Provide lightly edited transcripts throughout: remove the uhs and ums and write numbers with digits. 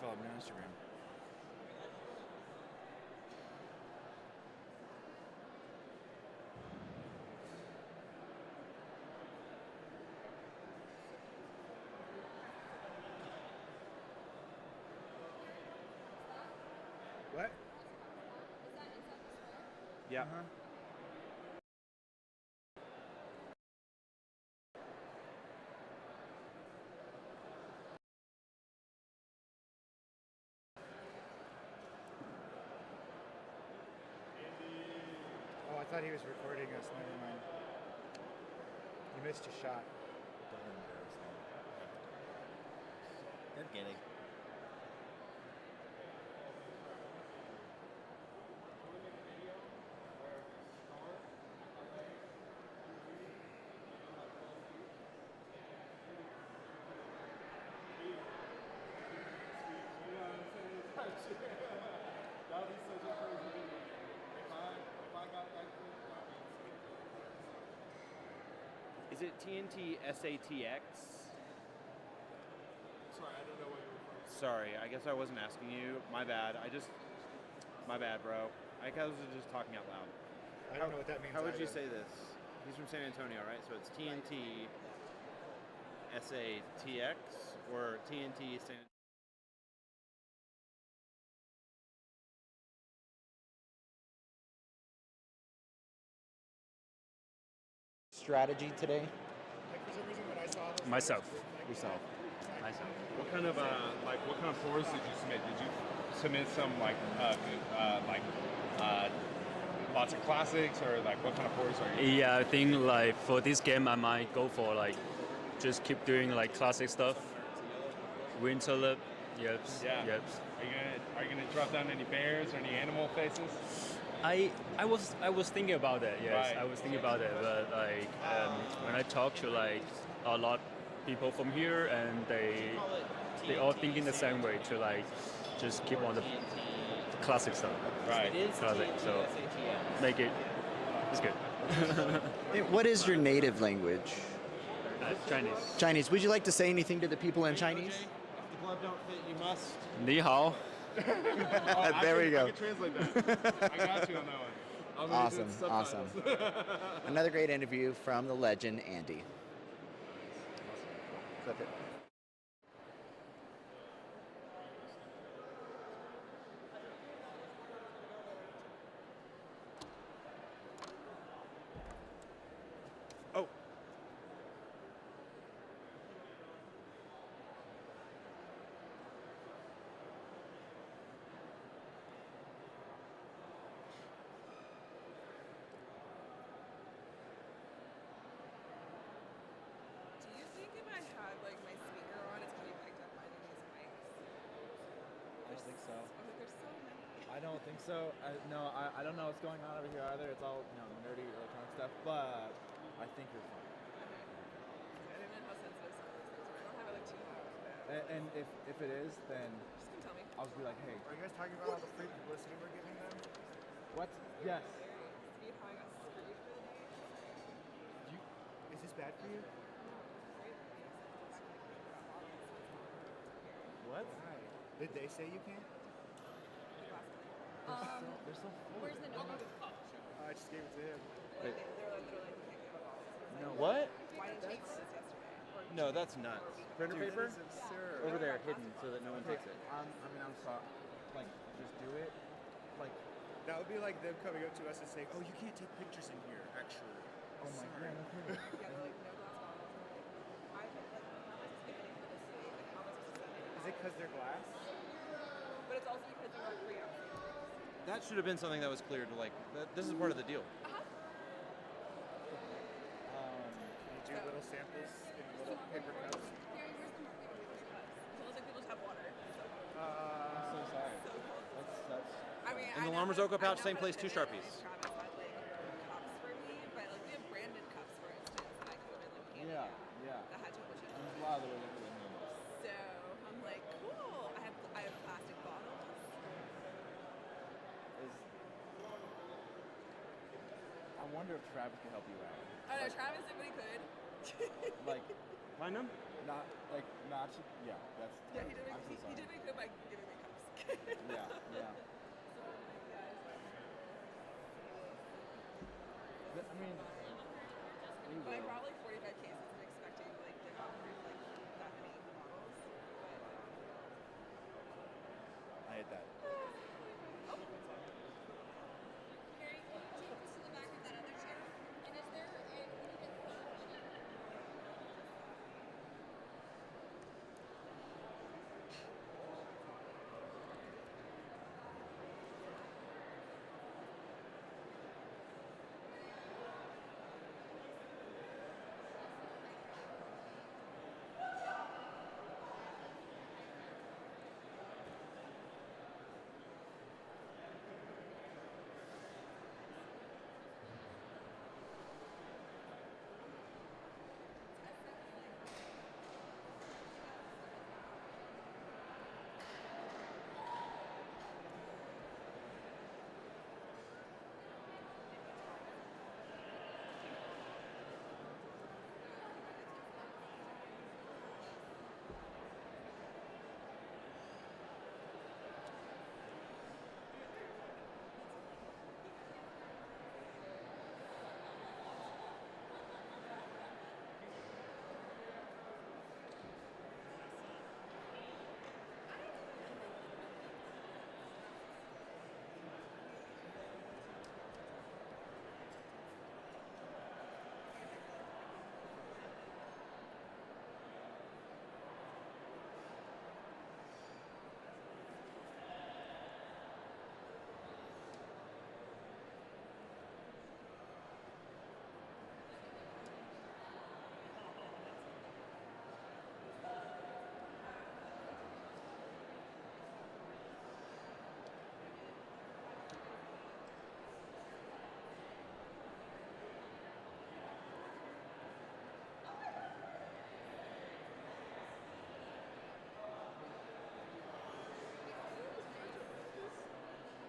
follow me on Instagram. What? Yeah. Oh, I thought he was recording us. Never mind. You missed your shot. They're getting. Is it TNT SATX? Sorry, I don't know what you're referring to. Sorry, I guess I wasn't asking you. My bad. My bad, bro. I was just talking out loud. I don't know what that means. How would you either. say this? He's from San Antonio, right? So it's TNT SATX or TNT San. Strategy today? Like for some reason when I saw this, Myself. Yourself. What kind of pours did you submit? Did you submit some lots of classics, or like what kind of pours are you? Yeah, I think like for this game I might go for like just keep doing like classic stuff. Winter lip, yep. Yeah. Yep. Are you gonna drop down any bears or any animal faces? I was thinking about that. Yes, Right. I was thinking about it. But like when I talk to like a lot people from here, and they all thinking the same way to like just keep on the classic stuff. Right. Classic. So make it. It's good. What is your native language? Chinese. Chinese. Would you like to say anything to the people in Chinese? If the glove don't fit, you must. Ni hao. There we go. I can translate that. I got you on that one. I'll make Awesome, it subtitles. Another great interview from the legend, Andy. Flip it. Oh. Do you think if I had like my speaker on, it's gonna be picked up by any of these mics? I don't think so. Okay, there's so many. I don't think so. I don't know what's going on over here either. It's all nerdy electronic stuff, but I think you're fine. I didn't know how sensitive some of those things were. I don't have it like too high. And if it is, then Just come tell me. I'll just be like, hey, Are you guys talking about all the free publicity we're giving them? what? Yes. See how I got screwed for the day? Is this bad for you? What? Why? Did they say you can't? They're so full. Where's the notebook? I just gave it to him. They're like literally you can't give a call. No. What? Why didn't you tell us yesterday? No, that's nuts. Printer Dude, paper? this is absurd. Over there, hidden, so that no one takes it. I'm sorry. Like, just do it. Like, That would be like them coming up to us and saying, "Oh, you can't take pictures in here." Actually. oh my Sorry. god, no kidding. Yeah, they're like no glass bottles. I think like how am I supposed to get anything to the city? Like how am I supposed to send it? Is it because they're glass? But it's also because you are free outside. That should have been something that was clear to like. This is part of the deal. Can you do little samples in little paper cups? Where's the market? It looks like people just have water. I'm so sorry. So cool. That's such. I mean, In the I know Llamas that- Oka I pouch, know same how place, to 2 fit it, Sharpies. and Travis had like cups for me, but like we have branded cups, for instance, that I could have been like handing Yeah, out. yeah. That had too much in And it. there's a lot of the way that we're doing this. So I'm like, cool. I have plastic bottles. I wonder if Travis can help you out. I know Travis did what he could. Like, Find them? not. Yeah, that's. Yeah, he did. I'm so He sorry. did what he could by giving Yeah, yeah. I mean, we But I will. brought like 45 cases and expecting like to have like that many bottles. I hate that. Mary, can you take this to the back of that other chair? And is there a, we need a third chair?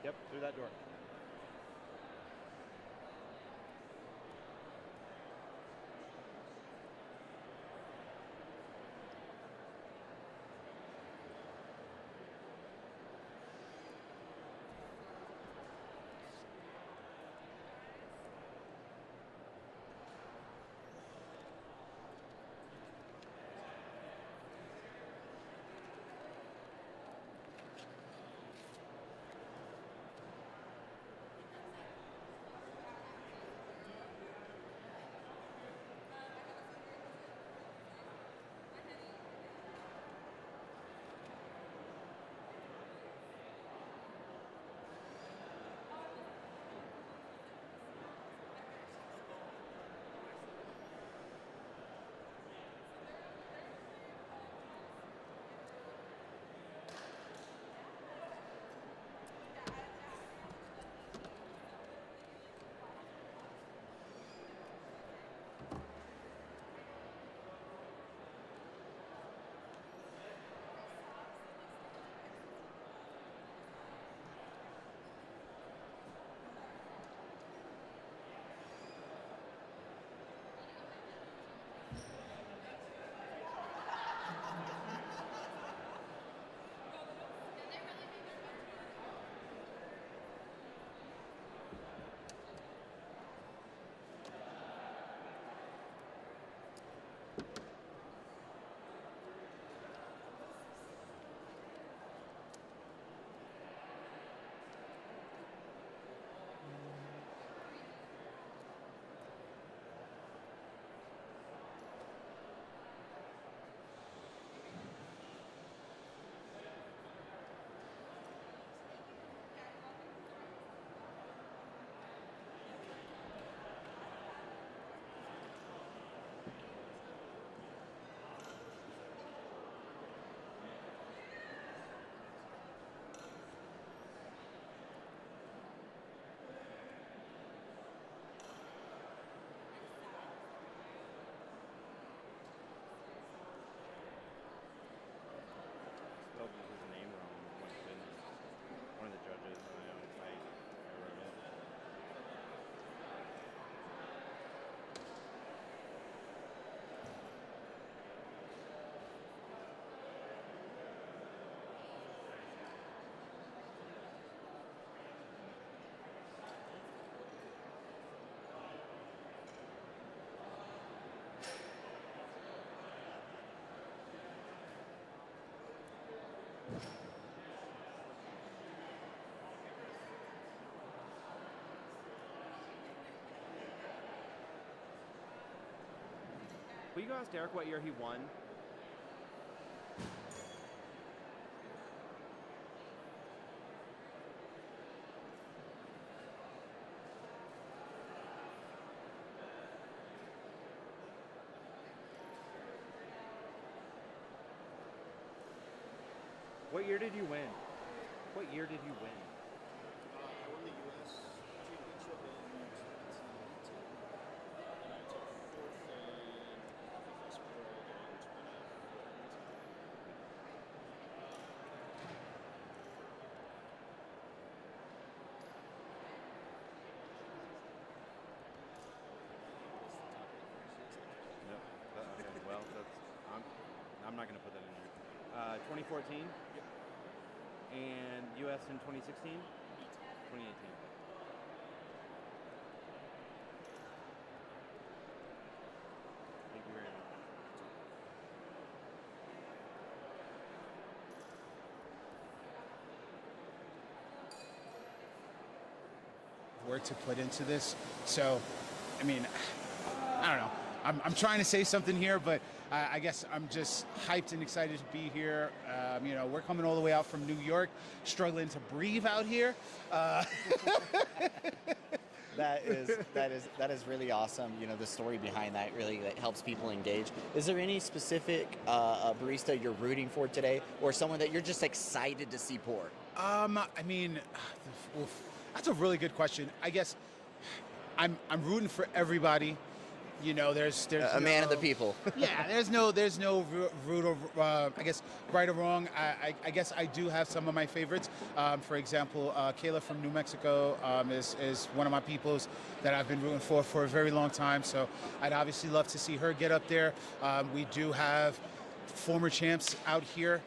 Yep, through that door. Will you go ask Derek what year he won? What year did you win? What year did you win? I won the U.S. championship in 2018, and I took fourth in FFS World in 2014. Yep. Okay. Well, I'm not going to put that in here. 2014. Yep. And U.S. in 2016? 2018. Thank you very much. Work to put into this. So, I mean, I don't know. I'm trying to say something here, but I guess I'm just hyped and excited to be here. You know, we're coming all the way out from New York, struggling to breathe out here. That is really awesome. You know, the story behind that really that helps people engage. Is there any specific barista you're rooting for today, or someone that you're just excited to see pour? I mean, that's a really good question. I guess I'm rooting for everybody. You know, there's a man of the people. Yeah, there's no root or I guess right or wrong. I guess I do have some of my favorites. For example, Kayla from New Mexico is one of my peoples that I've been rooting for a very long time. So I'd obviously love to see her get up there. We do have former champs out here,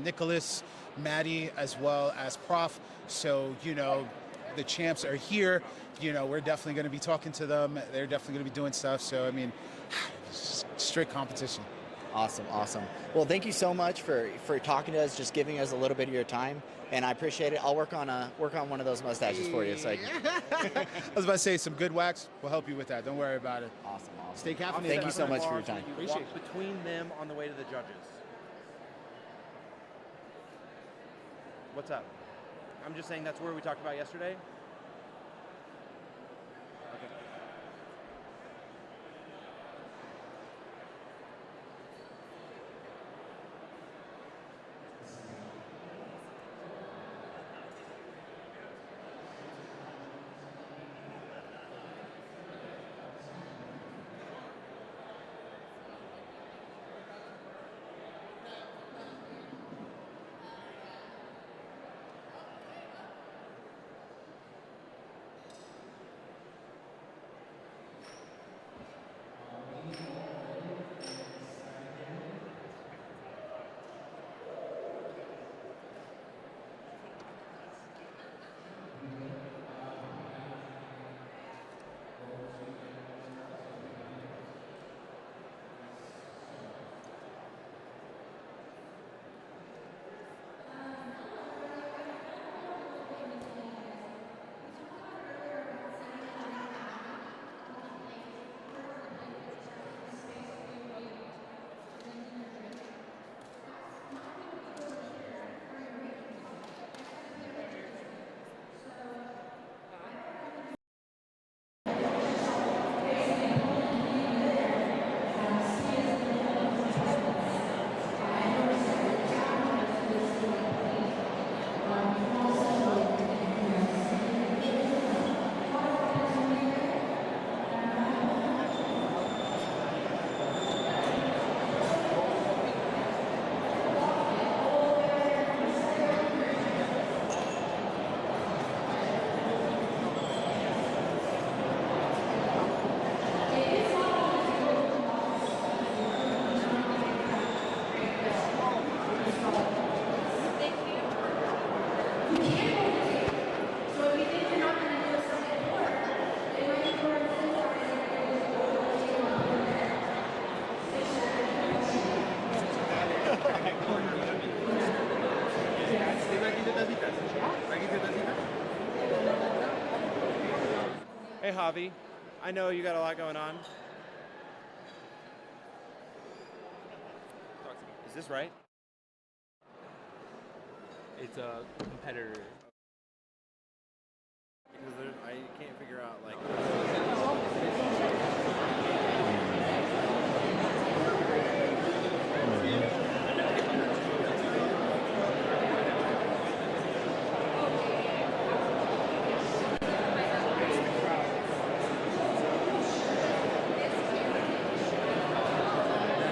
Nicholas, Maddy, as well as Prov. So, you know, the champs are here. You know, we're definitely going to be talking to them. They're definitely going to be doing stuff. So, I mean, it's strict competition. Awesome, awesome. Well, thank you so much for talking to us, just giving us a little bit of your time, and I appreciate it. I'll work on one of those mustaches for you. So I was about to say, some good wax will help you with that. Don't worry about it. Awesome, awesome. Stay caffeinated. Thank you so much for your time. Appreciate it. Between them on the way to the judges. What's up? I'm just saying that's where we talked about yesterday. Hey, Javi. I know you got a lot going on. Is this right? It's a competitor. Because I can't figure out like.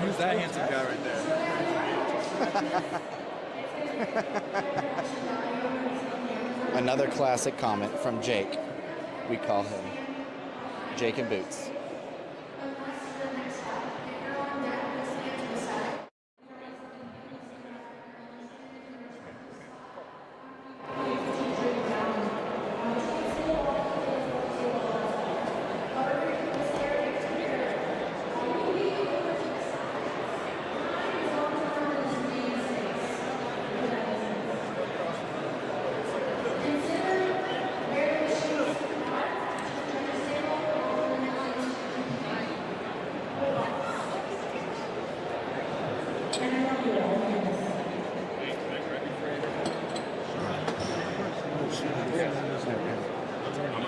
Who's that handsome guy right there? Another classic comment from Jake. We call him Jake and Boots.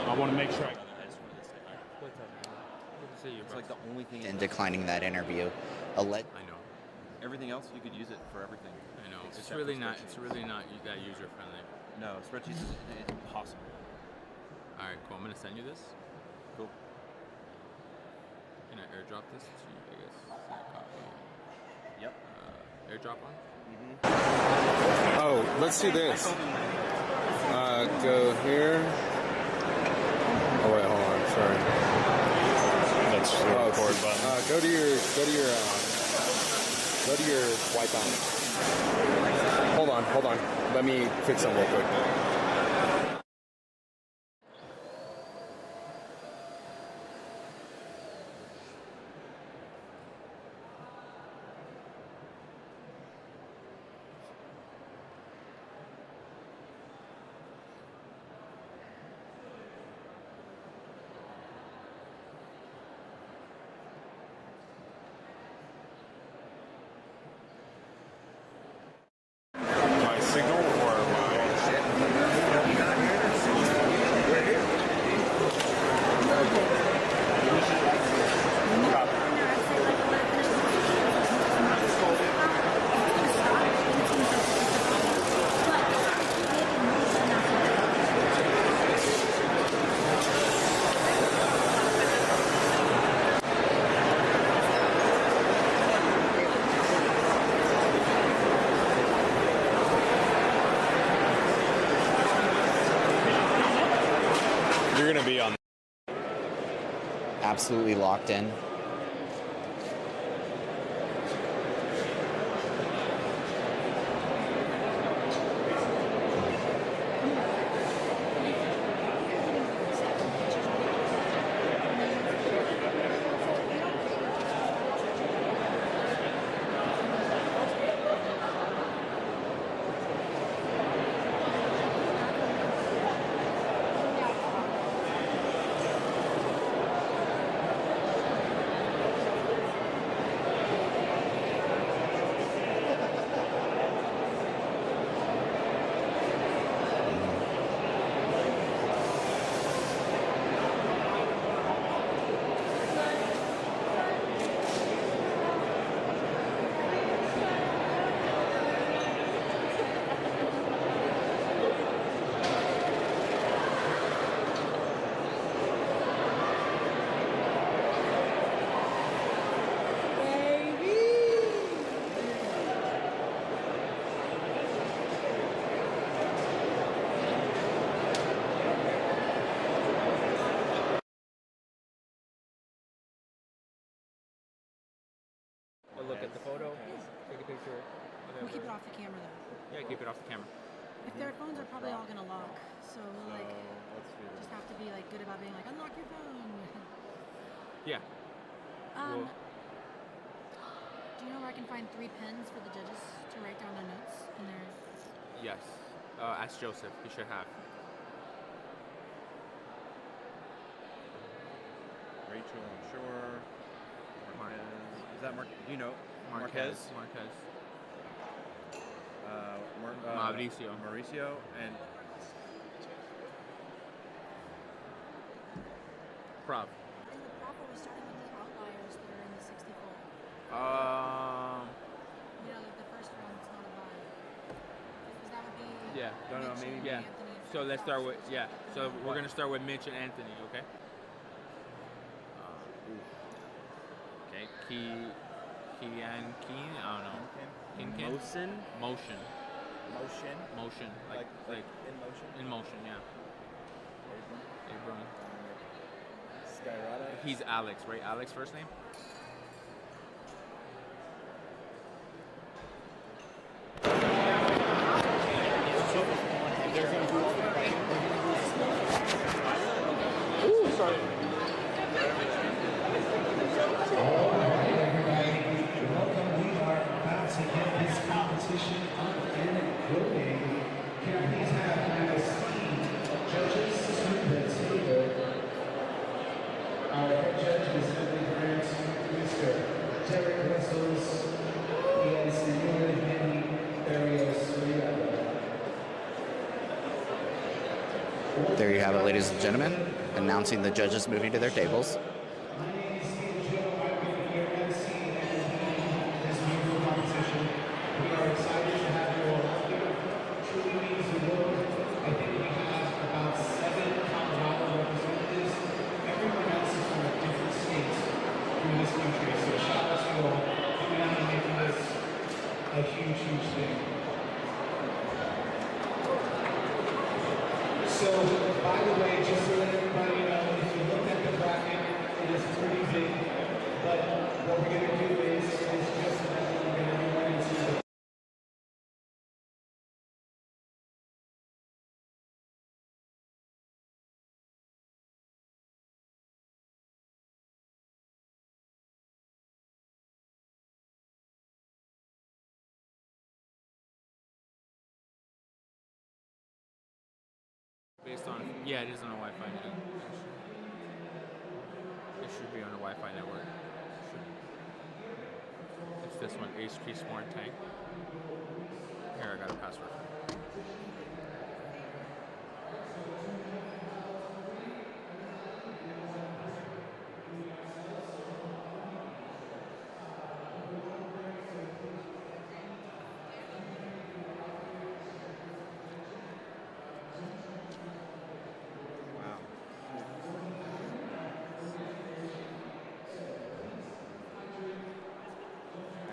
I want to make sure. It's like the only thing. And declining that interview. I know. Everything else, you could use it for everything. I know. Except It's really for not. spreadsheets. It's really not that user friendly. No, spreadsheets is impossible. All right, cool. I'm gonna send you this. Cool. Can I airdrop this to you? I guess. Copy. Yep. Airdrop on. Oh, let's do this. Go here. Oh wait, hold on. Sorry. That's the record button. Go to your wipe out. Hold on. Let me fix something real quick. My signal or you're gonna be on. Absolutely locked in. Look at the photo. Take a picture. We'll keep it off the camera though. Yeah, keep it off the camera. If their phones are probably all gonna lock, so we'll like let's do just have to be like good about being like unlock your phone. Yeah. Do you know where I can find 3 pens for the judges to write down their notes in their? Yes. Ask Joseph. He should have. Rachel, I'm sure. Marquez. Is that Mark? Do you know? Marquez. Mauricio. Mauricio, and Prov. In the proper, we're starting with the outliers that are in the 64. You know, like the first round's not a buy. Because that would be. Yeah. Mitch and Yeah. Anthony and So let's Prov. start with So we're gonna start with Mitch and Anthony, okay? Okay. Keen. I don't know. Keen. Motion. Like in motion. in motion. Yeah. Abram. Skyrada. He's Alex, right? Alex first name. Ooh, sorry. Welcome, we are about to get this competition up and going. Can I please have my esteemed judges to the table? Our head judge is Emily Grant, Mr. Derek Wessels, and Senor Henry Barrios. There you have it, ladies and gentlemen, announcing the judges moving to their tables. A huge thing. So, by the way, just to let everybody know, if you look at the bracket, it is pretty big. But what we're going to do is just we're going to be right into the Based on it is on a Wi-Fi network. It should be on a Wi-Fi network. It's this one, HP Smart Tank. Here, I got a password.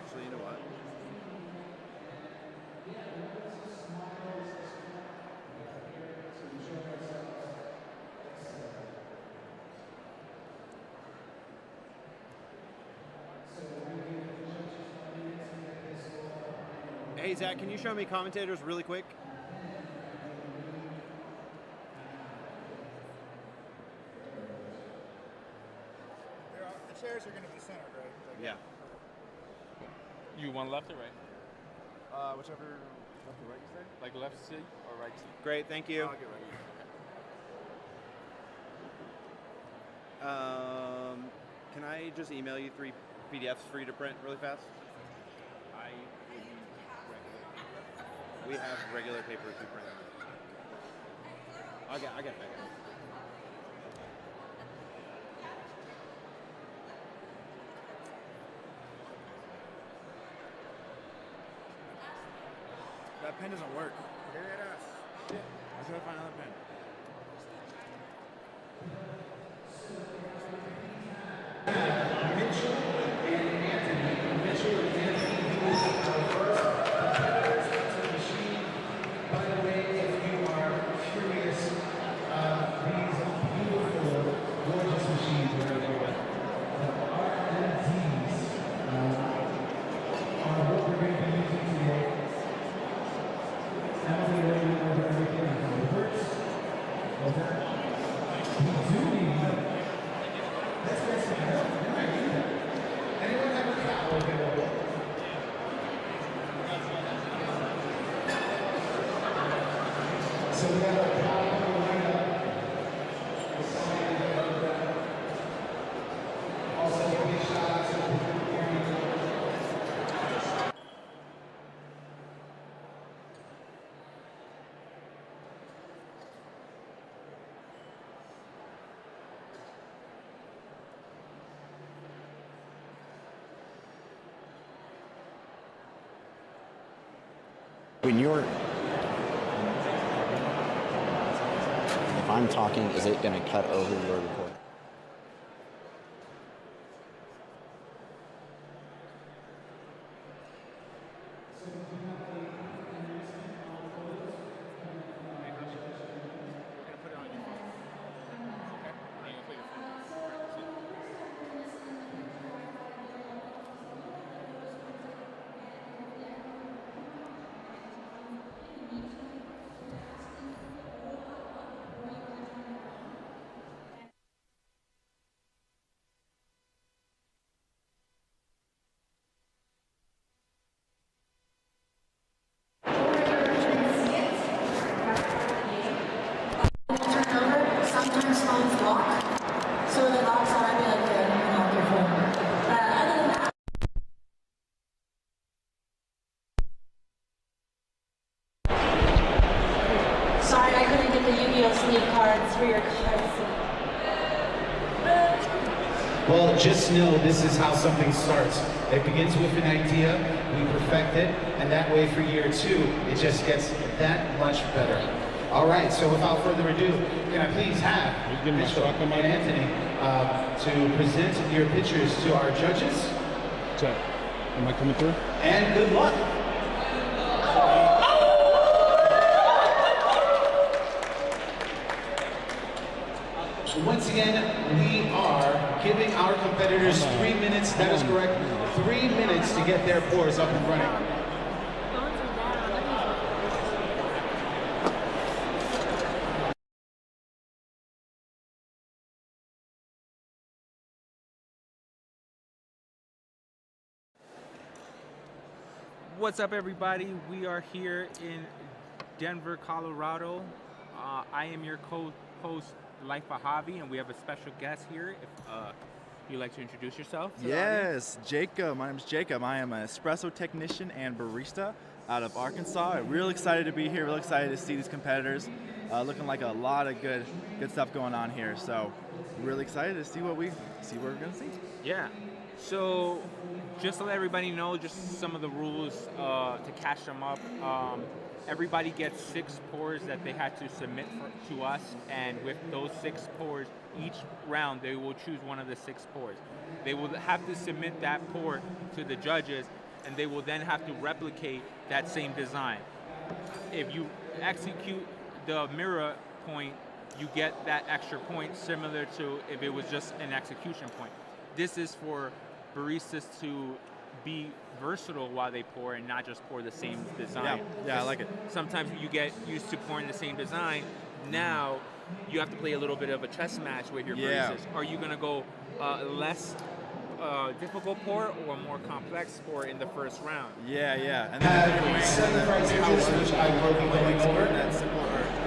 actually, you know what? Hey Zach, can you show me commentators really quick? The chairs are going to be centered, right? Like, Yeah. You want left or right? Whichever left or right you say? Like left seat or right seat? Great, thank you. I'll get right. Can I just email you 3 PDFs for you to print really fast? We have regular paper to print. I get it back. That pen doesn't work. Get it us. I should find another pen. Mitchell and Anthony. Mitchell and Anthony, who is our first competitors to the machine. By the way, if you are curious, these beautiful, gorgeous machines right here, the RMDs, are what we're going to be using today. Not only are we over everything on how it works, we do need help. Let's get some help. We might need that. Anyone have a cow available? So we have a cow coming up. Also, a big shout out to the When you're, if I'm talking, is it going to cut over your recording? Sometimes phones lock, so the locks are like on your phone. Other than that. Sorry, I couldn't get the Yu-Gi-Oh sleeve cards for your cards. Well, just know this is how something starts. It begins with an idea, we perfect it, and that way for year 2, it just gets that much better. All right, so without further ado, can I please have Mitchell and Anthony to present your pictures to our judges? Check. Am I coming through? And good luck. Once again, we are giving our competitors 3 minutes, that is correct, 3 minutes to get their pours up and running. What's up, everybody? We are here in Denver, Colorado. I am your co-host, Life Bahavi, and we have a special guest here. If you'd like to introduce yourself. Yes, Jacob. My name is Jacob. I am an espresso technician and barista out of Arkansas. I'm real excited to be here. Real excited to see these competitors. Looking like a lot of good stuff going on here. So, really excited to see what we're gonna see. Yeah. So, just to let everybody know, just some of the rules to catch them up. Everybody gets 6 pours that they had to submit to us, and with those 6 pours, each round they will choose one of the 6 pours. They will have to submit that pour to the judges, and they will then have to replicate that same design. If you execute the mirror point, you get that extra point, similar to if it was just an execution point. This is for baristas to be versatile while they pour and not just pour the same design. Yeah, I like it. Sometimes you get used to pouring the same design. Now you have to play a little bit of a chess match with your baristas. Are you going to go less difficult pour or more complex pour in the first round? Yeah. And then 7 criteria, which I will be going over.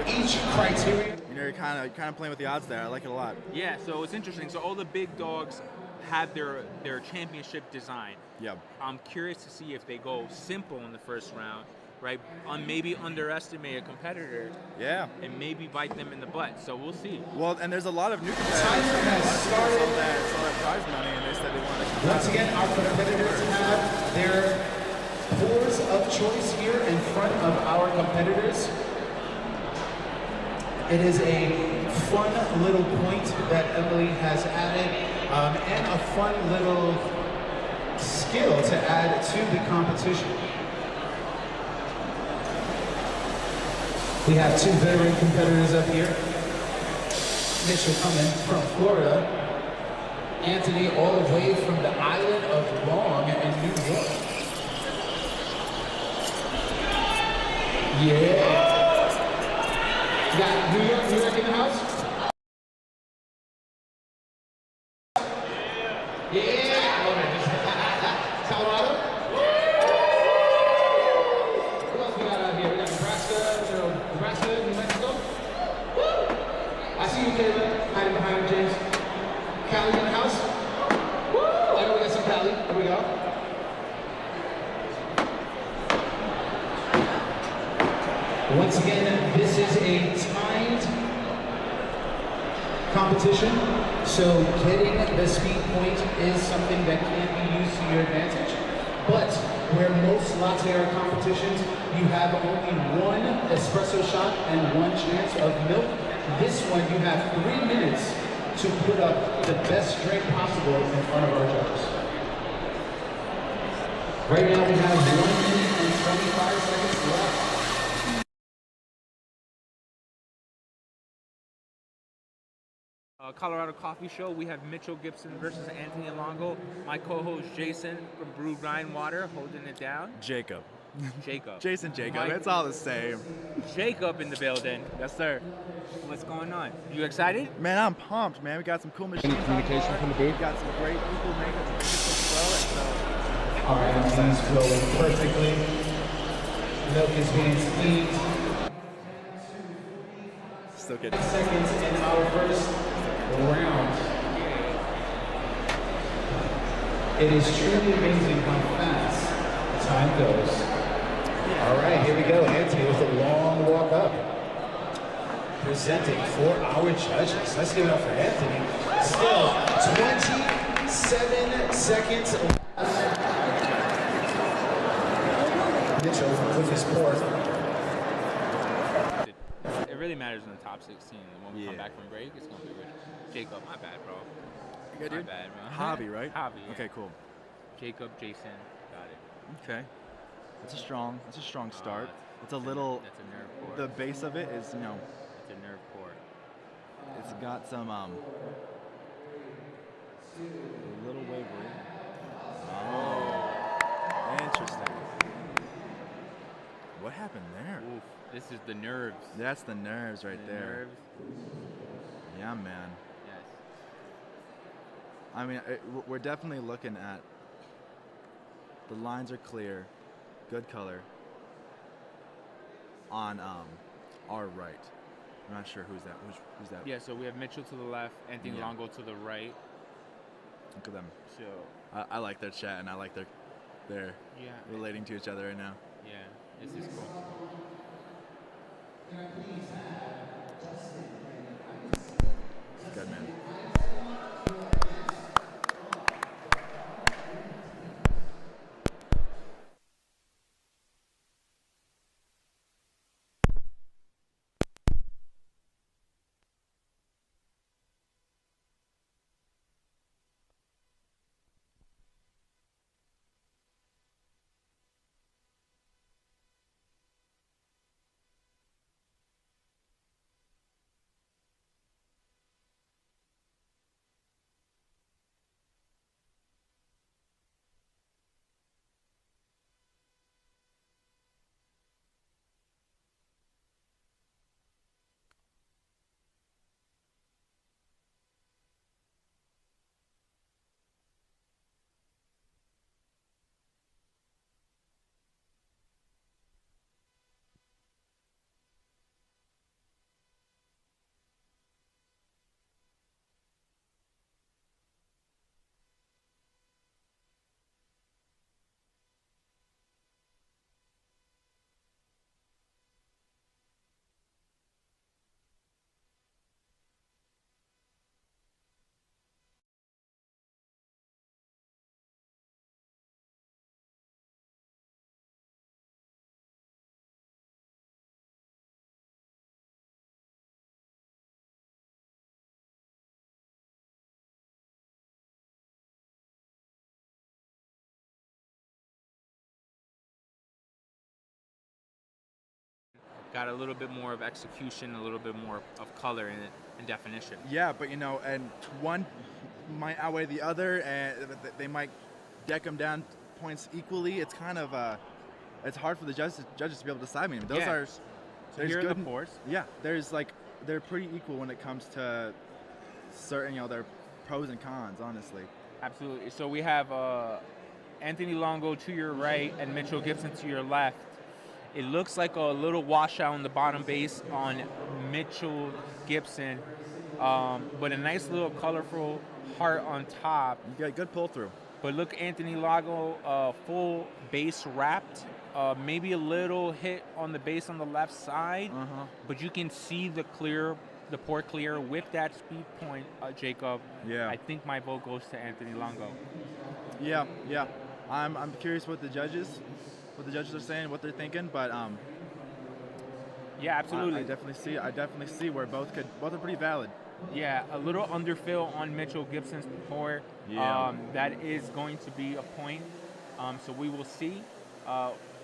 Each criteria. You're kind of playing with the odds there. I like it a lot. Yeah, so it's interesting. So all the big dogs have their championship design. Yep. I'm curious to see if they go simple in the first round, right? Maybe underestimate a competitor. Yeah. And maybe bite them in the butt. So we'll see. Well, and there's a lot of new competitors. Timer has started. Saw that prize money, and they said they wanted to. Once again, our competitors have their pours of choice here in front of our competitors. It is a fun little point that Emily has added, and a fun little skill to add to the competition. We have 2 veteran competitors up here. Mitchell coming from Florida. Anthony all the way from the island of Long in New York. Yeah. You got New York in the house? Yeah. Colorado? Who else we got out here? We got Nebraska, New Mexico. Woo! I see you, Kayla, hiding behind James. Cali in the house? Woo! I know we got some Cali. Here we go. Once again, this is a timed competition, so getting the speed point is something that can be used to your advantage. But where most latte art competitions, you have only one espresso shot and one chance of milk. This one, you have 3 minutes to put up the best drink possible in front of our judges. Right now, we have 1 minute and 25 seconds left. Colorado Coffee Show. We have Mitchell Gibson versus Anthony Longo. My co-host Jason from Brew Grind Water holding it down. Jacob. Jason Jacob. It's all the same. Jacob in the building. Yes, sir. What's going on? You excited? Man, I'm pumped, man. We got some cool machines. Any communication from the booth? We got some great people making some flow. All right, everything's flowing perfectly. Milk is being steamed. Still getting seconds in our first round. It is truly amazing how fast time goes. All right, here we go. Anthony with a long walk up. Presenting for our judges. Let's give it up for Anthony. Still 27 seconds left. Mitchell with his pour. It really matters in the top 16. And when we come back from break, it's going to be rich. Jacob, my bad, bro. You good, dude? My bad, bro. Hobby, right? Hobby, yeah. Okay, cool. Jacob, Jason, got it. Okay. It's a strong start. It's a little. That's a nerve core. The base of it is, It's a nerve core. It's got some a little wavery. Oh, interesting. What happened there? Oof, this is the nerves. That's the nerves right there. Nerves. Yeah, man. Yes. I mean, we're definitely looking at. The lines are clear, good color. On our right. I'm not sure who's that. Who's that? Yeah, so we have Mitchell to the left, Anthony Longo to the right. Look at them. So I like their chat and I like they're relating to each other right now. Yeah, this is cool. Good, man. Got a little bit more of execution, a little bit more of color and definition. Yeah, but and one might outweigh the other, and they might deck them down points equally. It's kind of it's hard for the judges to be able to decide. I mean, those are so here are the pours. Yeah, they're pretty equal when it comes to certain their pros and cons, honestly. Absolutely. So we have Anthony Longo to your right and Mitchell Gibson to your left. It looks like a little washout on the bottom base on Mitchell Gibson, but a nice little colorful heart on top. You got good pull through. But look, Anthony Longo, full base wrapped, maybe a little hit on the base on the left side, but you can see the pour clear with that speed point, Jacob. Yeah. I think my vote goes to Anthony Longo. Yeah. I'm curious what the judges are saying, what they're thinking, but yeah, absolutely. I definitely see where both are pretty valid. Yeah, a little underfill on Mitchell Gibson's pour. Yeah. That is going to be a point. So we will see.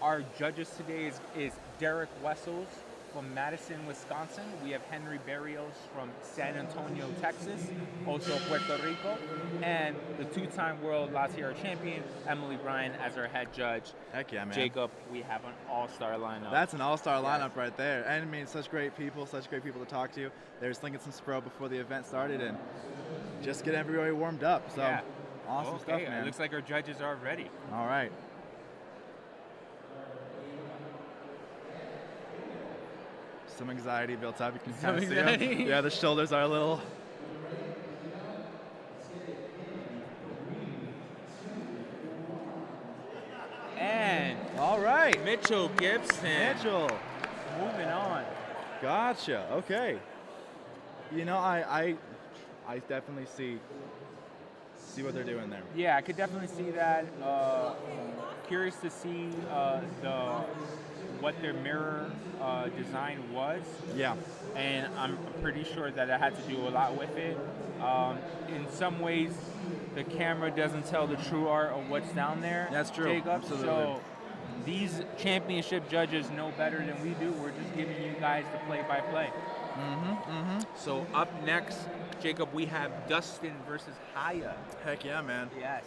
Our judges today is Derek Wessels from Madison, Wisconsin. We have Henry Barrios from San Antonio, Texas, also Puerto Rico, and the two-time world La Sierra champion, Emily Bryan, as our head judge. Heck yeah, man. Jacob, we have an all-star lineup. That's an all-star lineup right there. And I mean, such great people to talk to. They were slinging some Spro before the event started and just get everybody warmed up. So yeah. awesome stuff, man. It looks like our judges are ready. All right. Some anxiety built up. You can kind of see them. Yeah, the shoulders are a little. And all right, Mitchell Gibson. Mitchell, moving on. Gotcha. Okay. You know, I definitely see what they're doing there. Yeah, I could definitely see that. Curious to see what their mirror design was. Yeah. And I'm pretty sure that it had to do a lot with it. In some ways, the camera doesn't tell the true art of what's down there. That's true. Jacob. Absolutely. So these championship judges know better than we do. We're just giving you guys the play-by-play. So up next, Jacob, we have Dustin versus Haya. Heck yeah, man. Yes.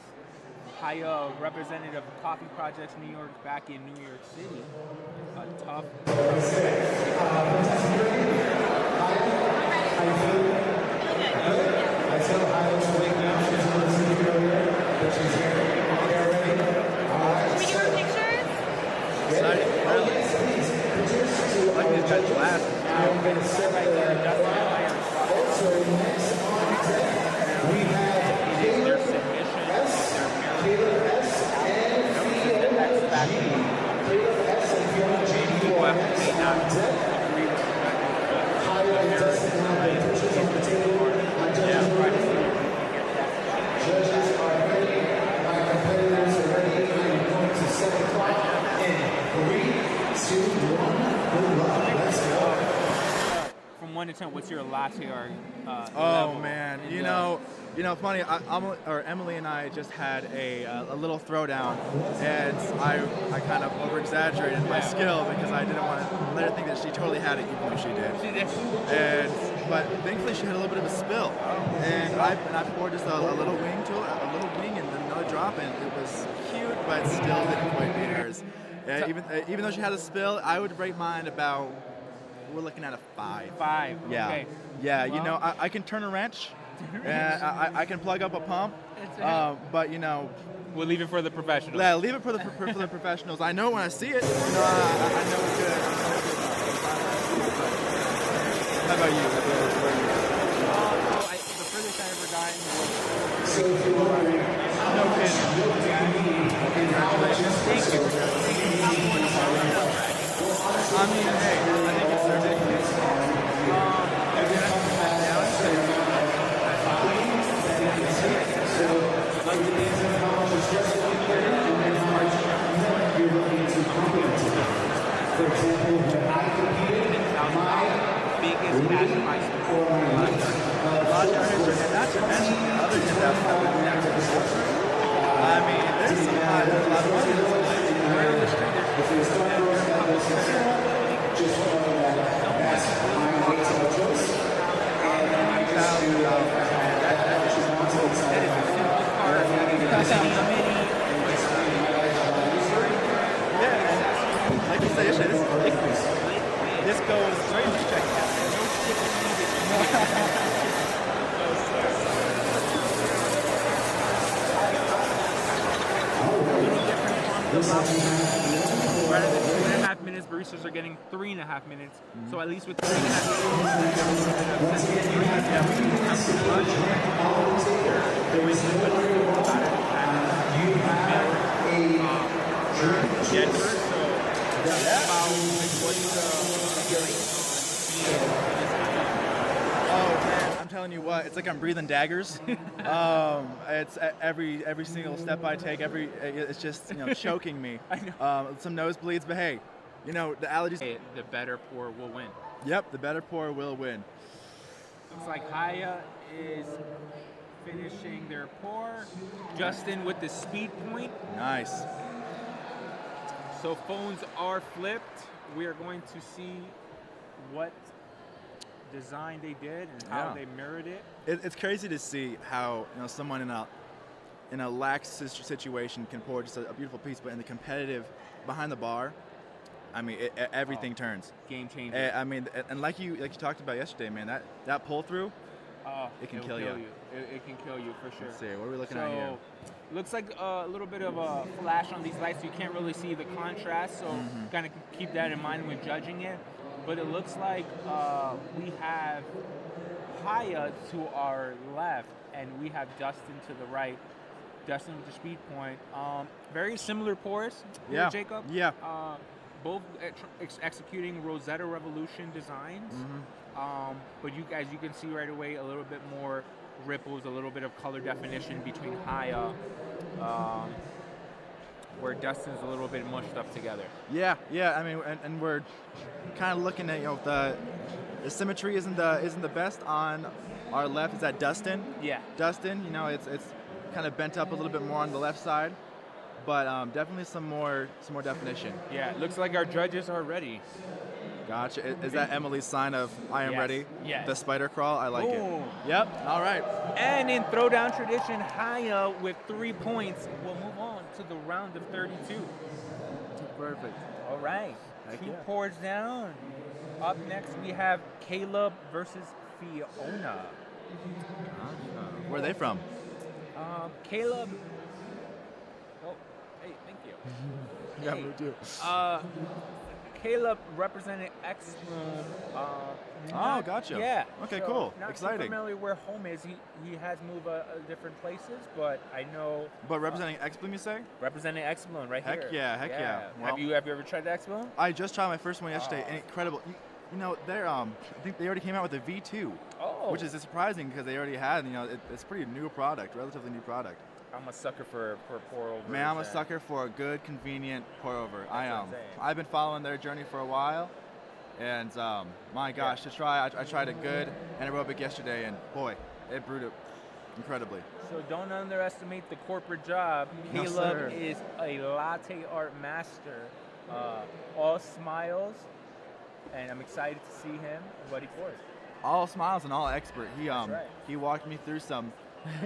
Haya, representative of Coffee Projects New York, back in New York City. A tough. From 1 to 10, what's your latte art? Oh man, you know, funny. Emily and I just had a little throwdown, and I kind of over exaggerated my skill because I didn't want to let her think that she totally had it, even though she did. But thankfully she had a little bit of a spill, and I poured just a little wing to it, a little wing, and then another drop, and it was cute, but still didn't quite beat hers. Even though she had a spill, I would rate mine about. We're looking at a 5. 5. Yeah. Okay. Yeah. You know, I can turn a wrench, and I can plug up a pump. But you know, we'll leave it for the professionals. Yeah, leave it for the professionals. I know when I see it. You know, I know it's good. How about you? The furthest I ever gotten was. No kidding. Congratulations. Thank you. I mean, hey, I think it's ridiculous. For example, when I competed, my biggest passion my sport. Not to mention the other 10,000. I mean, there's a lot of money. Right on the street, there's just that's my choice. And then I just do like you say, this is ridiculous. This goes straight to check out. Rather than 2.5 minutes, baristas are getting 3.5 minutes. So at least with 3.5 telling you what, it's like I'm breathing daggers. It's every single step I take, it's just choking me. I know. Some nosebleeds, but hey, the allergies. Hey, the better pour will win. Yep, the better pour will win. Looks like Haya is finishing their pour. Justin with the speed point. Nice. So phones are flipped. We are going to see what design they did and how they mirrored it. It's crazy to see how someone in a lax situation can pour just a beautiful piece, but in the competitive behind the bar, I mean, everything turns. Game changer. I mean, and like you talked about yesterday, man, that pull through, it can kill you. It can kill you for sure. Let's see, what are we looking at here? Looks like a little bit of a flash on these lights. So you can't really see the contrast, so kind of keep that in mind when judging it. But it looks like we have Haya to our left, and we have Dustin to the right. Dustin with the speed point. Very similar pours, Jacob. Yeah. Both executing Rosetta Revolution designs. But as you can see right away, a little bit more ripples, a little bit of color definition between Haya, where Dustin's a little bit mushed up together. Yeah. I mean, and we're kind of looking at the symmetry isn't the best on our left. Is that Dustin? Yeah. Dustin, it's kind of bent up a little bit more on the left side, but definitely some more definition. Yeah, it looks like our judges are ready. Gotcha. Is that Emily's sign of I am ready? Yes. The spider crawl? I like it. Yep. All right. And in throwdown tradition, Haya with 3 points will move on to the round of 32. Perfect. All right. Heck 2 yeah. pours down. Up next, we have Kayla versus Fiona. Where are they from? Caleb. Oh, hey, thank you. Yeah, me too. Caleb represented X-Room. Oh, gotcha. Yeah. Okay, so cool. Not Exciting. too familiar where home is. He has moved different places, but I know. But representing X-Bloom, you say? Representing X-Bloom right here. Heck yeah. Well, Have you ever tried the X-Bloom? I just tried my first one yesterday, and incredible. They're I think they already came out with a V2, which is surprising because they already had. It's a pretty new product, relatively new product. I'm a sucker for pour over. Man, I'm a sucker for a good, convenient pour over. I am. what I'm saying. I've been following their journey for a while, and my gosh, I tried a good anaerobic yesterday, and boy, it brewed it incredibly. So don't underestimate the corporate job. No, Caleb sir. is a latte art master. All smiles, and I'm excited to see him and what he pours. All smiles and all expert. That's right. He walked me through some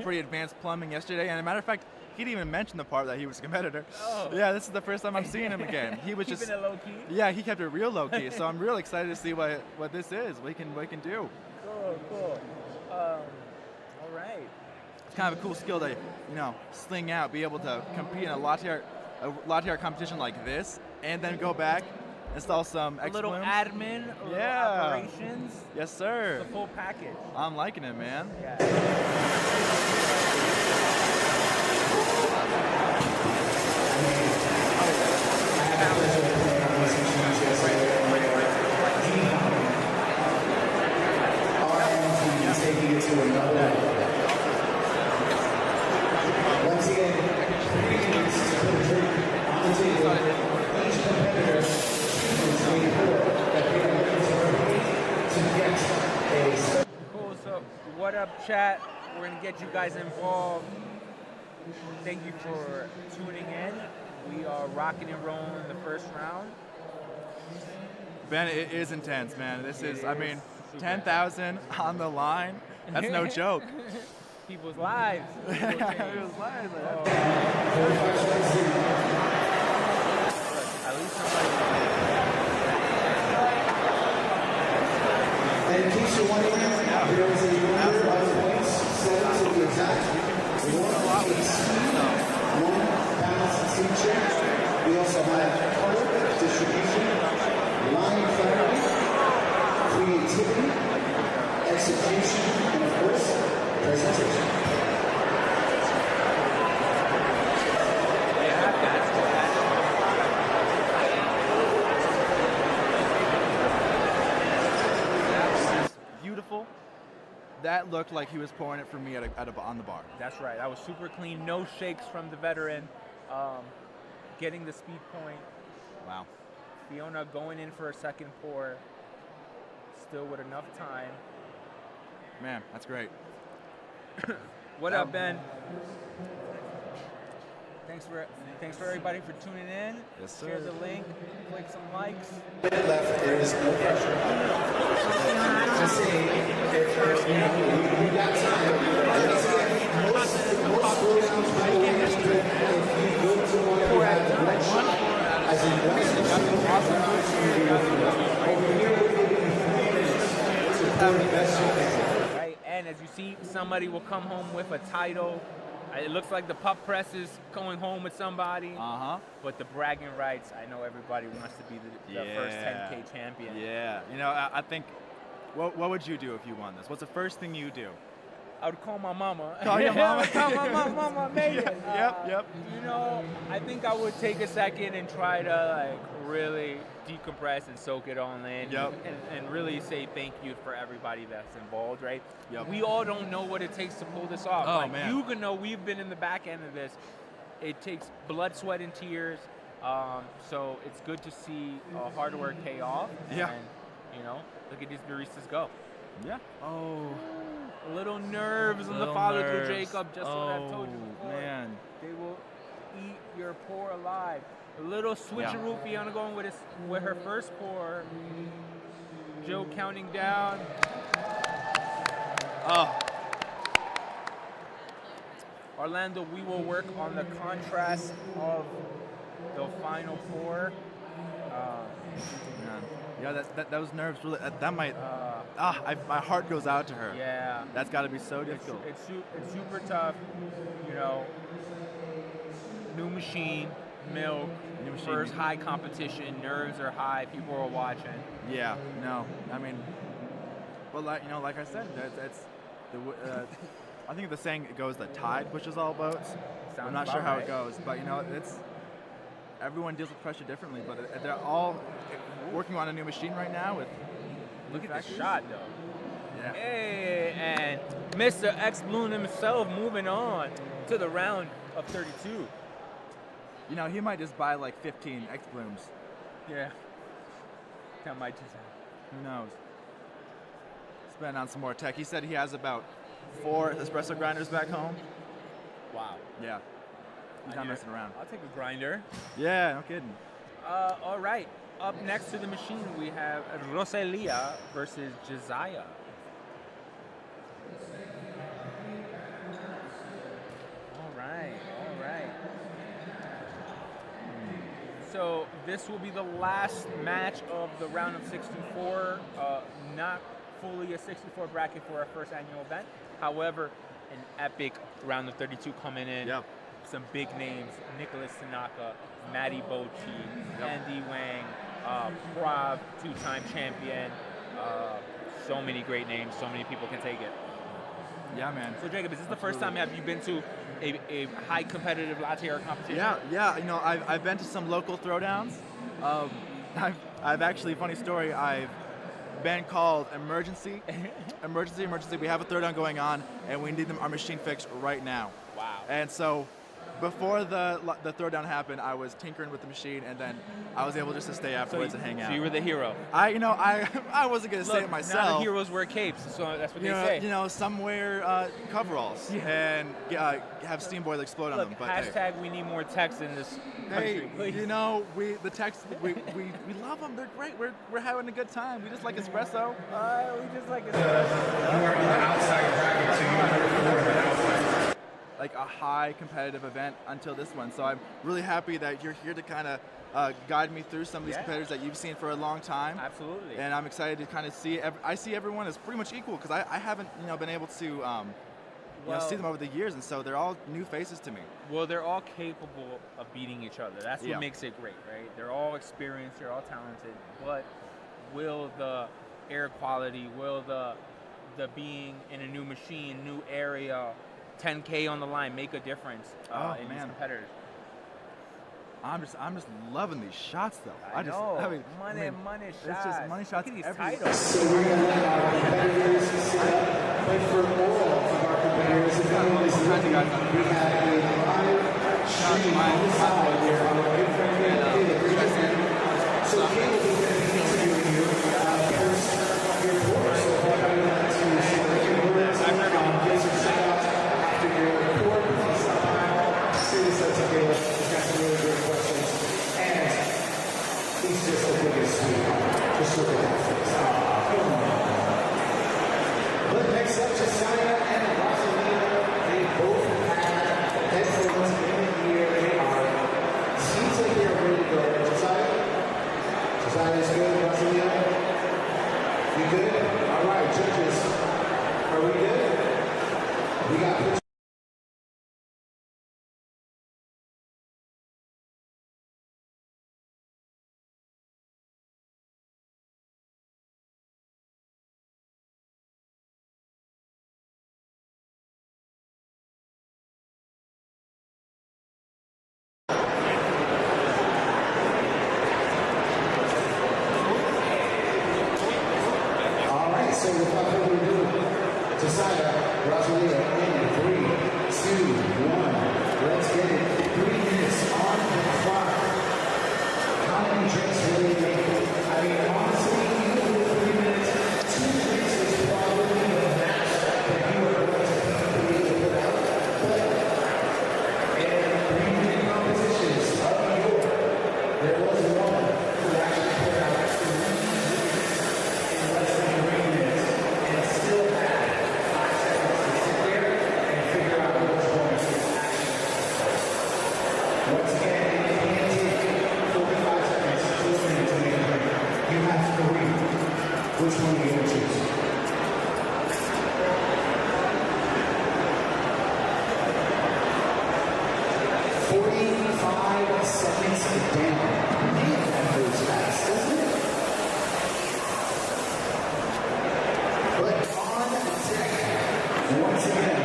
pretty advanced plumbing yesterday, and as a matter of fact, he didn't even mention the part that he was a competitor. Oh. Yeah, this is the first time I'm seeing him again. He was Keeping just it low key. Yeah, he kept it real low key. So I'm real excited to see what this is. What he can do. Cool. All right. It's kind of a cool skill to sling out, be able to compete in a latte art competition like this, and then go back, install some A little X-Blooms. admin, a little operations. Yes, sir. The full package. I'm liking it, man. Taking it to another level. Once again, 3 minutes to put a drink on the table. Each competitor chooses a pour that they are looking to repeat to get a. Cool. So, what up, chat? We're gonna get you guys involved. Thank you for tuning in. We are rocking and rolling in the first round. Ben, it is intense, man. This It is, is. I mean, 10,000 on the line. That's no joke. People's lives. People's lives. At least somebody. And in case you're wondering, there is a number of points set to the exact 1 piece, 1 balanced teacher. We also have color, distribution, line clarity, creativity, execution, and of course, presentation. that looked like he was pouring it for me on the bar. That's right. That was super clean. No shakes from the veteran. Getting the speed point. Wow. Fiona going in for a second pour. Still with enough time. Man, that's great. What up, Ben? Thanks for everybody for tuning in. Yes, sir. Share the link. Click some likes. Left, there is no pressure. Just say, if you got time, most programs will be if you go to one and have one, as in over here we're giving you 3 minutes to pour the best you can. Right, and as you see, somebody will come home with a title. It looks like the pup press is going home with somebody. But the bragging rights, I know everybody wants to be the first 10K champion. Yeah. You know, I think, what would you do if you won this? What's the first thing you do? I would call my mama. Call your mama? Call my mama, made it. Yep. You know, I think I would take a second and try to like really decompress and soak it all in. Yep. And really say thank you for everybody that's involved, right? Yep. We all don't know what it takes to pull this off. Oh, like, man. You can know we've been in the back end of this. It takes blood, sweat, and tears. So it's good to see hard work pay off. Yeah. And, you know, look at these baristas go. Yeah. Oh. Little nerves on the Little follow-through, nerves. Jacob, just what I've told you before. Man. They will eat your pour alive. A little switcheroo, Fiona going with her first pour. Joe counting down. Oh. Orlando, we will work on the contrast of the final pour. Yeah, those nerves really. That might. My heart goes out to her. Yeah. That's got to be so difficult. It's super tough. You know, new machine, milk, first high competition, nerves are high, people are watching. Yeah. No. I mean, well, like I said, that's the. I think the saying goes that tide pushes all boats. I'm not sure how it goes, but it's. Everyone deals with pressure differently, but they're all working on a new machine right now. Look at the shot, though. Yeah. Hey, and Mr. X Bloom himself moving on to the round of 32. You know, he might just buy like 15 X Blooms. Yeah. That might just happen. Who knows? Spend on some more tech. He said he has about 4 espresso grinders back home. Wow. Yeah. He's not messing around. I'll take a grinder. Yeah, no kidding. All right. Up next to the machine, we have Roselia versus Josiah. All right. So this will be the last match of the round of 64. Not fully a 64 bracket for our first annual event. However, an epic round of 32 coming in. Yep. Some big names: Nicholas Tanaka, Maddy Andy Wang, Prov, 2-time champion. So many great names. So many people can take it. Yeah, man. So Jacob, is this the first time have you been to a high competitive latte art competition? Yeah. You know, I've been to some local throwdowns. I've actually, funny story. I've been called emergency. We have a throwdown going on, and we need our machine fixed right now. Wow. And so, before the throwdown happened, I was tinkering with the machine, and then I was able just to stay afterwards and hang out. So you were the hero. I wasn't gonna say it myself. Now the heroes wear capes, so that's what they say. You know, some wear coveralls and have steam boil explode on them. But hashtag we need more techs in this country. Please. You know, the techs we love them. They're great. We're having a good time. We just like espresso. We just like espresso. You are in the outside bracket, so you're outside. Like a high competitive event until this one. So I'm really happy that you're here to kind of guide me through some of these competitors that you've seen for a long time. Absolutely. And I'm excited to kind of see. I see everyone as pretty much equal because I haven't been able to see them over the years, and so they're all new faces to me. Well, they're all capable of beating each other. That's what makes it great, right? They're all experienced, they're all talented, but will the air quality, will the being in a new machine, new area, 10K on the line make a difference in these competitors? I'm just loving these shots, though. I know. Money it's shots. just money shots Look at these everywhere. titles. So we're going to let our competitors set up. But for all of our competitors, if anyone is looking, we have a live stream on the side where our good friend Kayla presents. So Kayla is going to be interviewing you first your course. So if anybody wants to say a few words, give some shout-outs after your report, please stop by. Seriously, Kayla, he's got some really great questions. And he's just the biggest sweetheart. Just look at that face. Come on. But next up, Josiah and Roselia, they both have headphones in the ear. They are, seems like they're ready to go. Josiah is good. Roselia, you good? All right, judges, are we good? We got pictures. So without further ado, Josiah, Roselia, in 3, 2, 1. Let's get it. 3 minutes on the clock. How many drinks will you make? I mean, honestly, even with 3 minutes, 2 drinks is probably the max that you are going to be able to put out. But in 3-minute competitions of New York, there was one who actually put out 3 in less than 3 minutes. Still had 5 seconds to sit there and figure out what was going to action. Once again, it can take 45 seconds to a minute to make a drink. You have 3. Which one are you going to choose? Seconds down. Man, that goes fast, doesn't it? But on deck, once again,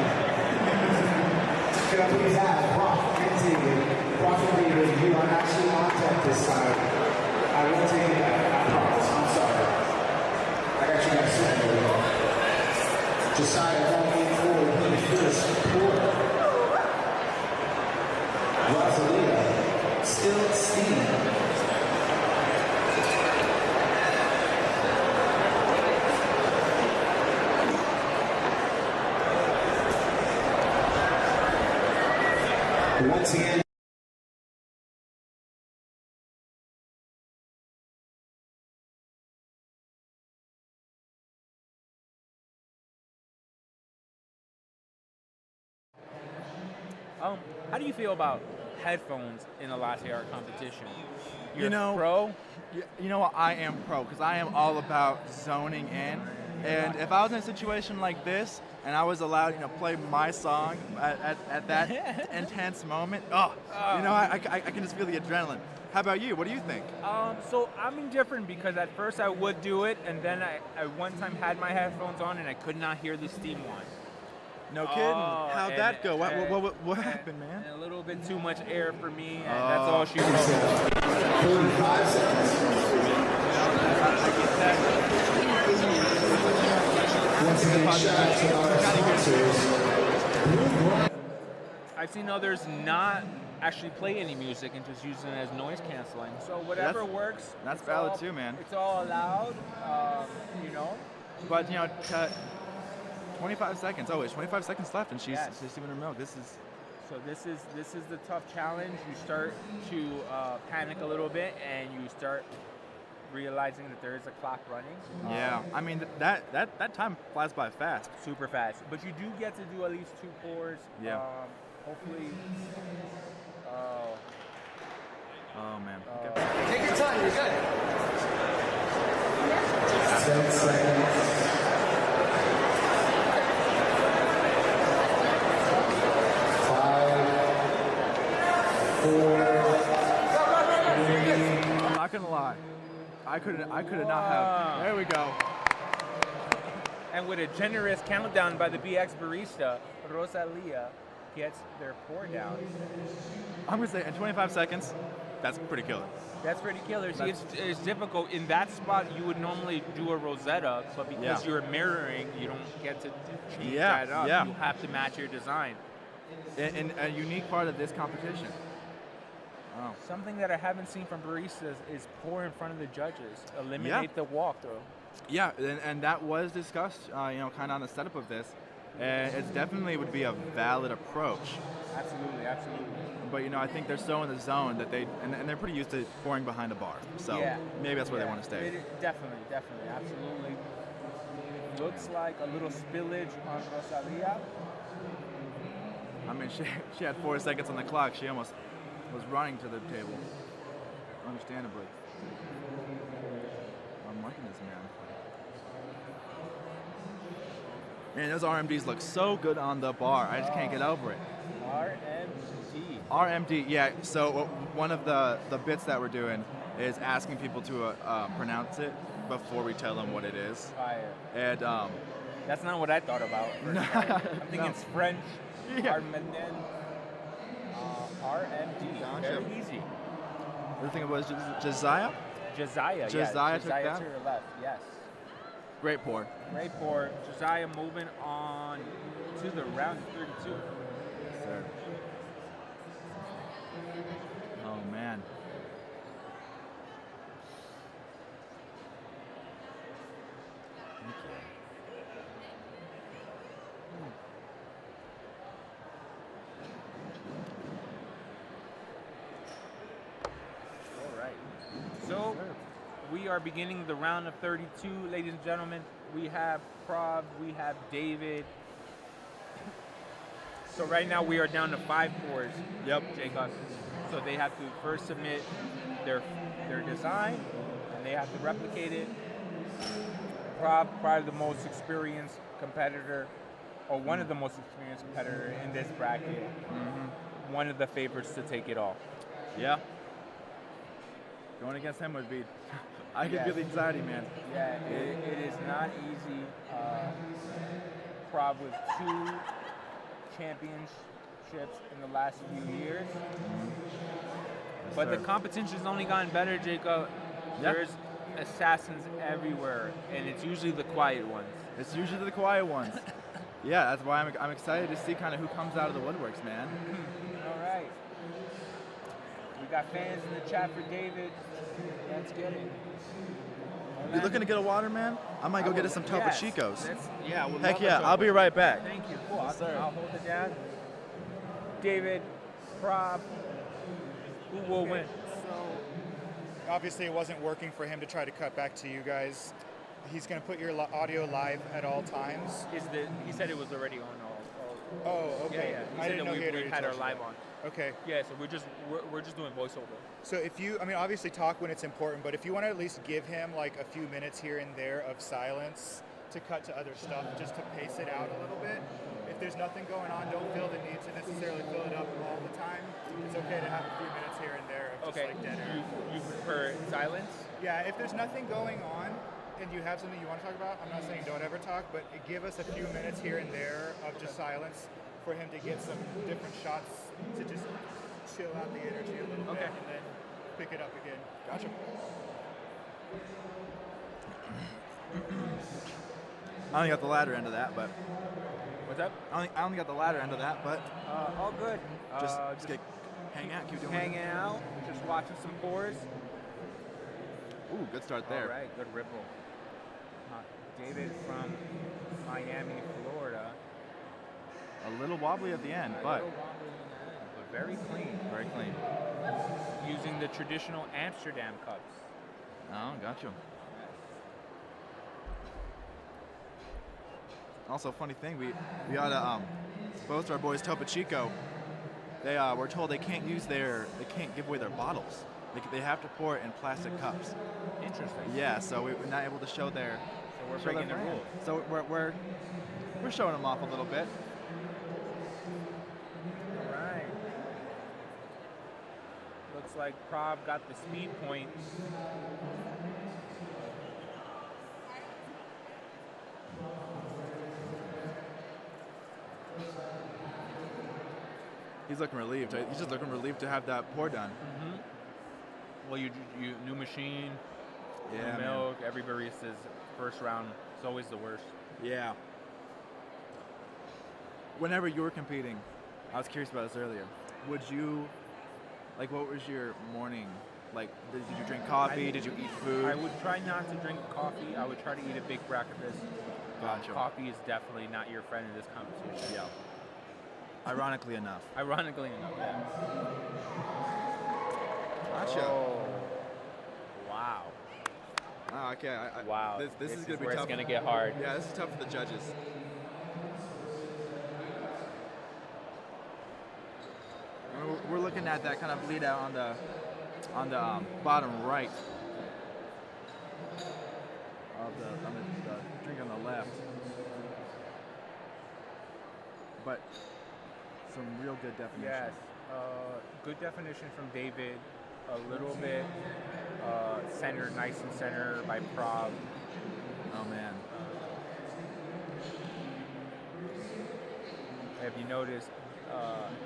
can I please have Prov and David? Prov and David, you are actually on deck this time. I won't take it back, I promise. I'm sorry. I got you guys sitting there. Josiah going in forward, he first pour. Roselia, still steaming. Once again. How do you feel about headphones in a latte art competition? You're You know, pro? You know what? I am pro because I am all about zoning in. And if I was in a situation like this and I was allowed, play my song at that intense moment, I can just feel the adrenaline. How about you? What do you think? So I'm indifferent because at first I would do it, and then I one time had my headphones on and I could not hear the steam one. No kidding. How'd that go? What happened, man? A little bit too much air for me, and that's all she wrote. 45 seconds. Once again, shout out to our sponsors. I've seen others not actually play any music and just use it as noise canceling. So whatever works. That's valid too, man. It's all allowed, But 25 seconds. Oh, it's 25 seconds left, and she's steaming her milk. This is the tough challenge. You start to panic a little bit, and you start realizing that there is a clock running. Yeah, I mean that time flies by fast. Super fast. But you do get to do at least 2 pours. Yeah. Hopefully. Oh man. Take your time. You're good. 10 seconds. 5, 4, 3. I'm not gonna lie. I could not have. There we go. And with a generous countdown by the BX barista, Roselia gets their pour down. I'm gonna say in 25 seconds, That's pretty killer. That's pretty killer. See, it's difficult. In that spot, you would normally do a Rosetta, but because you're mirroring, you don't get to change that up. You have to match your design. And a unique part of this competition. Oh. Something that I haven't seen from baristas is pour in front of the judges. Eliminate the walkthrough. Yeah, and that was discussed, kind of on the setup of this. And it definitely would be a valid approach. Absolutely. But I think they're so in the zone that and they're pretty used to pouring behind a bar. So maybe that's where they want to stay. Definitely, absolutely. Looks like a little spillage on Roselia. I mean, she had 4 seconds on the clock. She almost was running to the table. Understandably. I'm liking this, man. Man, those RMDs look so good on the bar. I just can't get over it. RMD, yeah. So one of the bits that we're doing is asking people to pronounce it before we tell them what it is. Fire. And that's not what I thought about. I'm thinking it's French. RMD. Very easy. The thing was Josiah? Josiah took that? to your left, yes. Great pour. Josiah moving on to the round 32. Yes, sir. Oh, man. So we are beginning the round of 32, ladies and gentlemen. We have Prov, we have David. So right now we are down to 5 pours. Yep. Jacob. So they have to first submit their design, and they have to replicate it. Prov, probably the most experienced competitor, or one of the most experienced competitors in this bracket. Mm-hmm. One of the favorites to take it off. Yeah. Going against him would be, I could feel the anxiety, man. Yeah, it is not easy. Prov with 2 championships in the last few years. Yes, but sir. the competition's only gotten better, Jacob. Yep. There's assassins everywhere, and it's usually the quiet ones. Yeah, that's why I'm excited to see kind of who comes out of the woodworks, man. All right. We got fans in the chat for David. Let's get it. You looking to get a water, man? I might go get us some Topo Chicos. Heck yeah, I'll I'll be right back. Thank you. Cool. I'll hold it down. David, Prov, who will win? So obviously it wasn't working for him to try to cut back to you guys. He's going to put your audio live at all times. He said it was already on all. Oh, okay. Yeah. He said that we had our live on. Okay. Yeah, so we're just doing voiceover. So obviously talk when it's important, but if you want to at least give him like a few minutes here and there of silence to cut to other stuff, just to pace it out a little bit. If there's nothing going on, don't feel the need to necessarily fill it up all the time. It's okay to have a few minutes here and there of just like dead air. You prefer silence? Yeah, if there's nothing going on and you have something you want to talk about, I'm not saying don't ever talk, but give us a few minutes here and there of just silence for him to get some different shots to just chill out the energy a little bit and then pick it up again. Gotcha. I only got the latter end of that, but. What's up? I only got the latter end of that, but. All good. Just hang out, keep doing it. Hanging out, just watching some pours. Ooh, good start there. All right, good ripple. David from Miami, Florida. A little wobbly at the end, but very clean. Very clean. Using the traditional Amsterdam cups. Oh, gotcha. Also, funny thing, we ought to both our boys Topo Chico. They were told they can't give away their bottles. They have to pour it in plastic cups. Interesting. Yeah, so we're not able to show their. So we're breaking the rules. So we're showing them off a little bit. All right. Looks like Prov got the speed point. He's looking relieved. He's just looking relieved to have that pour done. Mm-hmm. Well, you new machine, Yeah, new milk. Every barista's first round is always the worst. Yeah. Whenever you were competing, I was curious about this earlier. Would you, like, what was your morning? Like, did you drink coffee? Did you eat food? I would try not to drink coffee. I would try to eat a big breakfast. Gotcha. Coffee is definitely not your friend in this competition. Yeah. Ironically enough. Ironically enough, yeah. Gotcha. Oh. Wow. Oh, okay. Wow. This is gonna be where tough. It's gonna get hard. Yeah, this is tough for the judges. We're looking at that kind of bleed out on the bottom right of the drink on the left. But some real good definition. Yes. Good definition from David. A little bit centered, nice and center by Prov. Oh man. Have you noticed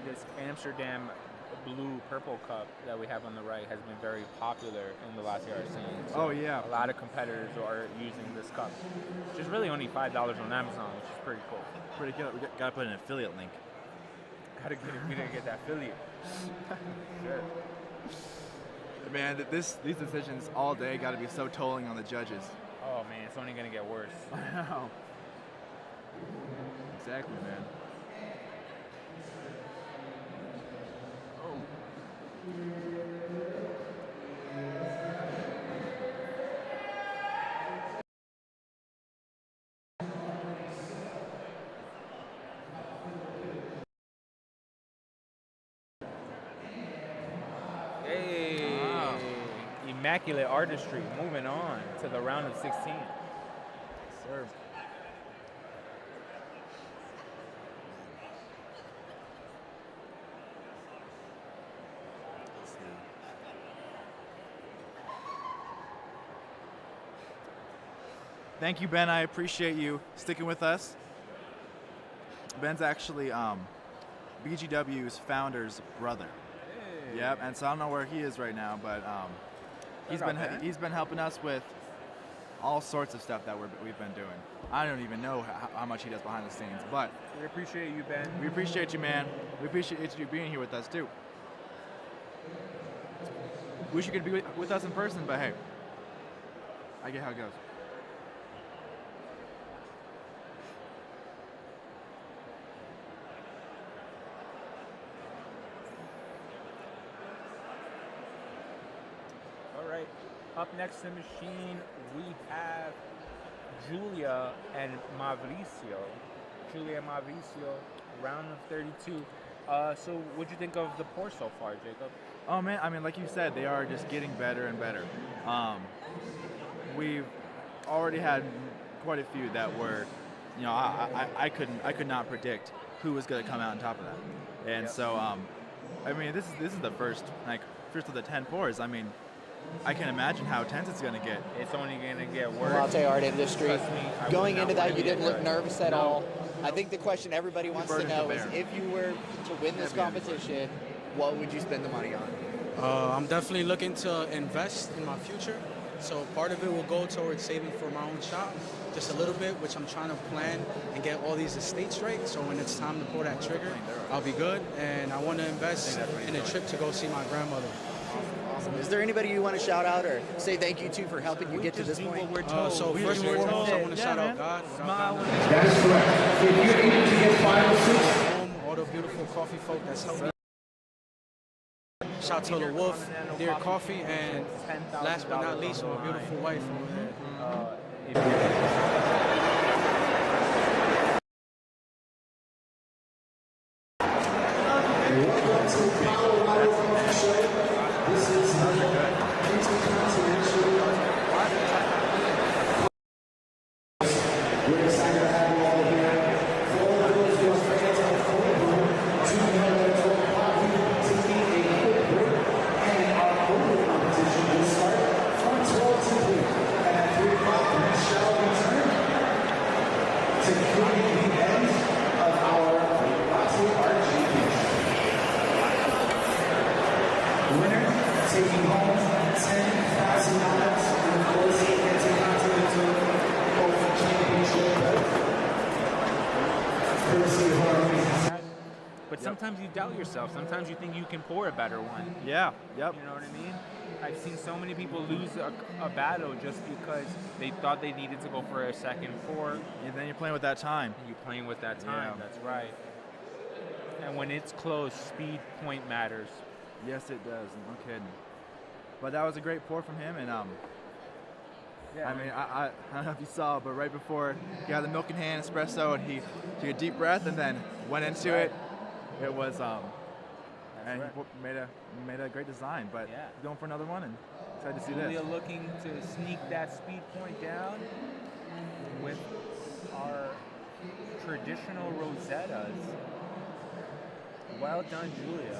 this Amsterdam blue purple cup that we have on the right has been very popular in the last year scene. So oh yeah. A lot of competitors are using this cup, which is really only $5 on Amazon, which is pretty cool. Pretty good. We gotta put an affiliate link. We didn't get that affiliate. Sure. Man, these decisions all day got to be so tolling on the judges. Oh man, it's only gonna get worse. I know. Exactly, man. Hey, immaculate artistry. Moving on to the round of 16. Sir. Thank you, Ben. I appreciate you sticking with us. Ben's actually BGW's founder's brother. Hey. Yep, and so I don't know where he is right now, but he's been helping us with all sorts of stuff that we've been doing. I don't even know how much he does behind the scenes, but We appreciate you, Ben. we appreciate you, man. We appreciate you being here with us too. Wish you could be with us in person, but hey, I get how it goes. All right. Up next in the machine, we have Julia and Mauricio. Julia and Mauricio, round of 32. So what'd you think of the pour so far, Jacob? Oh man, I mean, like you said, they are just getting better and better. We've already had quite a few that were, you know, I could not predict who was going to come out on top of that. And so, I mean, this is the first of the 10 pours. I mean, I can imagine how tense it's going to get. It's only going to get worse. Latte art industry. Trust me, I Going would not into that, wanna you be didn't there. look nervous at No. all. I think the question everybody wants to burden to know is bear. if you were to win this competition, what would you spend the money on? I'm definitely looking to invest in my future. So part of it will go towards saving for my own shop, just a little bit, which I'm trying to plan and get all these estates right. So when it's time to pull that trigger, I'll be good. And I want to invest in a trip to go see my grandmother. Awesome. Is there anybody you want to shout out or say thank you to for helping you get to this point? So first and foremost, I want to shout out God. That is correct. If you're able to get 5 or 6, All the beautiful coffee folk that's helped me. Shout to the Wolf, Dear Coffee, and last but not least, my beautiful wife over there. welcome to Colorado Coffee Show. This is the Intercontinental. We're excited to have you all here. For all of those who are fans of cold brew, tune in to coffee to meet a quick break, and our cold competition will start from 12 to 3. And at 3 o'clock, we shall return to create the end of our latte art GP. Winner taking home $10,000. sometimes you doubt yourself. Sometimes you think you can pour a better one. Yeah. Yep. You know what I mean? I've seen so many people lose a battle just because they thought they needed to go for a second pour. And then you're playing with that time. You're playing with that time. Yeah. That's right. And when it's close, speed point matters. Yes, it does. No kidding. But that was a great pour from him, and Yeah, I mean, I don't know if you saw, but right before he got the milk in hand, espresso, and he took a deep breath and then went into it. It was and he made a great design. But he's going for another one, and excited to see Julia this. looking to sneak that speed point down with our traditional Rosettas. Well done, Julia.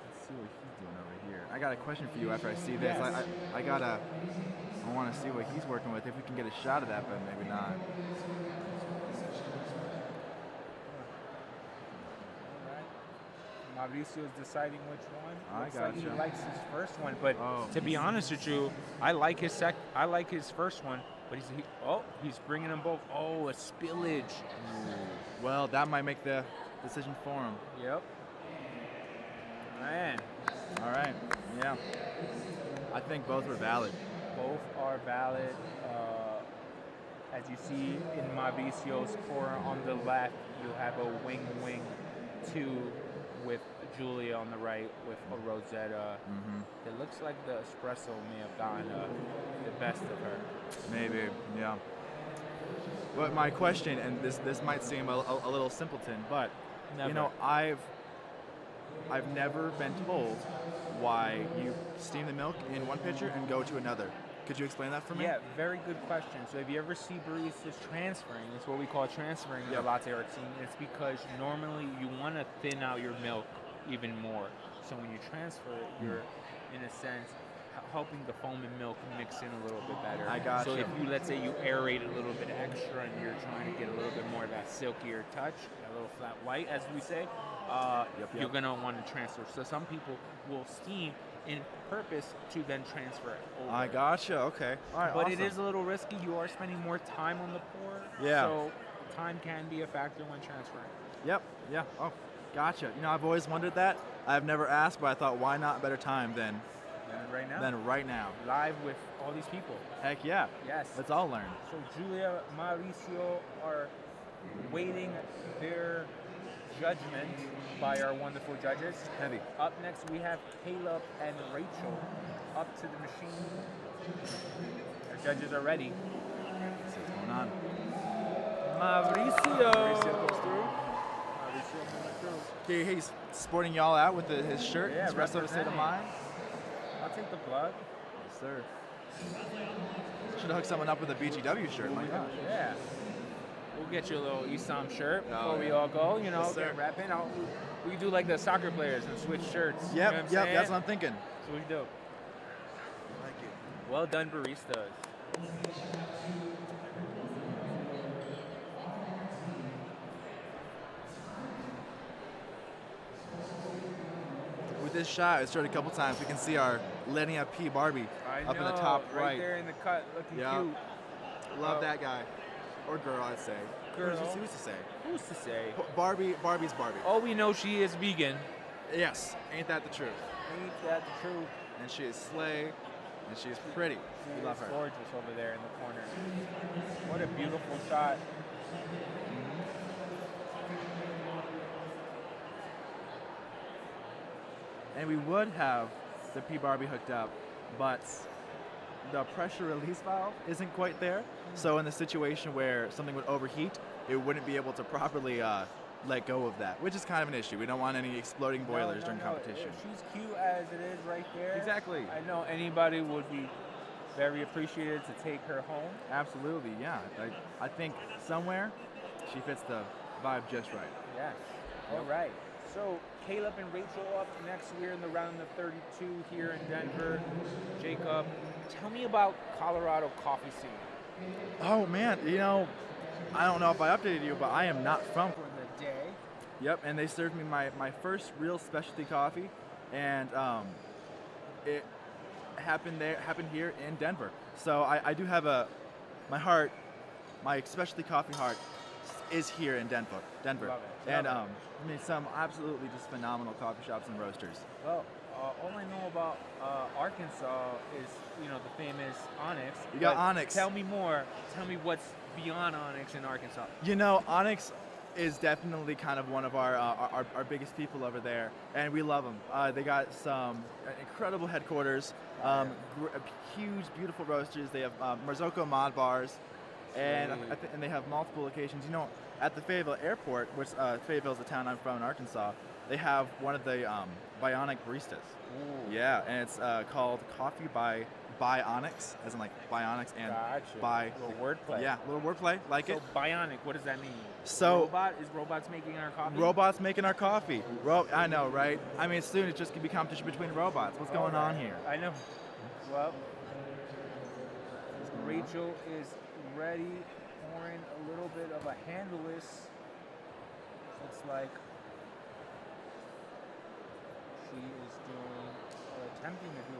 Let's see what he's doing over here. I got a question for you after I see this. Yes. I want to see what he's working with, if we can get a shot of that, but maybe not. Mauricio is deciding which one. I Looks like he gotcha. likes his first one, but Oh. to be honest with you, I like his first one, but he's bringing them both. Oh, a spillage. Well, that might make the decision for him. Yep. Man, All right. Yeah. I think both were valid. both are valid. As you see in Mauricio's pour on the left, you have a wing 2 with Julia on the right with a Rosetta. It looks like the espresso may have gotten the best of her. Maybe, yeah. But my question, and this might seem a little simpleton, but Never. you know, I've never been told why you steam the milk in one pitcher and go to another. Could you explain that for me? Yeah, very good question. So if you ever see baristas transferring, it's what we call transferring the latte art scene. It's because normally you want to thin out your milk even more. So when you transfer it, you're, in a sense, helping the foam and milk mix in a little bit better. I got So you. if you, let's say you aerate a little bit extra and you're trying to get a little bit more of that silkier touch, a little flat white, as we say, you're going to want to transfer. So some people will steam in purpose to then transfer it over. I gotcha. Okay. All right. But awesome. it is a little risky. You are spending more time on the pour. Yeah. So time can be a factor when transferring. Yep. Yeah. Oh, gotcha. You know, I've always wondered that. I've never asked, but I thought, why not better time than right now? Live with all these people. Heck yeah. Yes. Let's all learn. So Julia, Mauricio are waiting their judgment by our wonderful judges. Heavy. Up next, we have Kayla and Rachel up to the machine. Our judges are ready. Let's see what's going on. Mauricio. Mauricio goes through. Mauricio coming through. He's sporting y'all out with his shirt. Yeah, Espresso to State of representing. Mind. I'll take the plug. Yes, sir. Should have hooked someone up with a BGW shirt. My gosh. Yeah. We'll get you a little Esam shirt before we yeah. all go. You know, Yes, sir. get repping. We do like the soccer players and switch shirts. Yep, You know what I'm yep, saying? that's what I'm thinking. That's what we do. Like it. Well done, baristas. With this shot, it's showed a couple times. We can see our Lenia P. Barbie up in the top right. there in the cut, looking Yeah. cute. Love that guy. Or girl, I'd say. Girl. Who's to say? Who's to say? Barbie's Barbie. All we know, she is vegan. Yes, ain't that the truth? Ain't that the truth? And she is slay, and she is pretty. She We love is her. gorgeous over there in the corner. What a beautiful shot. And we would have the P. Barbie hooked up, but the pressure release valve isn't quite there. So in the situation where something would overheat, it wouldn't be able to properly let go of that, which is kind of an issue. We don't want any exploding boilers during competition. She's cute as it is right there. Exactly. I know anybody would be very appreciated to take her home. Absolutely, yeah. I think somewhere she fits the vibe just right. Yes. All right. So Caleb and Rachel up next. We're in the round of 32 here in Denver. Jacob, tell me about Colorado coffee scene. Oh man, you know, I don't know if I updated you, but I am not from. For the day. Yep, and they served me my first real specialty coffee, and it happened here in Denver. So I do have my heart my specialty coffee heart is here in Denver. Love it. And Love I mean, some absolutely just phenomenal coffee shops and roasters. Well, all I know about Arkansas is, the famous Onyx. You got But Onyx. Tell me more. Tell me what's beyond Onyx in Arkansas. Onyx is definitely kind of one of our biggest people over there, and we love them. They got some incredible headquarters, huge, beautiful roasters. They have Marzocco mod bars, and and they have multiple locations. At the Fayetteville Airport, which Fayetteville is the town I'm from in Arkansas, they have one of the bionic baristas. Ooh. Yeah, and it's called Coffee by Onyx, as in like bionics and by little wordplay. Yeah, little wordplay, like it. Bionic, what does that mean? So robots making our coffee? Robots making our coffee. I know, right? I mean, soon it's just gonna be competition between robots. What's going on here? I know. Well, Rachel is ready, pouring a little bit of a handleless. Looks like she is doing, or attempting to do.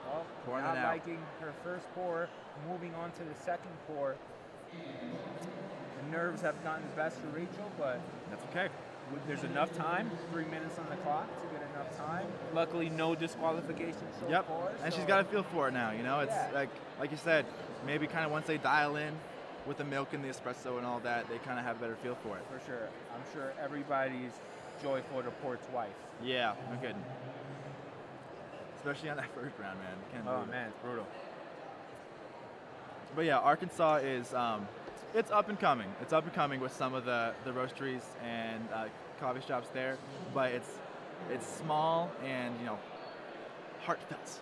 Well, Pouring not it out. liking her first pour, moving on to the second pour. The nerves have gotten the best for Rachel, but that's okay. There's enough time, 3 minutes on the clock to get enough time. Luckily, no disqualification so Yep, far. and so she's got a feel for it now. It's like you said, maybe kind of once they dial in with the milk and the espresso and all that, they kind of have a better feel for it. For sure. I'm sure everybody's joyful to pour twice. Yeah, no kidding. Especially on that first round, man. Can't believe it. Man, it's brutal. But yeah, Arkansas is it's up and coming. It's up and coming with some of the roasteries and coffee shops there, but it's small and heartfelt.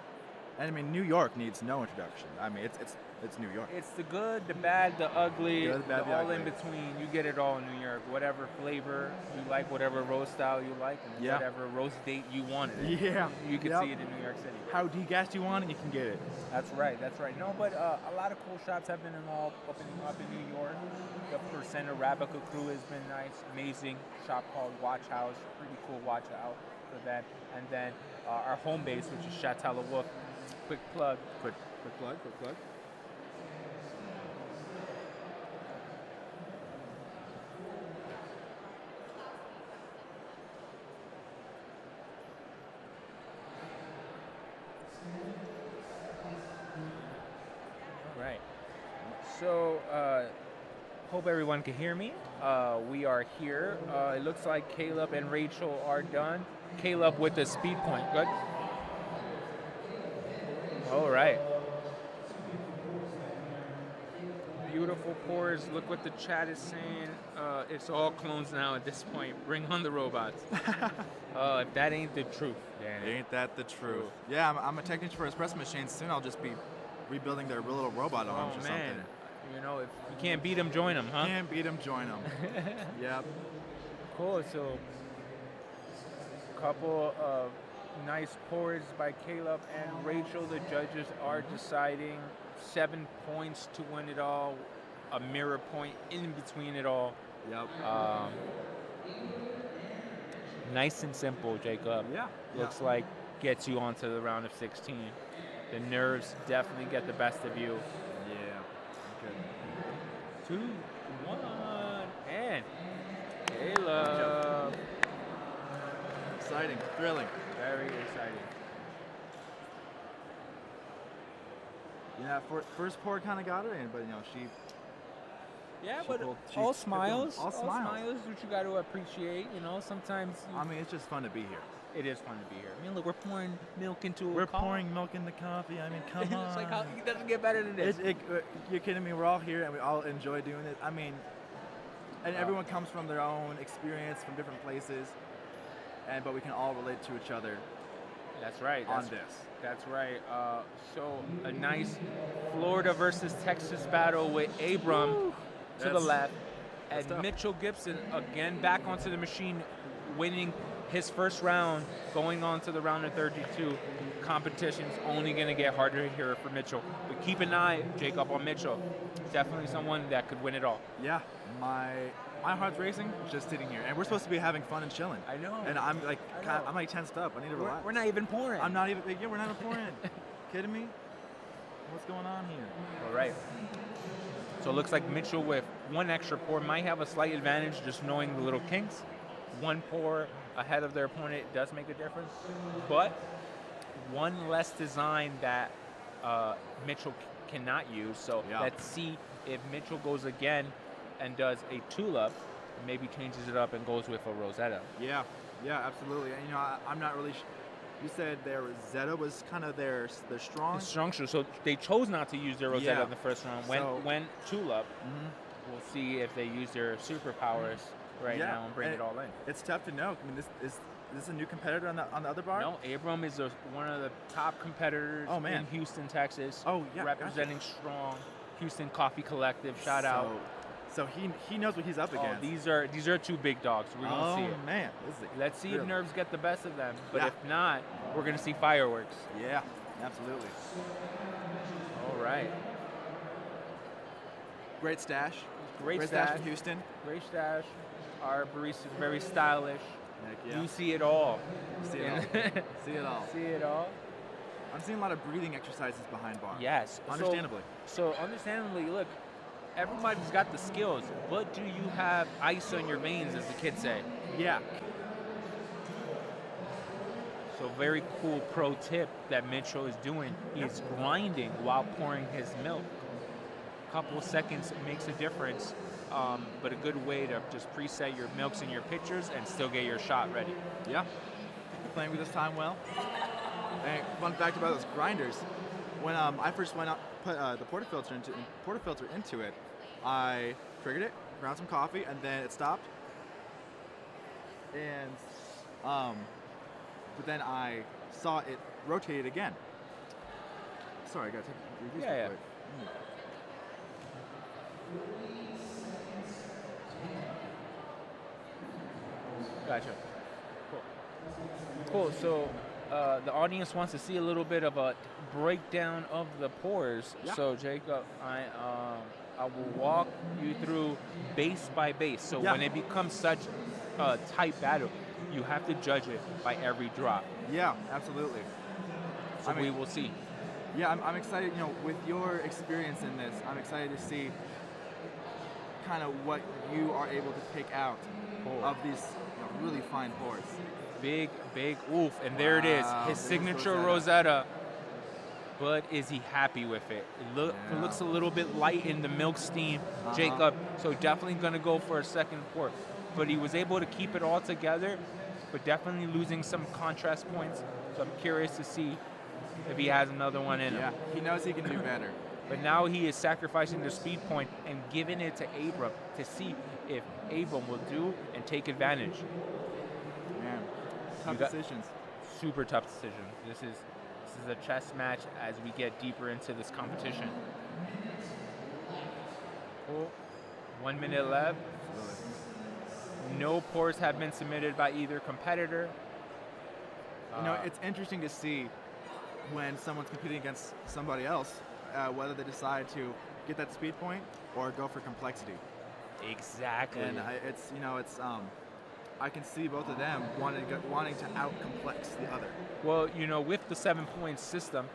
And I mean, New York needs no introduction. I mean, it's New York. It's the good, the bad, the ugly, Good, bad, the all ugly. in between. You get it all in New York. Whatever flavor you like, whatever roast style you like, and Yeah. whatever roast date you wanted. Yeah. You can Yep. see it in New York City. How degassed you want it, you can get it. That's right. No, but a lot of cool shops have been opening up in New York. The Percent Arabica crew has been nice, amazing shop called Watch House, pretty cool watch out for that. And then our home base, which is Chateau Le Wolf. Quick plug. Quick plug. Right. So, hope everyone can hear me. We are here. It looks like Caleb and Rachel are done. Caleb with the speed point. Good. All right. Beautiful pours. Look what the chat is saying. It's all clones now at this point. Bring on the robots. If that ain't the truth, then Ain't that the truth? Yeah, I'm a technician for espresso machines. Soon I'll just be rebuilding their little robot arms or something. If you can't beat them, join them, huh? Can't beat them, join them. Yep. Cool. So, couple of nice pours by Caleb and Rachel. The judges are deciding 7 points to win it all, a mirror point in between it all. Yep. Nice and simple, Jacob. Yeah. Looks like gets you onto the round of 16. The nerves definitely get the best of you. Yeah. Okay. 2, 1, and Caleb. Exciting, thrilling. Very exciting. Yeah, first pour kind of got her in, but she. Yeah, she but pulled- she all kept smiles. going. All smiles. Which you got to appreciate. Sometimes. I mean, it's just fun to be here. It is fun to be here. I mean, look, we're pouring milk into We're a coffee. pouring milk in the coffee. I mean, come on. It's like, how it doesn't get better than this. You're kidding me? We're all here and we all enjoy doing it. I mean, and everyone comes from their own experience from different places, but we can all relate to each other. That's right. On this. That's right. So a nice Florida versus Texas battle with Abram to the That's- left, that's and tough. Mitchell Gibson again back onto the machine, winning his first round, going on to the round of 32. Competition's only going to get harder here for Mitchell. But keep an eye, Jacob, on Mitchell. Definitely someone that could win it all. Yeah, my heart's racing just sitting here, and we're supposed to be having fun and chilling. I know. And I'm like, I know. I'm like tensed up. I need to relax. We're not even pouring. I'm not even. Yeah, we're not even pouring. Kidding me? What's going on here? All right. So it looks like Mitchell with one extra pour might have a slight advantage just knowing the little kinks. One pour ahead of their opponent does make a difference. But one less design that Mitchell cannot use. So let's see if Mitchell goes again and does a tulip, maybe changes it up and goes with a Rosetta. Yeah, absolutely. And, I'm not really you said their Rosetta was kind of their strong? Strong shoe. So they chose not to use their Rosetta in the first round. Went tulip. We'll see if they use their superpowers now and bring it all in. It's tough to know. I mean, is this a new competitor on the other bar? No, Abram is one of the top competitors in Houston, Texas. Representing strong Houston Coffee Collective. Shout out. So he knows what he's up against. These are two big dogs. We're gonna see it. Oh man, let's see if nerves get the best of them. But if not, we're gonna see fireworks. Yeah, absolutely. All right. Great stash. Great stash from Houston. Great stash. Our barista is very stylish. Heck yeah. You see it all. See it all. See it all. See it all. I'm seeing a lot of breathing exercises behind bar. Yes. Understandably. So understandably, look, everybody's got the skills, but do you have ice on your veins, as the kids say? Yeah. So very cool pro tip that Mitchell is doing. He's grinding while pouring his milk. A couple seconds makes a difference, but a good way to just preset your milks in your pitchers and still get your shot ready. Yeah. Playing with his time well. And fun fact about those grinders, when I first went out, put the portafilter into it, I triggered it, ground some coffee, and then it stopped. And but then I saw it rotated again. Sorry, I gotta take these real quick. Gotcha. Cool. So the audience wants to see a little bit of a breakdown of the pours. Yeah. So Jacob, I will walk you through base by base. So when it becomes such a tight battle, you have to judge it by every drop. Yeah, absolutely. So we will see. Yeah, I'm excited. With your experience in this, I'm excited to see kind of what you are able to pick out of these really fine pours. Big oof, and there it is, his signature Rosetta. But is he happy with it? It looks a little bit light in the milk steam, Jacob. So definitely gonna go for a second pour. But he was able to keep it all together, but definitely losing some contrast points. So I'm curious to see if he has another one in him. Yeah, he knows he can do better. But now he is sacrificing the speed point and giving it to Abram to see if Abram will do and take advantage. Man, tough decisions. Super tough decision. This is a chess match as we get deeper into this competition. Cool. 1 minute left. No pours have been submitted by either competitor. It's interesting to see when someone's competing against somebody else, whether they decide to get that speed point or go for complexity. Exactly. And I can see both of them wanting to out-complex the other. Well, with the 7-point system,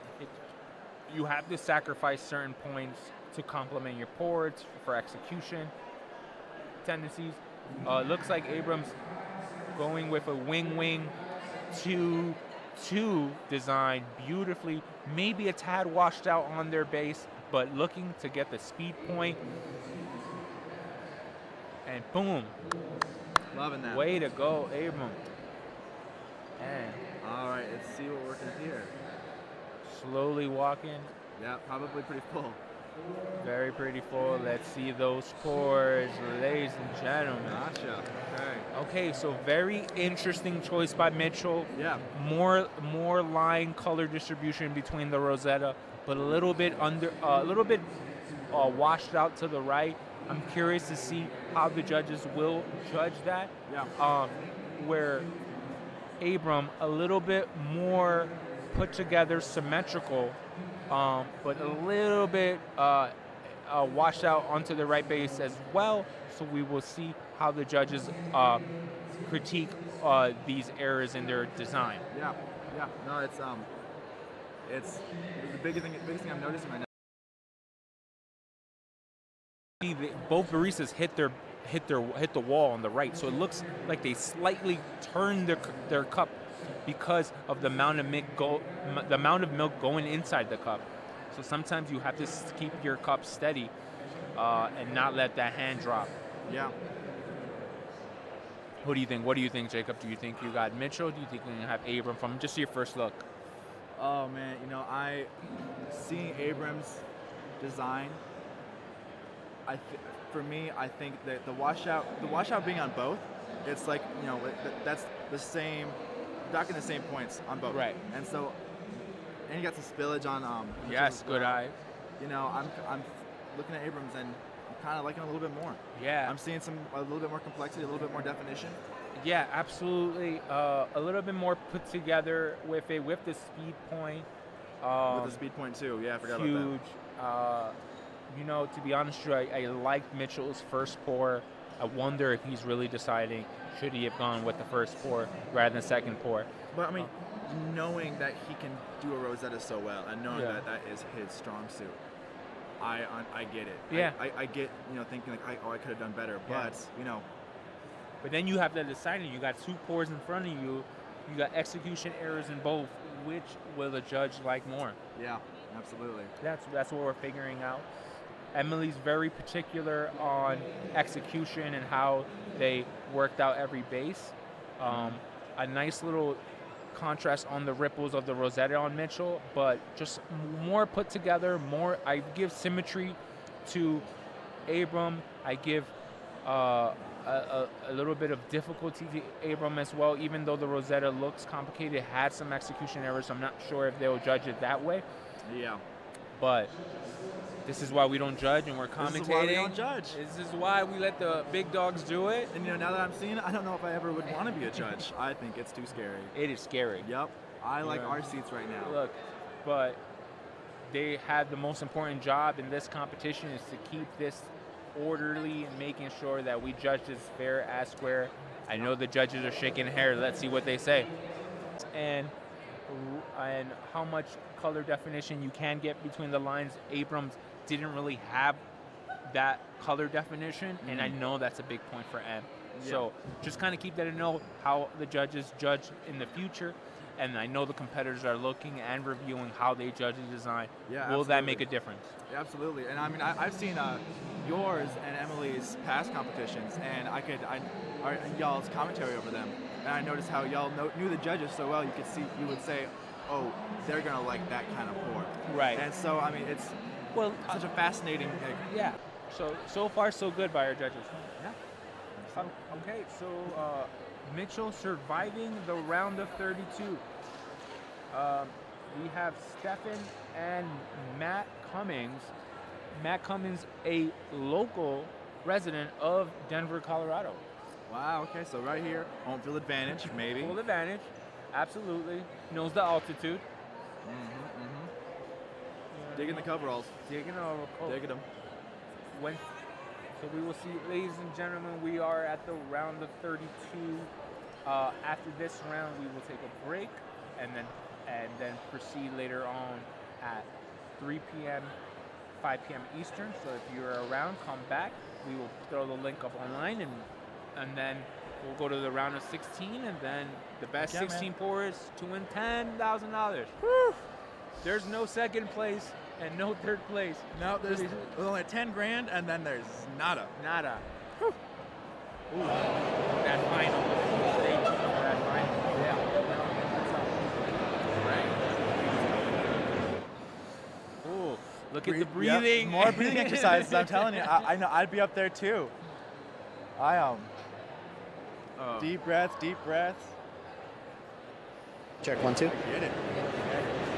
you have to sacrifice certain points to complement your pours for execution tendencies. Looks like Abram's going with a wing 2-2 design beautifully. Maybe a tad washed out on their base, but looking to get the speed point. And boom. Loving that. Way to go, Abram. And all right, let's see what we're working here. Slowly walking. Yeah, probably pretty full. Very pretty full. Let's see those pours, ladies and gentlemen. Gotcha. Okay, so very interesting choice by Mitchell. Yeah. More line color distribution between the Rosetta, but a little bit washed out to the right. I'm curious to see how the judges will judge that. Yeah. Where Abram a little bit more put together, symmetrical, but a little bit washed out onto the right base as well. So we will see how the judges critique these errors in their design. Yeah. No, it's the biggest thing I'm noticing right now. Both baristas hit the wall on the right, so it looks like they slightly turn their cup because of the amount of milk going inside the cup. So sometimes you have to keep your cup steady and not let that hand drop. Yeah. Who do you think? What do you think, Jacob? Do you think you got Mitchell? Do you think you're gonna have Abram from just your first look? Oh man, seeing Abram's design. For me, I think that the washout being on both, it's like that's the same, docking the same points on both. Right. And so, and you got some spillage on. Yes, good eye. I'm looking at Abrams and I'm kind of liking it a little bit more. Yeah. I'm seeing a little bit more complexity, a little bit more definition. Yeah, absolutely. A little bit more put together with the speed point. With the speed point too. Yeah, I forgot about that. Huge. To be honest with you, I liked Mitchell's first pour. I wonder if he's really deciding should he have gone with the first pour rather than second pour. But I mean, knowing that he can do a Rosetta so well and knowing that is his strong suit, I get it. Yeah. I get thinking like I could have done better, but But then you have to decide. You got 2 pours in front of you. You got execution errors in both. Which will the judge like more? Yeah, absolutely. That's what we're figuring out. Emily's very particular on execution and how they worked out every base. A nice little contrast on the ripples of the Rosetta on Mitchell, but just more put together, more. I give symmetry to Abram. I give a little bit of difficulty to Abram as well, even though the Rosetta looks complicated, it had some execution errors. So I'm not sure if they'll judge it that way. Yeah. But this is why we don't judge and we're commentating. This is why we don't judge. This is why we let the big dogs do it. And now that I'm seeing it, I don't know if I ever would want to be a judge. I think it's too scary. It is scary. Yep. I like our seats right now. Look, but they have the most important job in this competition is to keep this orderly and making sure that we judge this fair as square. I know the judges are shaking their hair. Let's see what they say. And how much color definition you can get between the lines. Abrams didn't really have that color definition, and I know that's a big point for M. Yeah. So just kind of keep that in know how the judges judge in the future, and I know the competitors are looking and reviewing how they judge the design. Yeah, Will that make a difference? Yeah, absolutely. And I mean, I've seen yours and Emily's past competitions, and y'all's commentary over them, and I noticed how y'all knew the judges so well. You would say, oh, they're gonna like that kind of pour. Right. And so I mean, it's such a fascinating thing. Yeah. So far so good by our judges. Yeah. Okay, so Mitchell surviving the round of 32. We have Stephan and Matt Cummings. Matt Cummings, a local resident of Denver, Colorado. Wow, okay, so right here, home field advantage, maybe. Home advantage, absolutely. Knows the altitude. Digging the coveralls. Digging them. So we will see, ladies and gentlemen, we are at the round of 32. After this round, we will take a break and then proceed later on at 3 p.m., 5 p.m. Eastern. So if you're around, come back. We will throw the link up online, and then we'll go to the round of 16, and then the best 16 pours to win $10,000. There's no second place and no third place. No, there's only 10 grand, and then there's nada. Nada. Ooh. That final. Stay tuned for that final. Yeah. Ooh, look at the breathing. Yep, more breathing exercises. I'm telling you, I know I'd be up there too. Deep breaths, deep breaths. Check 1, 2. Get it.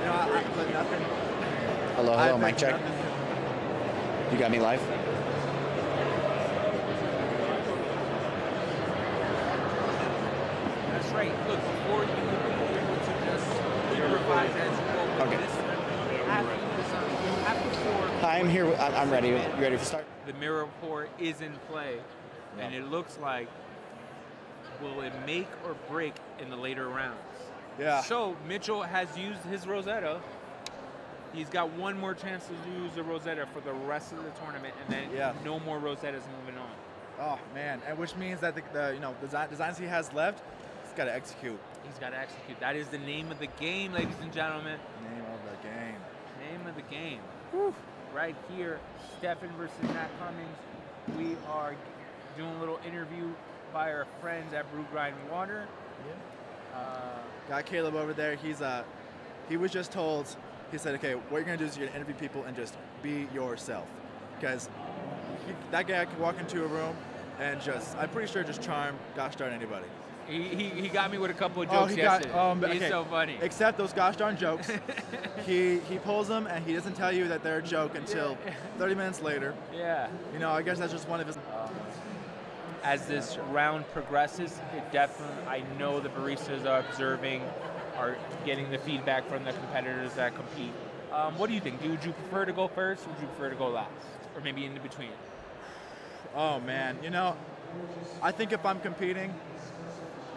I put nothing. Hello, mic check. You got me live? That's right. Look, before you to just improvise as you go. Okay. You have to pour. Hi, I'm here. I'm ready. You ready for start? The mirror pour is in play, and it looks like will it make or break in the later rounds. Yeah. So Mitchell has used his Rosetta. He's got one more chance to use the Rosetta for the rest of the tournament, and then no more Rosettas moving on. Oh man, and which means that the designs he has left, he's got to execute. He's got to execute. That is the name of the game, ladies and gentlemen. Name of the game. Name of the game. Whew. Right here, Stephan versus Matt Cummings. We are doing a little interview by our friends at Brew Grind Water. Got Caleb over there. He was just told. He said, "Okay, what you're gonna do is you're gonna interview people and just be yourself, because that guy can walk into a room and I'm pretty sure just charm, gosh darn anybody." He got me with a couple of jokes yesterday. He's so funny. Except those gosh darn jokes. he pulls them and he doesn't tell you that they're a joke until 30 minutes later. Yeah. You know, I guess that's just one of his. As this round progresses, it definitely, I know the baristas are observing, are getting the feedback from the competitors that compete. What do you think? Would you prefer to go first, or would you prefer to go last? Or maybe in between? Oh man, you know, I think if I'm competing,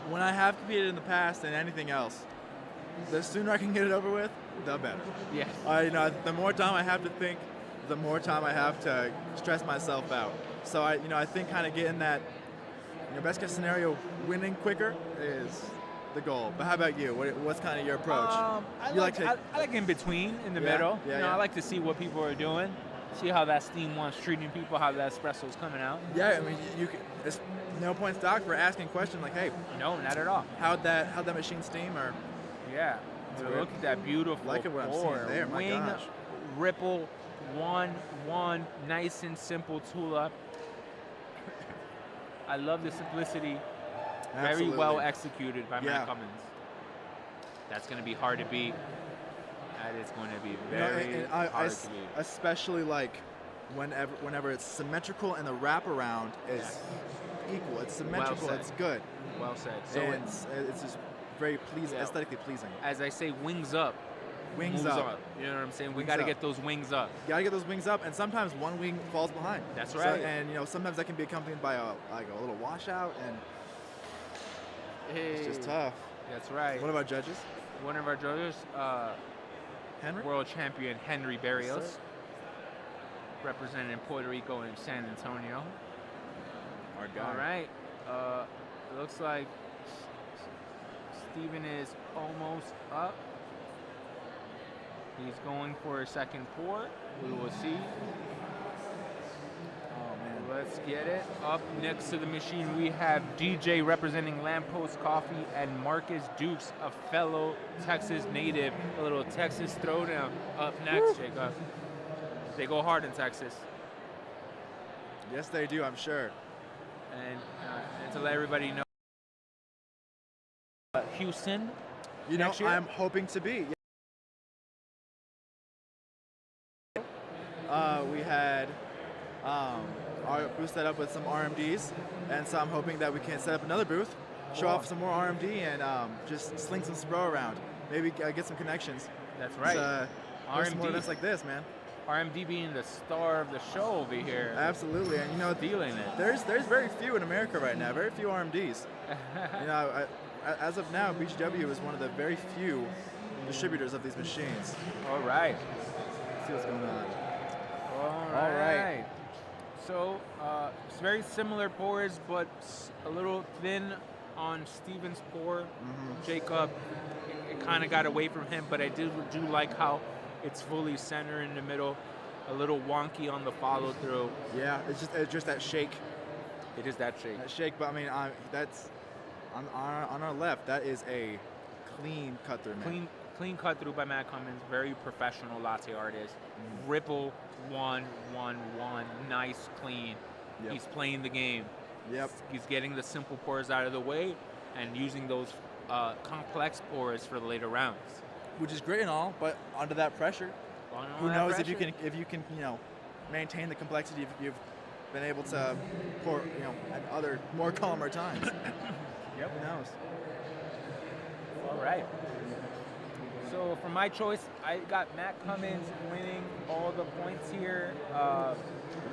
when I have competed in the past and anything else, the sooner I can get it over with, the better. Yes. You know, the more time I have to think, the more time I have to stress myself out. So I think kind of getting that, best case scenario, winning quicker is the goal. But how about you? What's kind of your approach? I like in between, in the middle. I like to see what people are doing, see how that steam one's treating people, how that espresso is coming out. Yeah, I mean, it's no point stock for asking a question like, hey. No, not at all. How'd that machine steam? Or yeah. Look at that beautiful what I'm seeing there. My wing gosh. ripple 1-1, nice and simple tool up. I love the simplicity. Absolutely. Very well executed by Matt Cummings. That's going to be hard to beat. That is going to be very hard to beat. Especially like whenever it's symmetrical and the wraparound is equal. It's symmetrical. It's good. Well said. So and it's just very pleasing, aesthetically pleasing. As I say, wings up. Wings up. You know what I'm saying? We got to get those wings up. You got to get those wings up, and sometimes one wing falls behind. That's right. And sometimes that can be accompanied by a little washout, and it's just tough. That's right. One of our judges. One of our judges, Henry? World champion Henry Barrios, representing Puerto Rico and San Antonio. Our guy. All right. It looks like Stephan is almost up. He's going for a second pour. We will see. Oh, man. Let's get it. Up next to the machine, we have DJ representing Lamppost Coffee and Marcus Dukes, a fellow Texas native. A little Texas throwdown up next, Jacob. They go hard in Texas. Yes, they do, I'm sure. And to let everybody know, Houston. I'm hoping to be. We had our booth set up with some RMDs, and so I'm hoping that we can set up another booth, show off some more RMD, and just sling some Spro around. Maybe get some connections. That's right. RMD more events like this, man. RMD being the star of the show over here. Absolutely, and feeling it. There's very few in America right now. Very few RMDs. As of now, BGW is one of the very few distributors of these machines. All right. Let's see what's going on. All right. So it's very similar pours, but a little thin on Stephan's pour. Jacob, it kind of got away from him, but I do like how it's fully centered in the middle. A little wonky on the follow through. Yeah, it's just that shake. It is that shake. That shake, but I mean, that's on our left. That is a clean cut through. Clean cut through by Matt Cummings. Very professional latte artist. Ripple 1-1-1. Nice, clean. Yep. He's playing the game. Yep. He's getting the simple pours out of the way and using those complex pours for the later rounds. Which is great and all, but under that pressure, who knows if you can maintain the complexity if you've been able to pour at other more calmer times. Yep. Who knows? All right. So for my choice, I got Matt Cummings winning all the points here.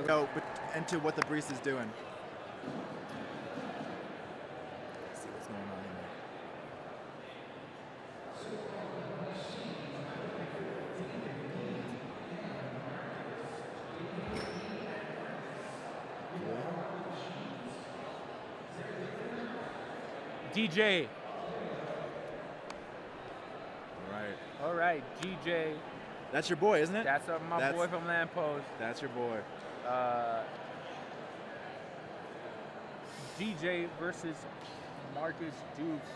Go into what the barista's doing. Let's see what's going on here. DJ. Right. All right, DJ. That's your boy, isn't it? That's my boy from Lamppost. That's your boy. DJ versus Marcus Dukes.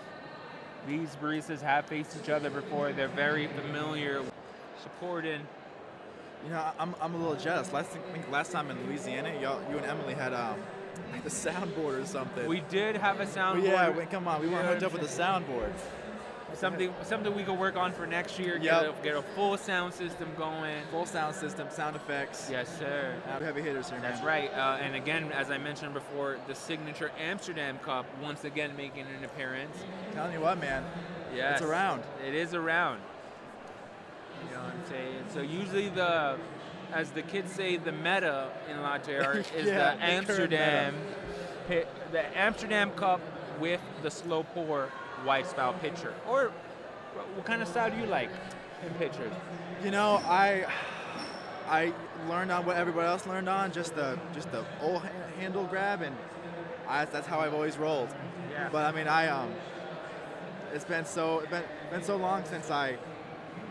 These baristas have faced each other before. They're very familiar, supporting. You know, I'm a little jealous. I think last time in Louisiana, you and Emily had like the soundboard or something. We did have a soundboard. Yeah, come on, we weren't hooked up with the soundboard. Something we could work on for next year. Yep. Get a full sound system going. Full sound system, sound effects. Yes, sir. Heavy hitters here, That's man. right. And again, as I mentioned before, the signature Amsterdam Cup once again making an appearance. Telling you what, man. Yes. It's around. It is around. You know what I'm saying? So usually as the kids say, the meta in latte art is Yeah, the Amsterdam, the Amsterdam Cup with the slow pour white spout pitcher. Or what kind of style do you like in pitchers? You know, I learned on what everybody else learned on, just the old handle grab, and that's how I've always rolled. Yeah. But I mean, it's been so long since I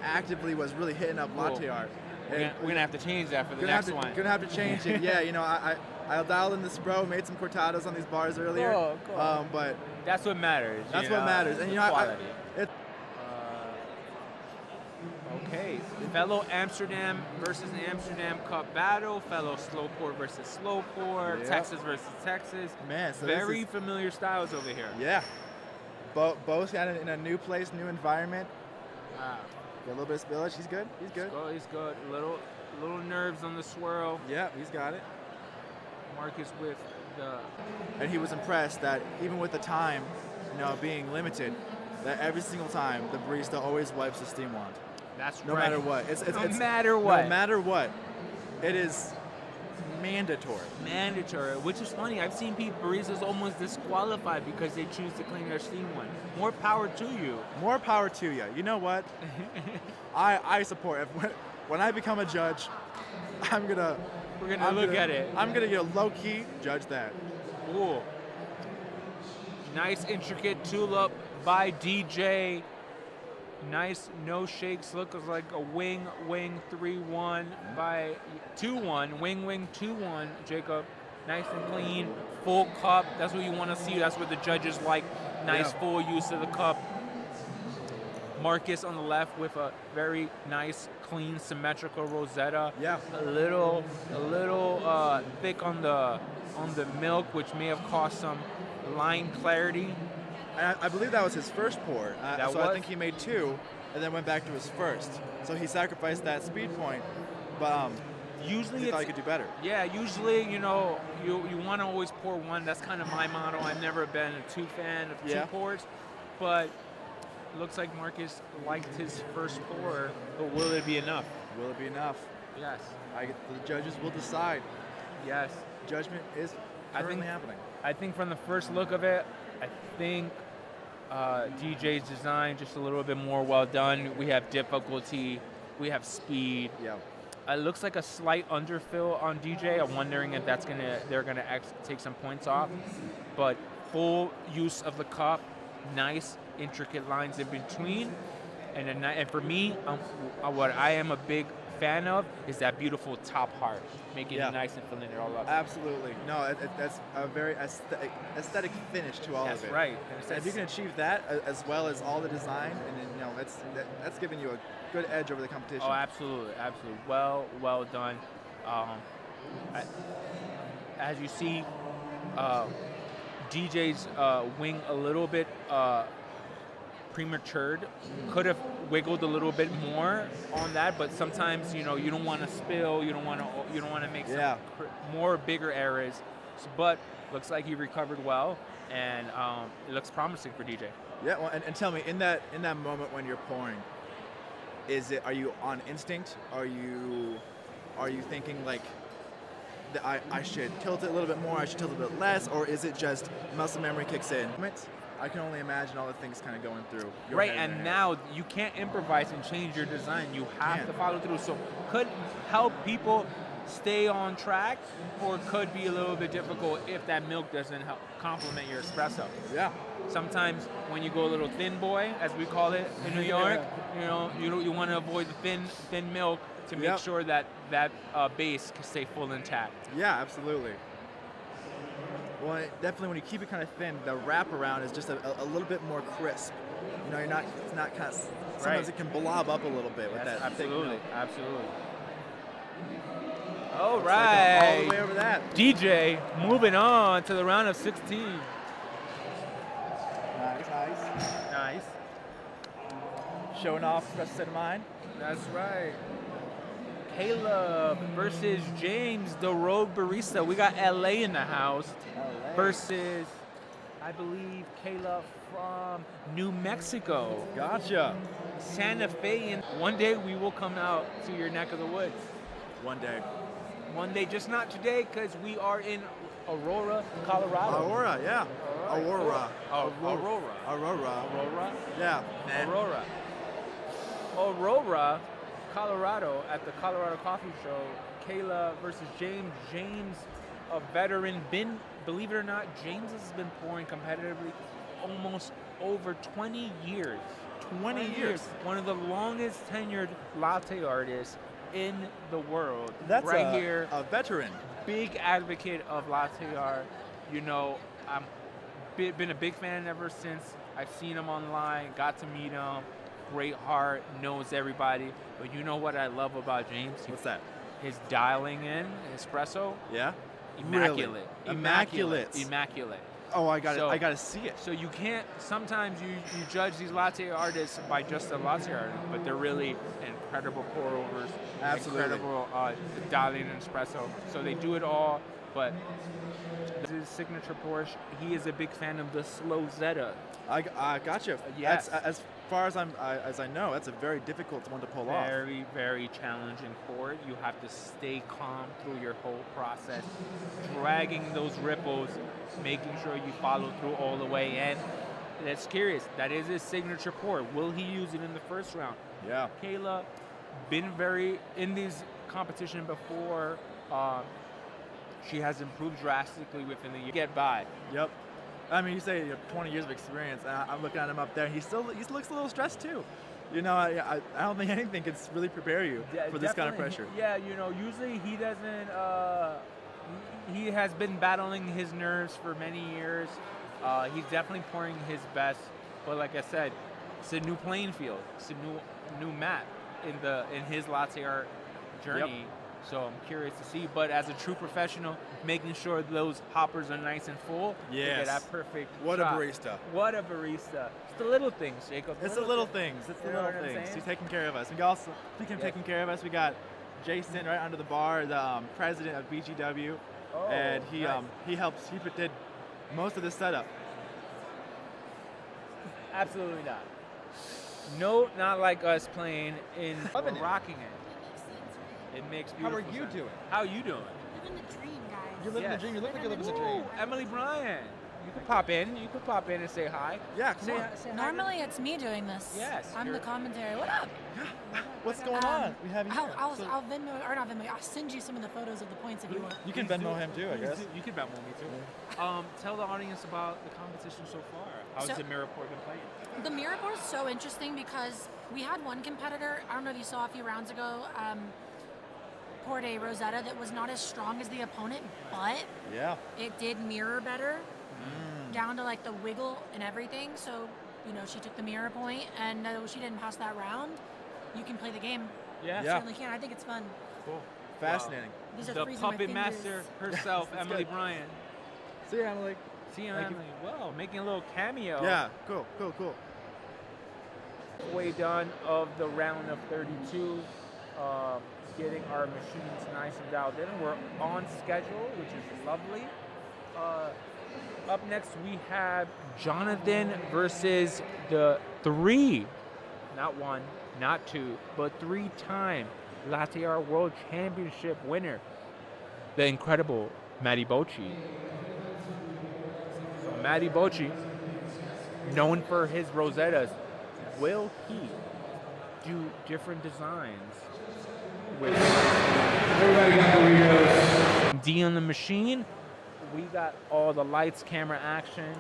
actively was really hitting up latte art. We're gonna have to change that for the next one. Gonna have to change it. Yeah, you know, I dialed in this bro, made some cortados on these bars earlier. Cool. But that's what matters. That's what matters, and you know, quality. Okay, fellow Amsterdam versus Amsterdam Cup battle, fellow slow pour versus slow pour, Yep. Texas versus Texas. Man, so very familiar styles over here. Yeah, both in a new place, new environment. Get a little bit of spillage. He's good. He's good. He's good. Little nerves on the swirl. Yeah, he's got it. Marcus with the. And he was impressed that even with the time, you know, being limited, that every single time the barista always wipes the steam wand. That's no right. matter what. No matter what. No matter what. It is mandatory. Mandatory, which is funny. I've seen baristas almost disqualified because they choose to clean their steam one. More power to you. More power to you. You know what? I support it. When I become a judge, we're gonna look at it. I'm gonna get a low key judge that. Cool. Nice intricate tulip by DJ. Nice no shakes. Looks like a wing 3-1 by 2-1. Wing 2-1. Jacob, nice and clean. Full cup. That's what you want to see. That's what the judges like. Nice full use of the cup. Marcus on the left with a very nice, clean, symmetrical Rosetta. Yeah. A little thick on the milk, which may have cost some line clarity. I believe that was his first pour. I think he made 2 and then went back to his first. So he sacrificed that speed point, but usually he thought he could do better. Yeah, usually, you know, you want to always pour 1. That's kind of my motto. I've never been a 2 fan of 2 pours, but it looks like Marcus liked his first pour, but will it be enough? Will it be enough? Yes. The judges will decide. Yes. Judgment is currently happening. I think from the first look of it, I think DJ's design just a little bit more well done. We have difficulty, we have speed. Yeah. It looks like a slight underfill on DJ. I'm wondering if they're gonna take some points off. But full use of the cup, nice intricate lines in between, and for me, what I am a big fan of is that beautiful top heart, making it nice and filling it all up. Absolutely. No, that's a very aesthetic finish to all of it. That's right. And if you can achieve that as well as all the design, and then, you know, that's giving you a good edge over the competition. Oh, absolutely. Well done. As you see, DJ's wing a little bit prematured. Could have wiggled a little bit more on that, but sometimes, you know, you don't want to spill, you don't want to make some more bigger errors. But looks like he recovered well, and it looks promising for DJ. Yeah, well, and tell me, in that moment when you're pouring, are you on instinct? Are you thinking like that I should tilt it a little bit more, I should tilt it a bit less, or is it just muscle memory kicks in? I can only imagine all the things kind of going through your right, head and now you can't improvise and change your design. You have to follow through. So could help people stay on track, or could be a little bit difficult if that milk doesn't help complement your espresso. Yeah. Sometimes when you go a little thin boy, as we call it in New York, you want to avoid the thin milk to make sure that base can stay full intact. Yeah, absolutely. Well, definitely when you keep it kind of thin, the wraparound is just a little bit more crisp. It's not kind of, sometimes it can blob up a little bit with that thick milk. Absolutely. All Looks right. like I'm all the way over that. DJ, moving on to the round of 16. Nice. Showing off Espresso Set of Mind. That's right. Kayla versus James, the Rogue Barista. We got LA in the house versus, I believe, Kayla from New Mexico. Gotcha. Santa Fe. And one day we will come out to your neck of the woods. One day. One day, just not today, because we are in Aurora, Colorado. Aurora, yeah. Right. Aurora. Aurora. Yeah. Aurora, Colorado, at the Colorado Coffee Show. Kayla versus James. James, a veteran, believe it or not, James has been pouring competitively almost over 20 years. 20 years. One of the longest tenured latte artists in the world. That's right here. A veteran. Big advocate of latte art. I'm been a big fan ever since. I've seen him online, got to meet him. Great heart, knows everybody. But you know what I love about James? What's that? His dialing in, espresso. Yeah. Immaculate. Really? Immaculate. Immaculate. Oh, I got to see it. So you can't. Sometimes you judge these latte artists by just a latte artist, but they're really incredible pour overs, Absolutely. incredible dialing in espresso. So they do it all. But this is his signature Porsche. He is a big fan of the Slow Zeta. I gotcha. Yes. That's, as far as I know, that's a very difficult one to pull off. Very, very challenging pour. You have to stay calm through your whole process, dragging those ripples, making sure you follow through all the way. And that's curious. That is his signature pour. Will he use it in the first round? Yeah. Kayla, been very in these competition before. She has improved drastically within the year. Get by. Yep. I mean, you say 20 years of experience. I'm looking at him up there. He looks a little stressed too. I don't think anything can really prepare you for this kind of pressure. Yeah, usually he doesn't. He has been battling his nerves for many years. He's definitely pouring his best. But like I said, it's a new playing field. It's a new map in his latte art journey. Yep. So I'm curious to see, but as a true professional, making sure those hoppers are nice and full. Yes. To get that perfect What shot. a barista. What a barista. It's the little things, Jacob. It's the little things. It's the little things. He's taking care of us. We also, speaking of taking care of us, we got Jason right under the bar, the president of BGW, and he nice. He did most of the setup. Absolutely not. No, not like us playing in rocking it. It makes beautiful How are you sense. doing? How are you doing? Living the dream, guys. You're living the dream. You look like you're living the dream. Emily Bryan. You could pop in. You could pop in and say hi. Yeah, come on. Say hi. Normally it's me doing this. Yes, I'm the commentary. What up? What's going on? We have you here. I'll Venmo, or not Venmo, I'll send you some of the photos of the points if you want. You can Venmo him too, I guess. You can Venmo me too. Tell the audience about the competition so far. How's the mirror pour been playing? The mirror pour is so interesting because we had one competitor, I don't know if you saw a few rounds ago, poured a Rosetta that was not as strong as the opponent, but it did mirror better, down to like the wiggle and everything. So, she took the mirror point, and though she didn't pass that round, you can play the game. Yeah. You certainly can. I think it's fun. Cool. Fascinating. These are The freezing my puppet fingers. master herself, That's Emily good. Bryan. See you, Emily. See you, Thank Emily. Well, making a little cameo. Yeah, cool. Way done of the round of 32. Getting our machines nice and dialed in. We're on schedule, which is lovely. Up next, we have Jonathan versus the not one, not two, but 3-time Latte Art World Championship winner, the incredible Maddy Bocci. So Maddy Bocci, known for his Rosettas, will he do different designs with D on the machine? We got all the lights, camera, action,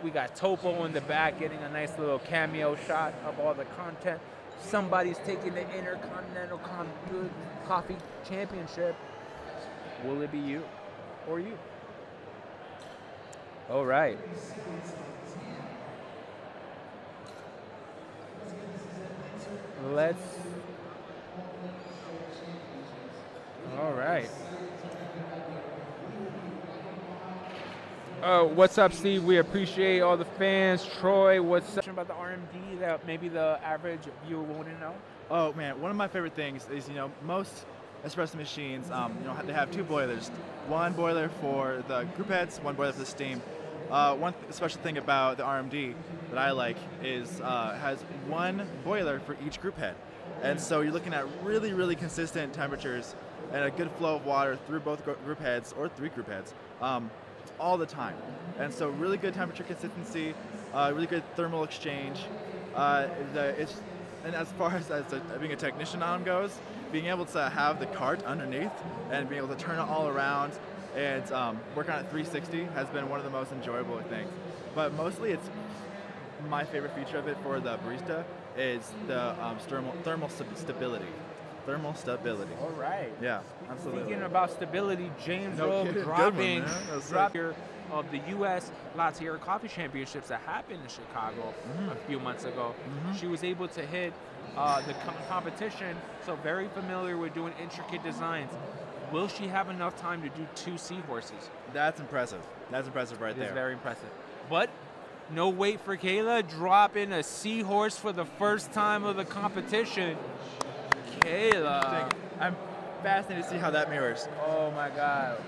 We got Topo in the back getting a nice little cameo shot of all the content. Somebody's taking the Intercontinental Coffee Championship. Will it be you or you? All right. All right. What's up, Steve? We appreciate all the fans. Troy, what's up about the RMD that maybe the average viewer wouldn't know? Oh man, one of my favorite things is, most espresso machines, they have two boilers. One boiler for the group heads, one boiler for the steam. One special thing about the RMD that I like is has one boiler for each group head. And so you're looking at really, really consistent temperatures and a good flow of water through both group heads or three group heads all the time. And so really good temperature consistency, really good thermal exchange. And as far as being a technician on them goes, being able to have the cart underneath and being able to turn it all around and work on it 360 has been one of the most enjoyable things. But mostly it's my favorite feature of it for the barista is the thermal stability. Thermal stability. All right. Yeah, absolutely. Speaking about stability, James Rowe kidding. dropping Good one, man. of the U.S. Latte Art Coffee Championships that happened in Chicago a few months ago. She was able to hit the competition, so very familiar with doing intricate designs. Will she have enough time to do 2 seahorses? That's impressive. That's impressive right there. It's very impressive. But no wait for Kayla, dropping a seahorse for the first time of the competition. Kayla. I'm fascinated to see how that mirrors. Oh my God.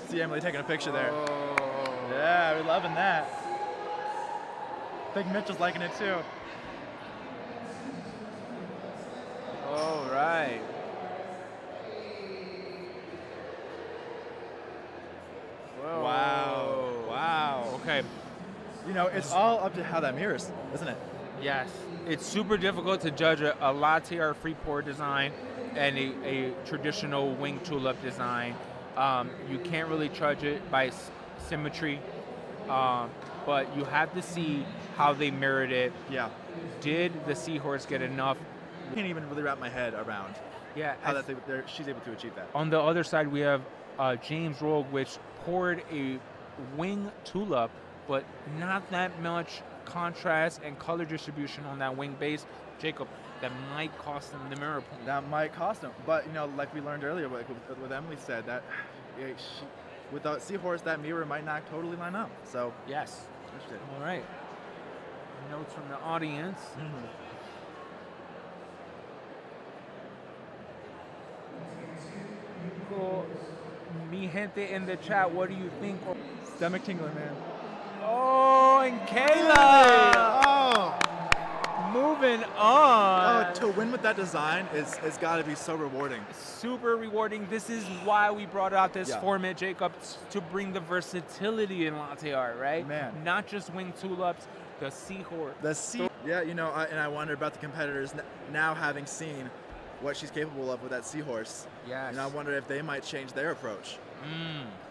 See Emily taking a picture there. Oh. Yeah, we're loving that. I think Mitchell's liking it too. All right. Whoa. Wow. Okay. It's all up to how that mirrors, isn't it? Yes. It's super difficult to judge a latte art free pour design and a traditional wing tulip design. You can't really judge it by symmetry, but you have to see how they mirrored it. Yeah. Did the seahorse get enough? I can't even really wrap my head around how she's able to achieve that. On the other side, we have James Rogue, which poured a wing tulip, but not that much contrast and color distribution on that wing base. Jacob, that might cost them the mirror point. That might cost them, but like we learned earlier, what Emily said, that without seahorse, that mirror might not totally line up. So yes. All right. Notes from the audience. Cool. Mi gente in the chat, what do you think? Stomach tingling, man. Oh, and Kayla! Oh! Moving on. Oh, to win with that design is got to be so rewarding. Super rewarding. This is why we brought out this format, Jacob, to bring the versatility in latte art, right? Man. Not just wing tulips, the seahorse. Yeah, and I wonder about the competitors now having seen what she's capable of with that seahorse. Yes. And I wonder if they might change their approach.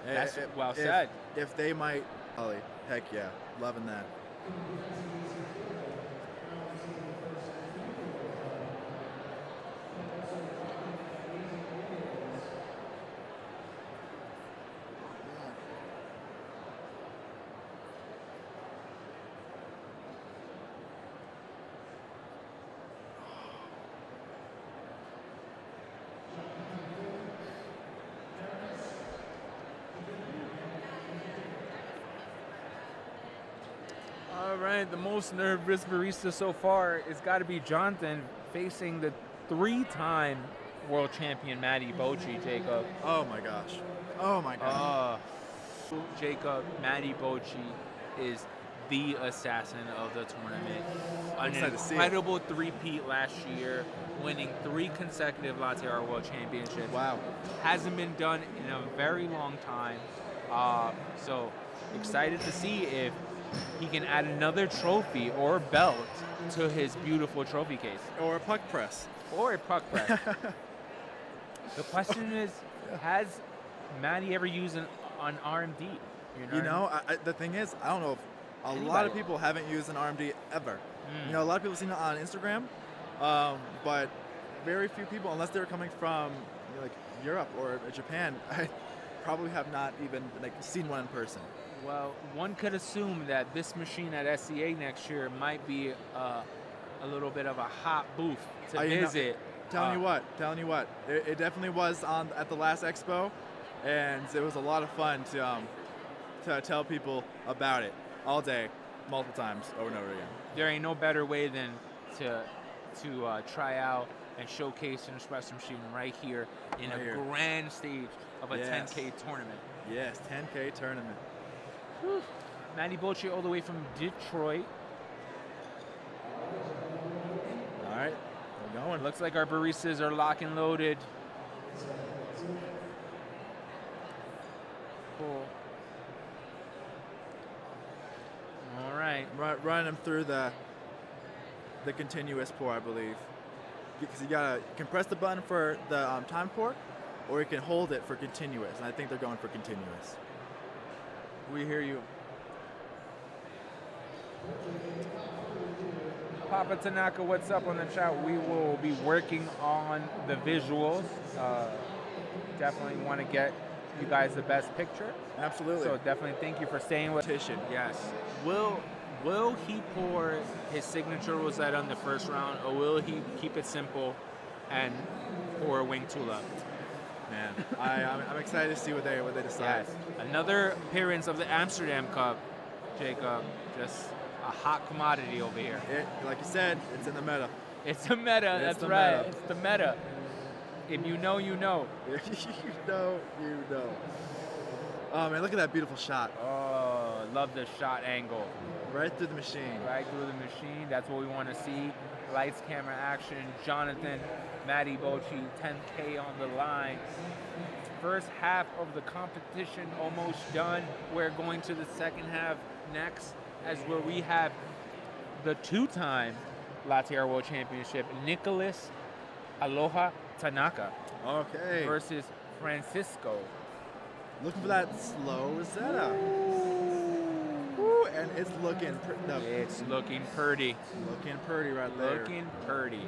That's well said. If they might, Ollie, heck yeah, loving that. All right, the most nervous barista so far has got to be Jonathan facing the 3-time world champion Maddy Bocci, Jacob. Oh my gosh. Oh my gosh. Jacob, Maddy Bocci is the assassin of the tournament. An incredible three-peat last year, winning 3 consecutive Latte Art World Championships. Wow. Hasn't been done in a very long time. So excited to see if he can add another trophy or belt to his beautiful trophy case. Or a puck press. Or a puck press. The question is, has Maddy ever used an RMD? You know, the thing is, I don't know if a lot of people haven't used an RMD ever. You know, a lot of people seen it on Instagram, but very few people, unless they're coming from like Europe or Japan, I probably have not even like seen one in person. Well, one could assume that this machine at SCA next year might be a little bit of a hot booth to visit. Telling you what, it definitely was at the last expo, and it was a lot of fun to tell people about it all day, multiple times, over and over again. There ain't no better way than to try out and showcase an espresso machine right here in a grand stage of a 10K tournament. Yes, 10K tournament. Whew. Maddy Bocci all the way from Detroit. All right, we're going. Looks like our baristas are lock and loaded. Cool. All right. Run them through the continuous pour, I believe. Because you can press the button for the time pour, or you can hold it for continuous. And I think they're going for continuous. We hear you. Papa Tanaka, what's up on the chat? We will be working on the visuals. Definitely want to get you guys the best picture. Absolutely. So definitely thank you for staying with us. Yes. Will he pour his signature rosetta in the first round, or will he keep it simple and pour a wing tula? Man, I'm excited to see what they decide. Yes. Another appearance of the Amsterdam Cup, Jacob. Just a hot commodity over here. Like you said, it's in the meta. It's the meta. That's right. It's the meta. If you know, you know. If you know, you know. Oh man, look at that beautiful shot. Oh, love the shot angle. Right through the machine. Right through the machine. That's what we want to see. Lights, camera, action. Jonathan, Maddy Bocci, 10K on the line. First half of the competition almost done. We're going to the second half next, as where we have the two-time Latte Art World Championship, Nicholas Aloha Tanaka. Okay. Versus Francisco. Looking for that slow Rosetta. Woo, and it's looking It's looking purty. Looking purty right there. Looking purty.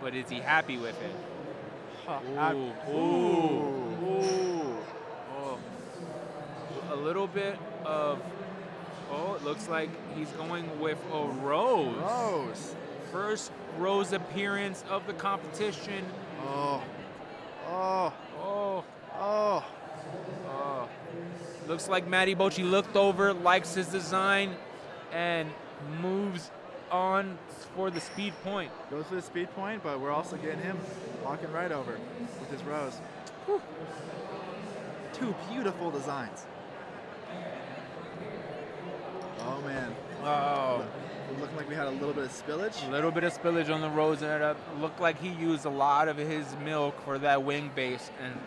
But is he happy with it? Ooh. Ooh. Oh. A little bit of, it looks like he's going with a rose. Rose. First rose appearance of the competition. Looks like Maddy Bocci looked over, likes his design, and moves on for the speed point. Goes for the speed point, but we're also getting him walking right over with his rose. Whew. Two beautiful designs. Oh man. Oh. Looking like we had a little bit of spillage. A little bit of spillage on the rose, and it looked like he used a lot of his milk for that wing base and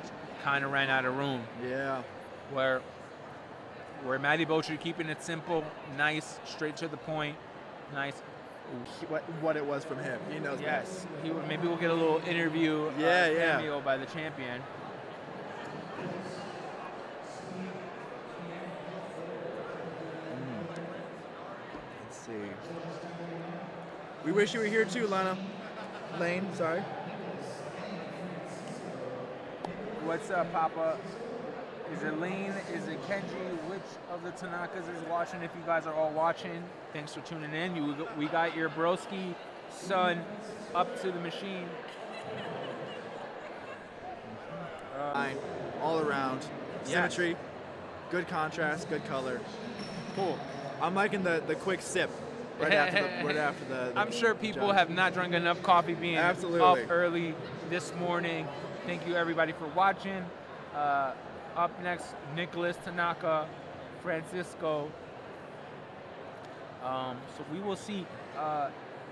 kind of ran out of room. Yeah. Where Maddy Bocci keeping it simple, nice, straight to the point, nice. What it was from him, he knows. Yes, maybe we'll get a little interview. Cameo by the champion. Let's see. We wish you were here too, Lane. Sorry. What's up, Papa? Is it Lane? Is it Kenji? Which of the Tanakas is watching? If you guys are all watching, thanks for tuning in. We got your broski son up to the machine. All around. Symmetry, good contrast, good color. Cool. I'm liking the quick sip right after the I'm sure people have not drunk enough coffee being up early this morning. Thank you everybody for watching. Up next, Nicholas Tanaka, Francisco. So we will see.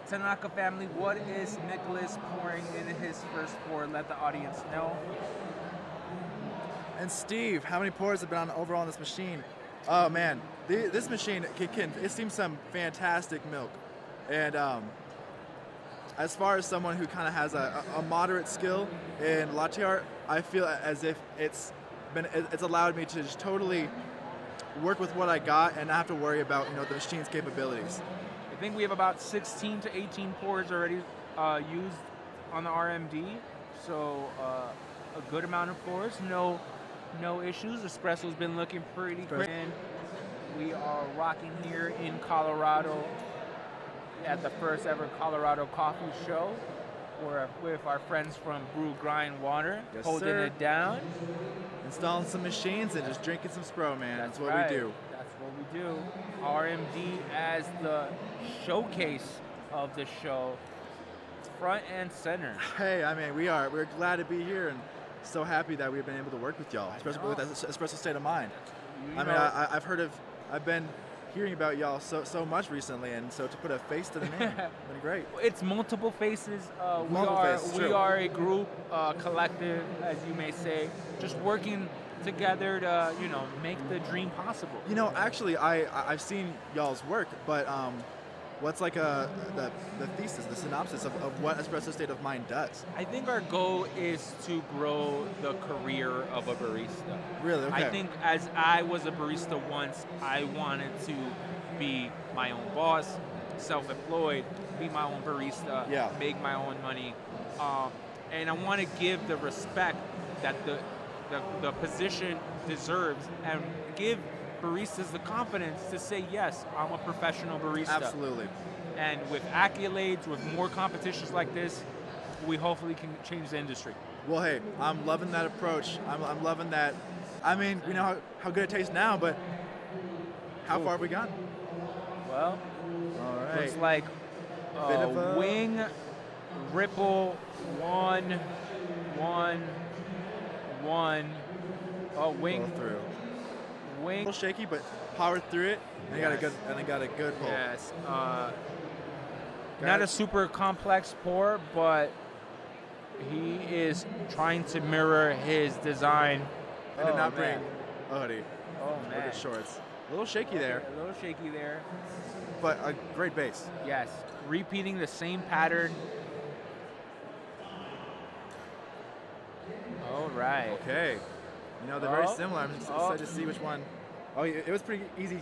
Tanaka family, what is Nicholas pouring in his first pour? Let the audience know. And Steve, how many pours have been on overall on this machine? Oh man, this machine it seems some fantastic milk. And as far as someone who kind of has a moderate skill in latte art, I feel as if it's allowed me to just totally work with what I got and not have to worry about the machine's capabilities. I think we have about 16 to 18 pours already used on the RMD, so a good amount of pours, no issues. Espresso's been looking pretty great. And we are rocking here in Colorado at the first ever Colorado Coffee Show. We're with our friends from Brew, Grind, Water, Yes, holding sir. it down. Installing some machines and just drinking some Spro, man. That's what right. we do. That's what we do. RMD as the showcase of the show, front and center. Hey, I mean, we're glad to be here and so happy that we've been able to work with y'all, especially with that Espresso State of Mind. I've been hearing about y'all so much recently, and so to put a face to the name, been great. It's multiple faces. We are a group, collective, as you may say, just working together to make the dream possible. Actually, I've seen y'all's work, but what's like the thesis, the synopsis of what Espresso State of Mind does? I think our goal is to grow the career of a barista. Really? Okay. I think as I was a barista once, I wanted to be my own boss, self-employed, be my own barista, make my own money. And I want to give the respect that the position deserves and give baristas the confidence to say, yes, I'm a professional barista. Absolutely. And with accolades, with more competitions like this, we hopefully can change the industry. Well, hey, I'm loving that approach. I'm loving that. I mean, we know how good it tastes now, but how far have we gone? Well, all right. Looks like Bit of a wing, ripple, one. Oh, wing. Pull through. Wing. A little shaky, but powered through it, and got a good pull. Yes. Not a super complex pour, but he is trying to mirror his design. And did not bring a hoodie. Oh man. Look at shorts. A little shaky there. A little shaky there. But a great base. Yes. Repeating the same pattern. All right. Okay. They're very similar. I'm excited to see which one. Oh, it was pretty easy.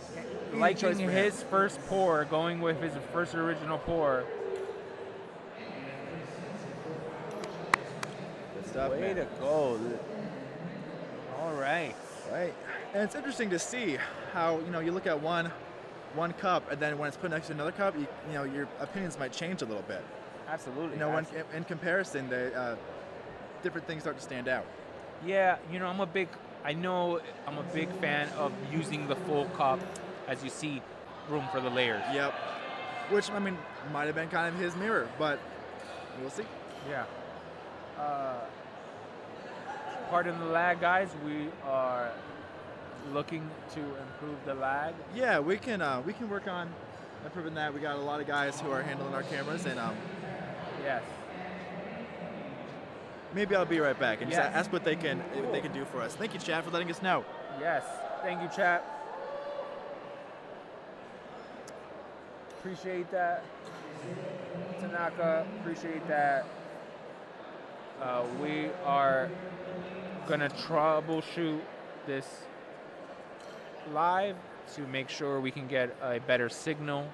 Liking his first pour, going with his first original pour. Good stuff, Way man. to go. All right. Right. And it's interesting to see how, you look at one cup, and then when it's put next to another cup, your opinions might change a little bit. Absolutely. When in comparison, different things start to stand out. Yeah, I'm a big fan of using the full cup, as you see, room for the layers. Yep. Which, might have been kind of his mirror, but we'll see. Yeah. Pardon the lag, guys. We are looking to improve the lag. Yeah, we can work on improving that. We got a lot of guys who are handling our cameras, and yes. Maybe I'll be right back and just ask what they can do for us. Thank you, chat, for letting us know. Yes. Thank you, chat. Appreciate that. Tanaka, appreciate that. We are gonna troubleshoot this live to make sure we can get a better signal.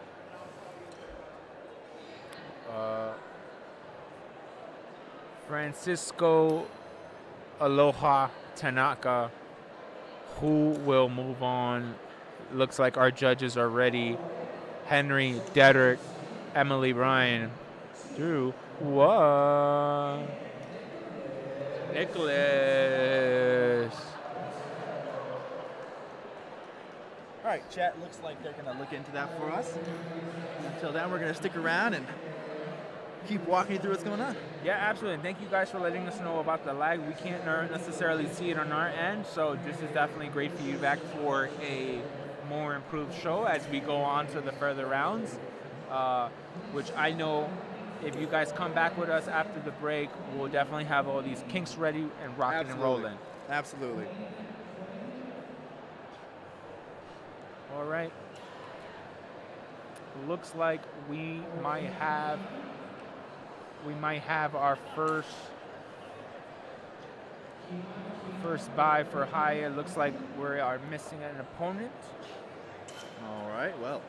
Francisco Aloha Tanaka, who will move on. Looks like our judges are ready. Henry, Dedrick, Emily, Ryan, Drew, what? Nicholas. All right, chat, looks like they're going to look into that for us. Until then, we're going to stick around and keep walking you through what's going on. Yeah, absolutely. And thank you guys for letting us know about the lag. We can't necessarily see it on our end, so this is definitely great feedback for a more improved show as we go on to the further rounds, which I know if you guys come back with us after the break, we'll definitely have all these kinks ready and rocking and rolling. Absolutely. All right. Looks like we might have our First buy for Haya. Looks like we are missing an opponent. All right, well.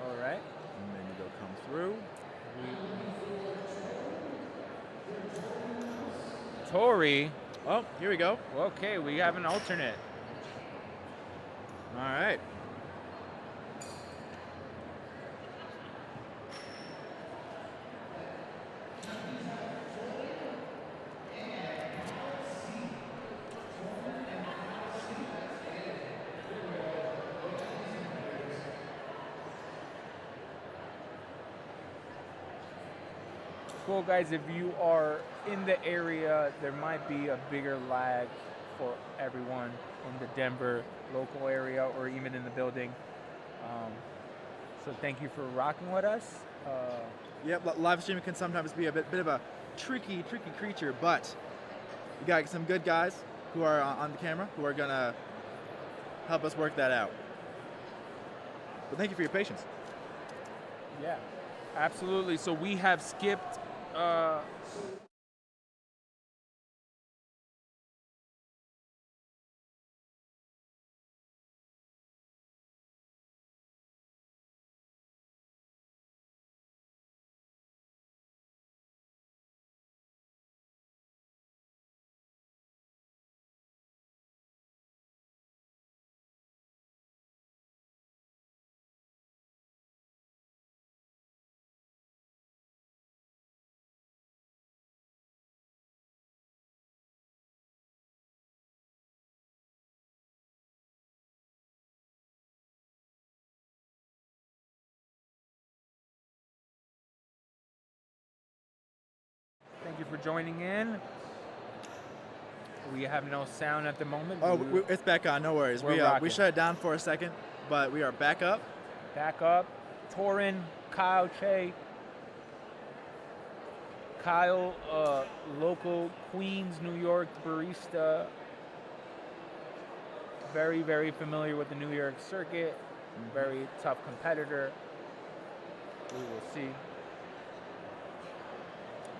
All right. And then you go come through. Tori. Oh, here we go. Okay, we have an alternate. All right. Well, guys, if you are in the area, there might be a bigger lag for everyone in the Denver local area or even in the building. So thank you for rocking with us. Yep, live streaming can sometimes be a bit of a tricky creature, but we got some good guys who are on the camera who are gonna help us work that out. But thank you for your patience. Yeah, absolutely. So we have skipped Thank you for joining in. We have no sound at the moment. Oh, it's back on. No worries. We shut it down for a second, but we are back up. Back up. Torin, Kyle, Che. Kyle, local Queens, New York barista. Very, very familiar with the New York circuit. Very tough competitor. We will see.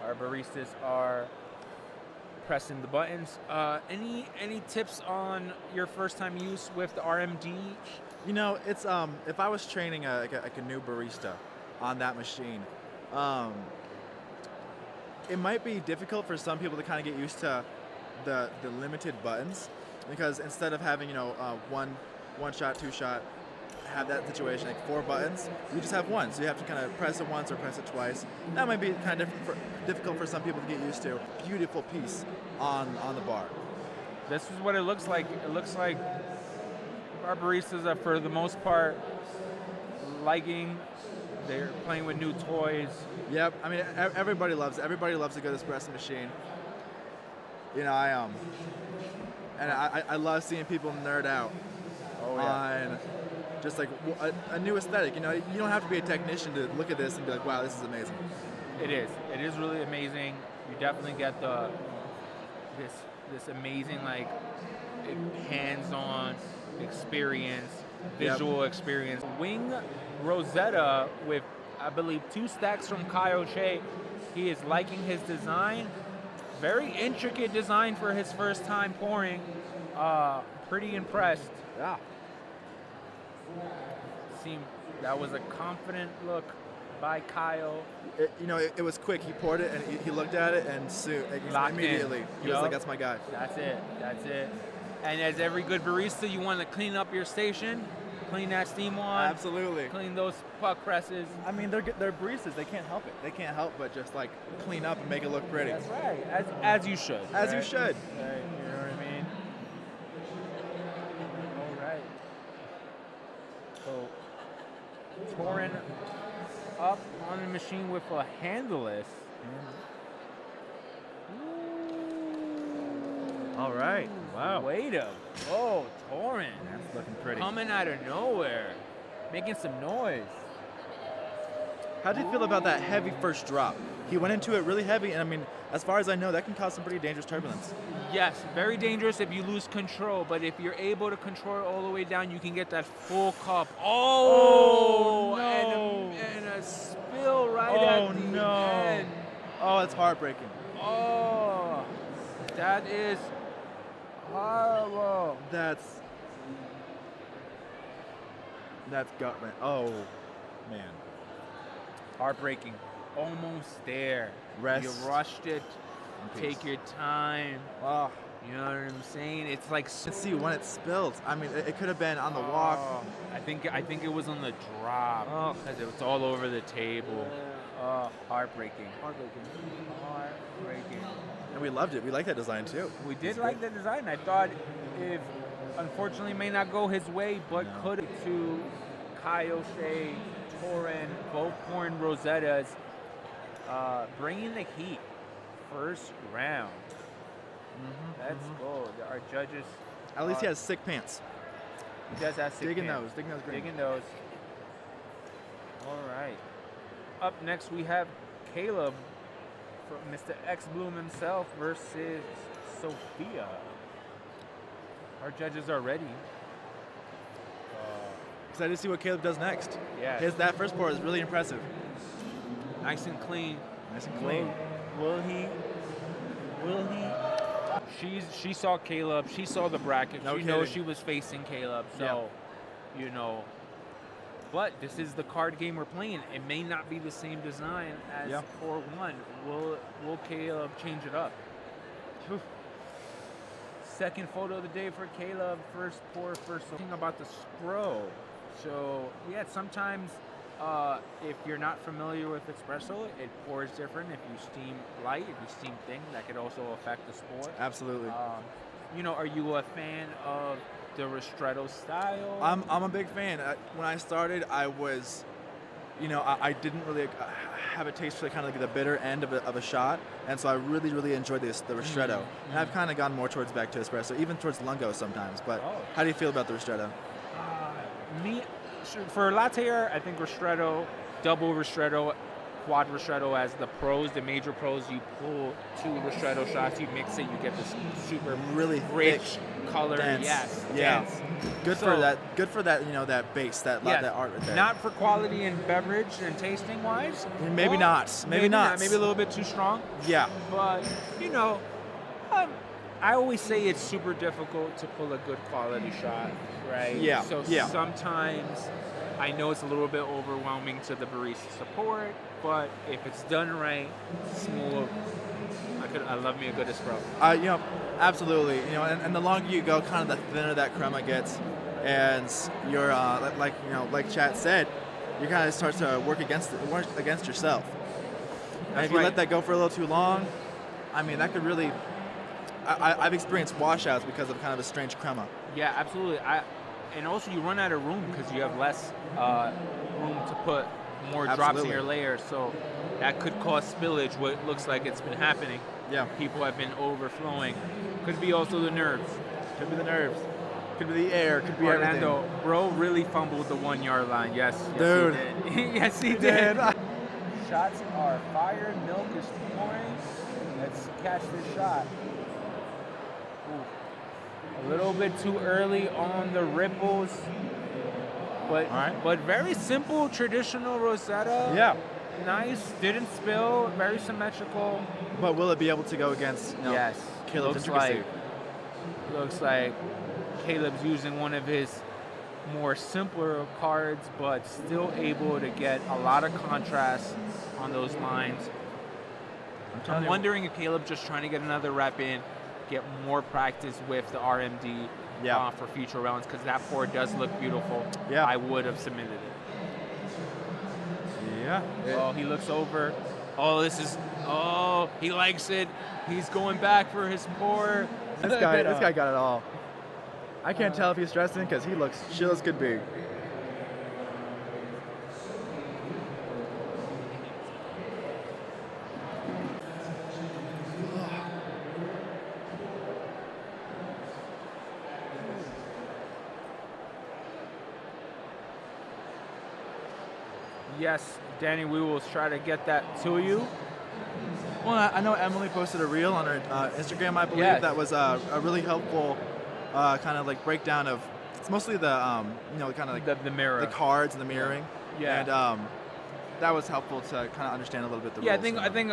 Our baristas are pressing the buttons. Any tips on your first time use with the RMD? You know, it's if I was training a new barista on that machine, it might be difficult for some people to kind of get used to the limited buttons, because instead of having one shot, two shot, have that situation like 4 buttons, you just have one, so you have to kind of press it once or press it twice. That might be kind of difficult for some people to get used to. Beautiful piece on the bar. This is what it looks like. It looks like our baristas are, for the most part, liking. They're playing with new toys. Yep. I mean, everybody loves it. Everybody loves a good espresso machine. You know, I love seeing people nerd out on just like a new aesthetic. You know, you don't have to be a technician to look at this and be like, wow, this is amazing. It is. It is really amazing. You definitely get this amazing like hands-on experience, visual experience. Wing Rosetta with, I believe, 2 stacks from Kyle Che. He is liking his design. Very intricate design for his first time pouring. Pretty impressed. Yeah. Seemed that was a confident look by Kyle. It was quick. He poured it and he looked at it and immediately he was like, "That's my guy." That's it. And as every good barista, you want to clean up your station, clean that steam wand. Absolutely. Clean those puck presses. I mean, they're baristas. They can't help it. They can't help but just like clean up and make it look pretty. That's right. As you should. As you should. Right. You know what I mean? All right. So Torin up on the machine with a handleless. All right. Wow. Whoa, Torin. That's looking pretty. Coming out of nowhere, making some noise. How did you feel about that heavy first drop? He went into it really heavy, and I mean, as far as I know, that can cause some pretty dangerous turbulence. Yes, very dangerous if you lose control, but if you're able to control it all the way down, you can get that full cup. Oh no! And a spill right at the end. Oh, it's heartbreaking. Oh. That is horrible. That's gut man. Oh, man. Heartbreaking. Almost there. Rest. You rushed it. in Take peace. your time. Oh. You know what I'm saying? It's like Let's see when it spilled. I mean, it could have been on the walk. I think it was on the drop because it was all over the table. Heartbreaking. Heartbreaking. And we loved it. We liked that design too. We did like the design. I thought if unfortunately may not go his way, but could have to Kyle, Shea, Torin, both pouring Rosettas, bringing the heat. First round. Let's go. Our judges. At least he has sick pants. He does have sick Digging pants. those. Digging those green. Digging those. All right. Up next we have Caleb from Mr. X Bloom himself versus Sophia. Our judges are ready. Excited to see what Caleb does next. Yeah. That first pour is really impressive. Nice and clean. Nice and clean. Will he? She saw Caleb. She saw the bracket. No she knows kidding. she was facing Caleb. So, But this is the card game we're playing. It may not be the same design as pour one. Will Caleb change it up? Whew. Second photo of the day for Caleb. First pour, first thing about the Spro. So yeah, sometimes if you're not familiar with espresso, it pours different. If you steam light, if you steam thin, that could also affect the spore. Absolutely. Are you a fan of the ristretto style? I'm a big fan. When I started, I was, I didn't really have a taste for kind of like the bitter end of a shot, and so I really, really enjoyed the ristretto. And I've kind of gone more towards back to espresso, even towards lungo sometimes. But how do you feel about the ristretto? For latte art, I think ristretto, double ristretto, quad ristretto as the pros, the major pros. You pull 2 ristretto shots, you mix it, you get this super really rich thick, color. dense. Yes, Yeah. dense. Good for that. Good for that. That base, that art right there. Not for quality and beverage and tasting wise. Maybe not. Maybe not. Maybe a little bit too strong. Yeah. But I always say it's super difficult to pull a good quality shot, right? Yeah. So sometimes I know it's a little bit overwhelming to the barista support, but if it's done right, smooth. I love me a good espresso. Absolutely. And the longer you go, kind of the thinner that crema gets, and you're like Chat said, you kind of start to work against yourself. And if you let that go for a little too long, I mean that could really. I've experienced washouts because of kind of a strange crema. Yeah, absolutely. And also you run out of room because you have less room to put more drops in your layers, so that could cause spillage. What looks like it's been happening. Yeah. People have been overflowing. Could be also the nerves. Could be the nerves. Could be the air. Could be Orlando, everything. bro, really fumbled the 1 yard line. Yes, dude. He did. Yes, he did. Shots are fired. Milk is pouring. Let's catch this shot. Ooh. A little bit too early on the ripples, but very simple, traditional Rosetta. Yeah. Nice, didn't spill, very symmetrical. But will it be able to go against yes. Caleb's intricacy? Looks like Caleb's using one of his more simpler cards, but still able to get a lot of contrast on those lines. I'm wondering if Caleb's just trying to get another rep in, get more practice with the RMD for future rounds, because that pour does look beautiful. Yeah. I would have submitted it. Yeah. Oh, he looks over. Oh, he likes it. He's going back for his pour. This guy got it all. I can't tell if he's stressing because he looks chill as could be. Yes, Danny, we will try to get that to you. Well, I know Emily posted a reel on her Instagram, I believe, that was a really helpful kind of like breakdown of. It's mostly the kind of like the mirror, the cards and the mirroring. Yeah. And that was helpful to kind of understand a little bit the Yeah, rules. I think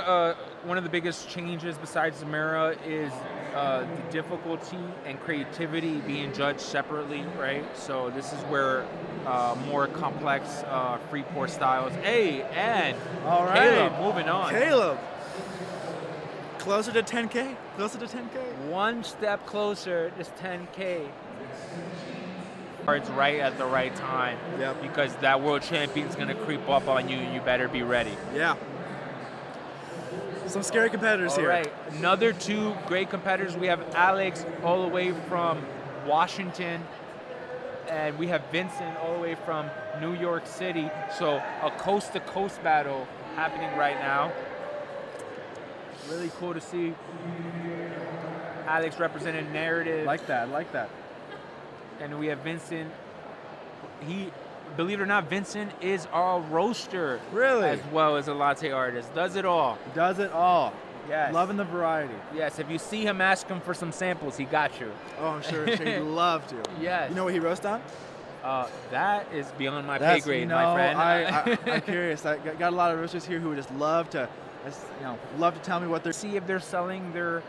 one of the biggest changes besides the mirror is the difficulty and creativity being judged separately, right? So this is where more complex free pour styles. Hey, and all right, Caleb, moving on. Caleb, closer to 10K. Closer to 10K. One step closer. This 10K. It's right at the right time. Yep. Because that world champion's gonna creep up on you. You better be ready. Yeah. Some scary competitors All here. right, another 2 great competitors. We have Alex all the way from Washington, and we have Vincent all the way from New York City. So a coast-to-coast battle happening right now. Really cool to see Alex representing narrative. Like that. And we have Vincent. Believe it or not, Vincent is our roaster. Really? As well as a latte artist. Does it all. Does it all. Yes. Loving the variety. Yes, if you see him, ask him for some samples. He got you. Oh, I'm sure he'd love to. Yes. You know what he roast on? That is beyond my pay grade, my friend. I'm curious. I got a lot of roasters here who would just love to, tell me what they're. See if they're selling their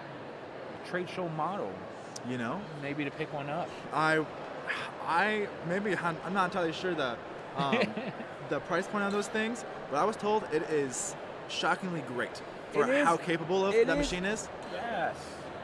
trade show model. You know, maybe to pick one up. I'm not entirely sure the price point on those things, but I was told it is shockingly great for how capable that machine is. Yes.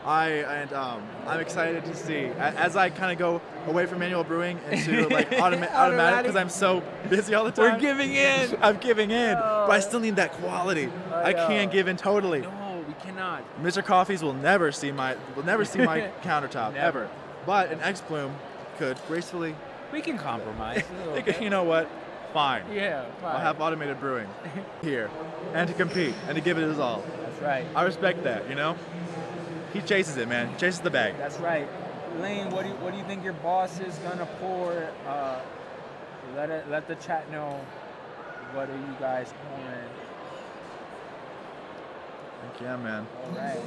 I'm excited to see as I kind of go away from manual brewing into like automatic because I'm so busy all the time. We're giving in. I'm giving in, but I still need that quality. I can't give in totally. No, we cannot. Mr. Coffees will never see my countertop ever, but an X Plume could gracefully. We can compromise. You know what? Fine. Yeah, fine. I'll have automated brewing here, and to compete and to give it his all. That's right. I respect that. You know. He chases it, man. He chases the bag. That's right. Lane, what do you think your boss is gonna pour? Let the chat know. What are you guys pouring? Heck yeah, man. All right.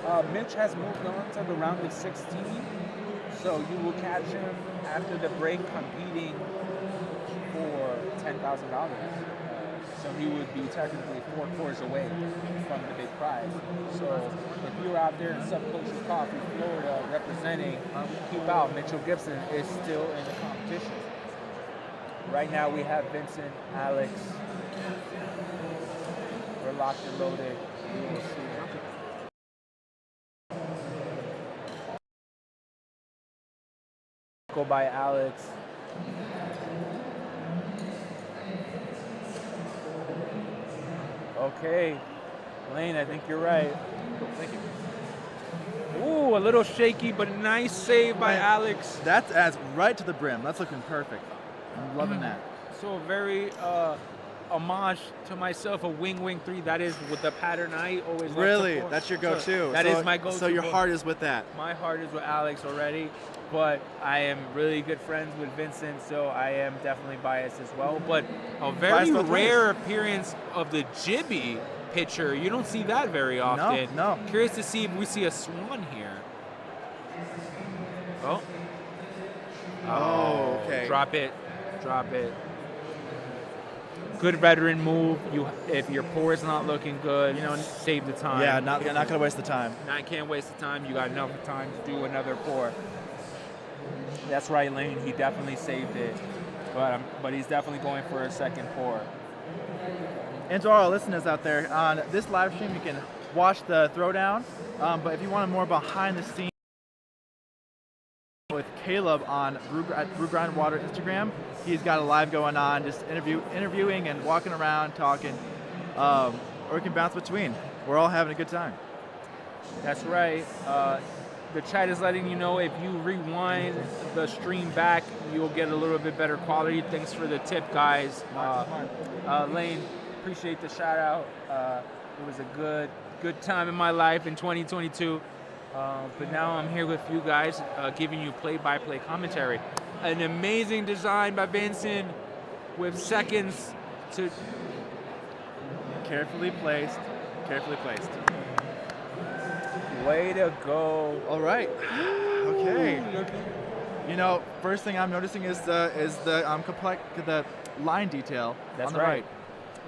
Oh man. Mitch has moved on to the round of 16, so you will catch him after the break competing for $10,000. So he would be technically 4 pours away from the big prize. So if you're out there in Subculture Coffee, Florida, representing Keep Out, Mitchell Gibson is still in the competition. Right now we have Vincent, Alex. We're locked and loaded. We will see. Go by Alex. Okay, Lane, I think you're right. Thank you. Ooh, a little shaky, but nice save by Alex. That's adds right to the brim. That's looking perfect. I'm loving that. So very homage to myself, a wing 3. That is with the pattern I always love to Really? pour. That's your go-to? That is my go-to. So your heart is with that? My heart is with Alex already, but I am really good friends with Vincent, so I am definitely biased as well. But a very rare appearance of the Jibby pitcher. You don't see that very often. No. Curious to see if we see a swan here. Oh, okay. Drop it. Good veteran move. If your pour is not looking good, save the time. Yeah, you're not gonna waste the time. I can't waste the time. You got enough time to do another pour. That's right, Lane. He definitely saved it, but he's definitely going for a second pour. And to all our listeners out there, on this live stream, you can watch the throwdown. But if you want more behind the scenes with Caleb on Brew Grind Water Instagram, he's got a live going on, just interviewing and walking around, talking, or we can bounce between. We're all having a good time. That's right. The chat is letting you know if you rewind the stream back, you'll get a little bit better quality. Thanks for the tip, guys. Lane, appreciate the shout out. It was a good time in my life in 2022. But now I'm here with you guys, giving you play-by-play commentary. An amazing design by Vincent with seconds to... Carefully placed. Way to go. All right. Okay. You know, first thing I'm noticing is the line detail That's on the right.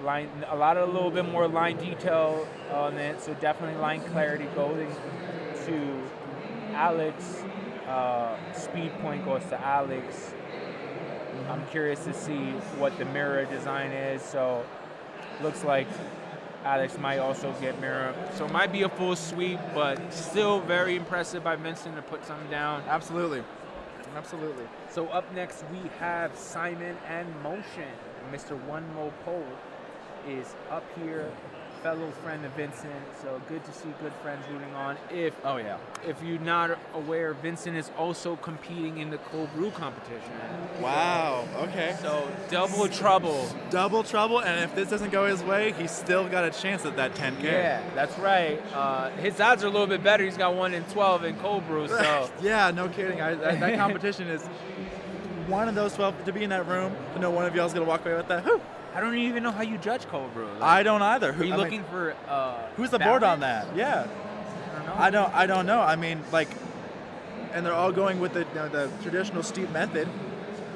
Line, a little bit more line detail on it, so definitely line clarity going to Alex. Speed point goes to Alex. I'm curious to see what the mirror design is, so looks like Alex might also get mirror. So it might be a full sweep, but still very impressive by Vincent to put something down. Absolutely. Absolutely. So up next we have Simon and Motion. Mr. One Mo Pole is up here, fellow friend of Vincent. So good to see good friends rooting on. If you're not aware, Vincent is also competing in the cold brew competition. Wow. Okay. So double trouble. Double trouble, and if this doesn't go his way, he's still got a chance at that 10K. Yeah, that's right. His odds are a little bit better. He's got 1 in 12 in cold brew. So yeah, no kidding. That competition is one of those 12 to be in that room. To know one of y'all's gonna walk away with that. Whew. I don't even know how you judge cold brew. I don't either. Are you looking for who's the board on that? Yeah. I don't know. I mean, like, and they're all going with the traditional steep method.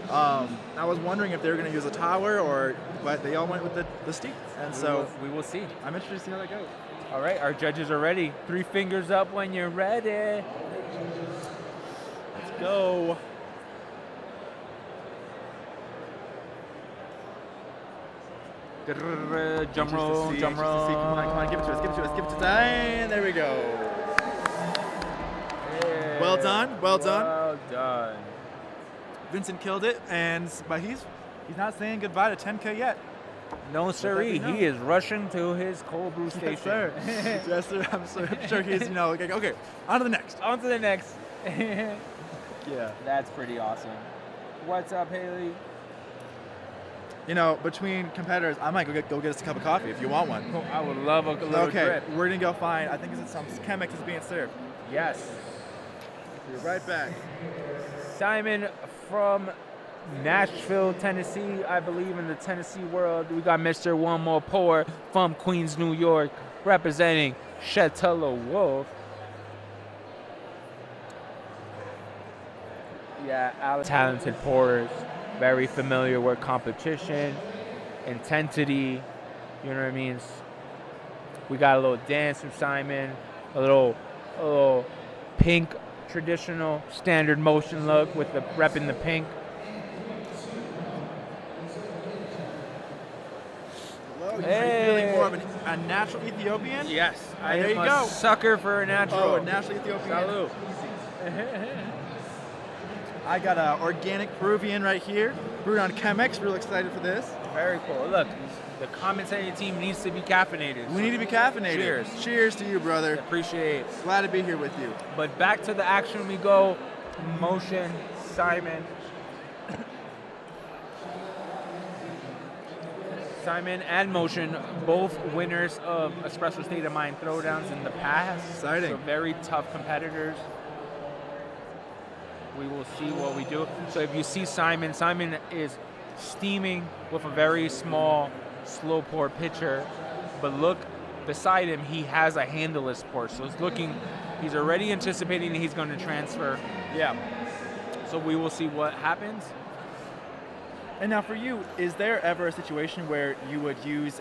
I was wondering if they were going to use a tower but they all went with the steep. And we will see. I'm interested to see how that goes. All right, our judges are ready. 3 fingers up when you're ready. Let's go. Drum roll. Come on, give it to us. And there we go. Yeah. Well done. Well done. Vincent killed it, but he's not saying goodbye to 10K yet. No, sirree. He is rushing to his cold brew station. Yes, sir. Yes, sir. I'm sure he's, okay, on to the next. On to the next. Yeah. That's pretty awesome. What's up, Haley? Between competitors, I might go get us a cup of coffee if you want one. Cool. I would love a little trip. We're going to go find, I think it's some Cummings is being served. Yes. Be right back. Simon from Nashville, Tennessee, I believe in the Tennessee world. We got Mr. One More Pour from Queens, New York, representing Chateau Wolf. Yeah, Alex. Talented pourers, very familiar with competition, intensity, you know what I mean? We got a little dance from Simon, a little pink traditional standard motion look with the repping the pink. Hello, are you feeling more of a natural Ethiopian? Yes, I there am you a go. sucker for a natural. Oh, a natural Ethiopian. Salud. I got an organic Peruvian right here, brewed on Chemex. Real excited for this. Very cool. Look, the commentating team needs to be caffeinated. We need to be caffeinated. Cheers. Cheers to you, brother. Appreciate it. Glad to be here with you. But back to the action we go. Motion, Simon. Simon and Motion, both winners of Espresso State of Mind throwdowns in the past. Exciting. So very tough competitors. We will see what we do. So if you see Simon is steaming with a very small, slow pour pitcher. But look, beside him, he has a handleless pour. So he's already anticipating that he's going to transfer. Yeah. So we will see what happens. And now for you, is there ever a situation where you would use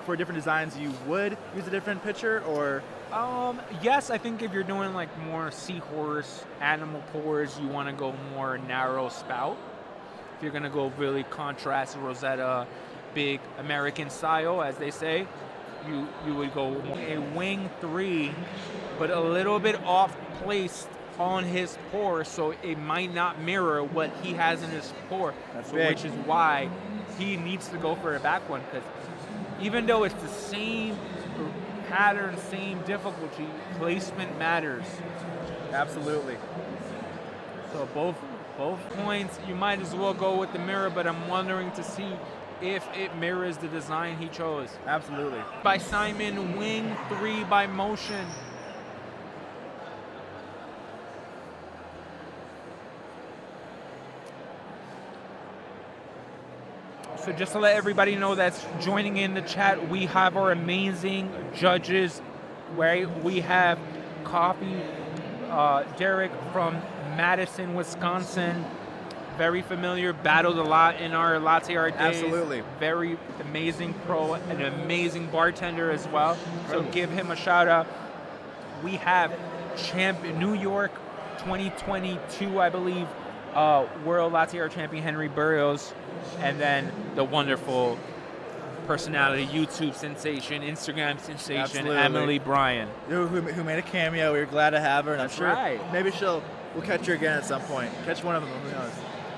for different designs, you would use a different pitcher, or? Yes, I think if you're doing like more seahorse animal pours, you want to go more narrow spout. If you're gonna go really contrast Rosetta, big American style, as they say, you would go a wing 3, but a little bit off placed on his pour, so it might not mirror what he has in his pour. Which is why he needs to go for a back one, because even though it's the same pattern, same difficulty, placement matters. Absolutely. So both points, you might as well go with the mirror, but I'm wondering to see if it mirrors the design he chose. Absolutely. By Simon, wing 3 by Motion. So just to let everybody know that's joining in the chat, we have our amazing judges right? We have coffee. Derek from Madison, Wisconsin. Very familiar, battled a lot in our latte art days. Absolutely. Very amazing pro, an amazing bartender as well. So give him a shout out. We have New York 2022, I believe, World Latte Art Champion Henry Burrios, and then the wonderful personality, YouTube sensation, Instagram sensation, Absolutely. Emily Bryan. Who made a cameo. We were glad to have her, and That's I'm sure right. maybe we'll catch her again at some point. Catch one of them, who knows.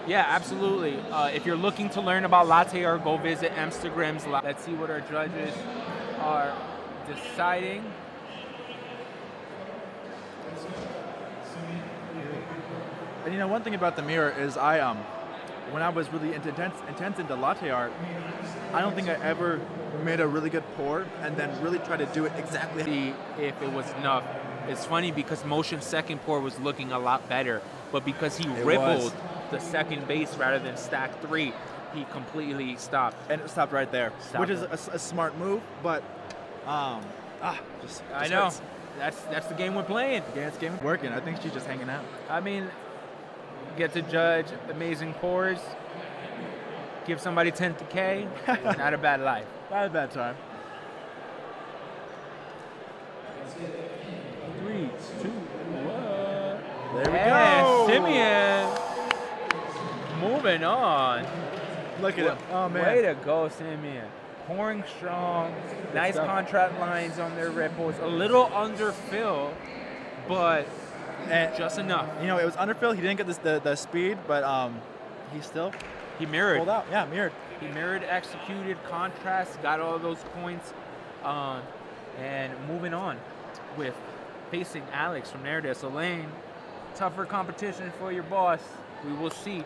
Yeah, absolutely. If you're looking to learn about latte art, go visit Instagram's. Let's see what our judges are deciding. And one thing about the mirror is when I was really intense into latte art, I don't think I ever made a really good pour and then really tried to do it exactly. See if it was enough. It's funny because Motion's second pour was looking a lot better, but because he rippled the second base rather than stack 3, he completely stopped. And it stopped right there, which is a smart move, but I know. hurts. That's the game we're playing. Yeah, it's game working. I think she's just hanging out. I mean, get to judge amazing pours, give somebody 10K, not a bad life. Not a bad time. 3, 2, 1. There we go. Simeon. Moving on. Look at him. Oh, man. Way to go, Simeon. Pouring strong. Nice stuff. contrast lines on their ripples. A little underfill, but just enough. It was underfill. He didn't get the speed, but he mirrored. Pulled out. Yeah, mirrored. He mirrored, executed, contrast, got all those points. And moving on with facing Alex from Nerdes Lane. Tougher competition for your boss. We will see.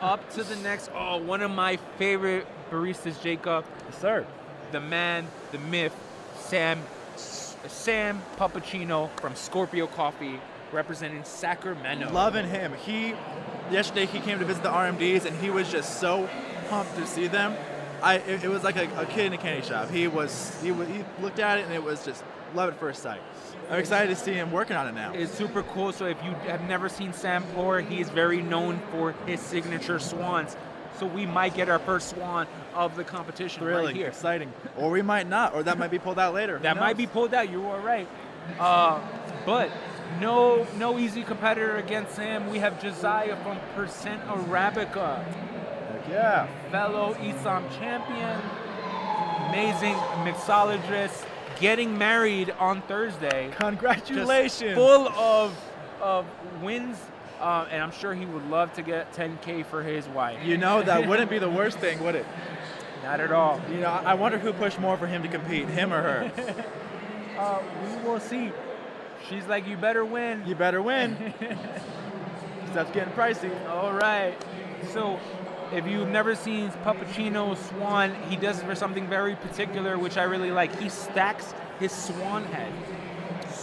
Up to the next, one of my favorite baristas, Jacob. Yes, sir. The man, the myth, Sam Pappuccino from Scorpio Coffee, representing Sacramento. Loving him. Yesterday he came to visit the RMDs and he was just so pumped to see them. It was like a kid in a candy shop. He looked at it and it was just love at first sight. I'm excited to see him working on it now. It's super cool. So if you have never seen Sam pour, he is very known for his signature swans. So we might get our first swan of the competition Really right here. exciting. Or we might not, or that might be pulled out later. That might be pulled out. You are right. But no easy competitor against Sam. We have Josiah from Percent Arabica. Heck yeah. Fellow ESOM champion. Amazing mixologist. Getting married on Thursday. Congratulations. Just full of wins. And I'm sure he would love to get 10K for his wife. That wouldn't be the worst thing, would it? Not at all. I wonder who pushed more for him to compete, him or her. We will see. She's like, you better win. You better win. Stuff's getting pricey. All right. So if you've never seen Pappuccino Swan, he does for something very particular, which I really like. He stacks his swan head.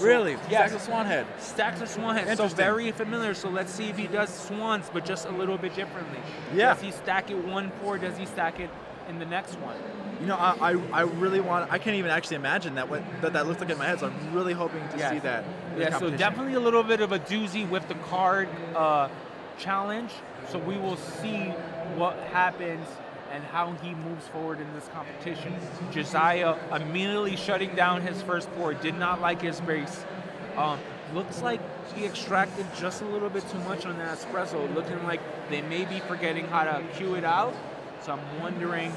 Really? Yes. Stacks a swan head. Stacks a swan head. So very familiar. So let's see if he does swans, but just a little bit differently. Yeah. Does he stack it 1-4? Does he stack it in the next one? I really want. I can't even actually imagine that looks like in my head. So I'm really hoping to see that. Yeah. So definitely a little bit of a doozy with the card challenge. So we will see what happens and how he moves forward in this competition. Josiah immediately shutting down his first pour, did not like his base. Looks like he extracted just a little bit too much on that espresso, looking like they may be forgetting how to cue it out. So I'm wondering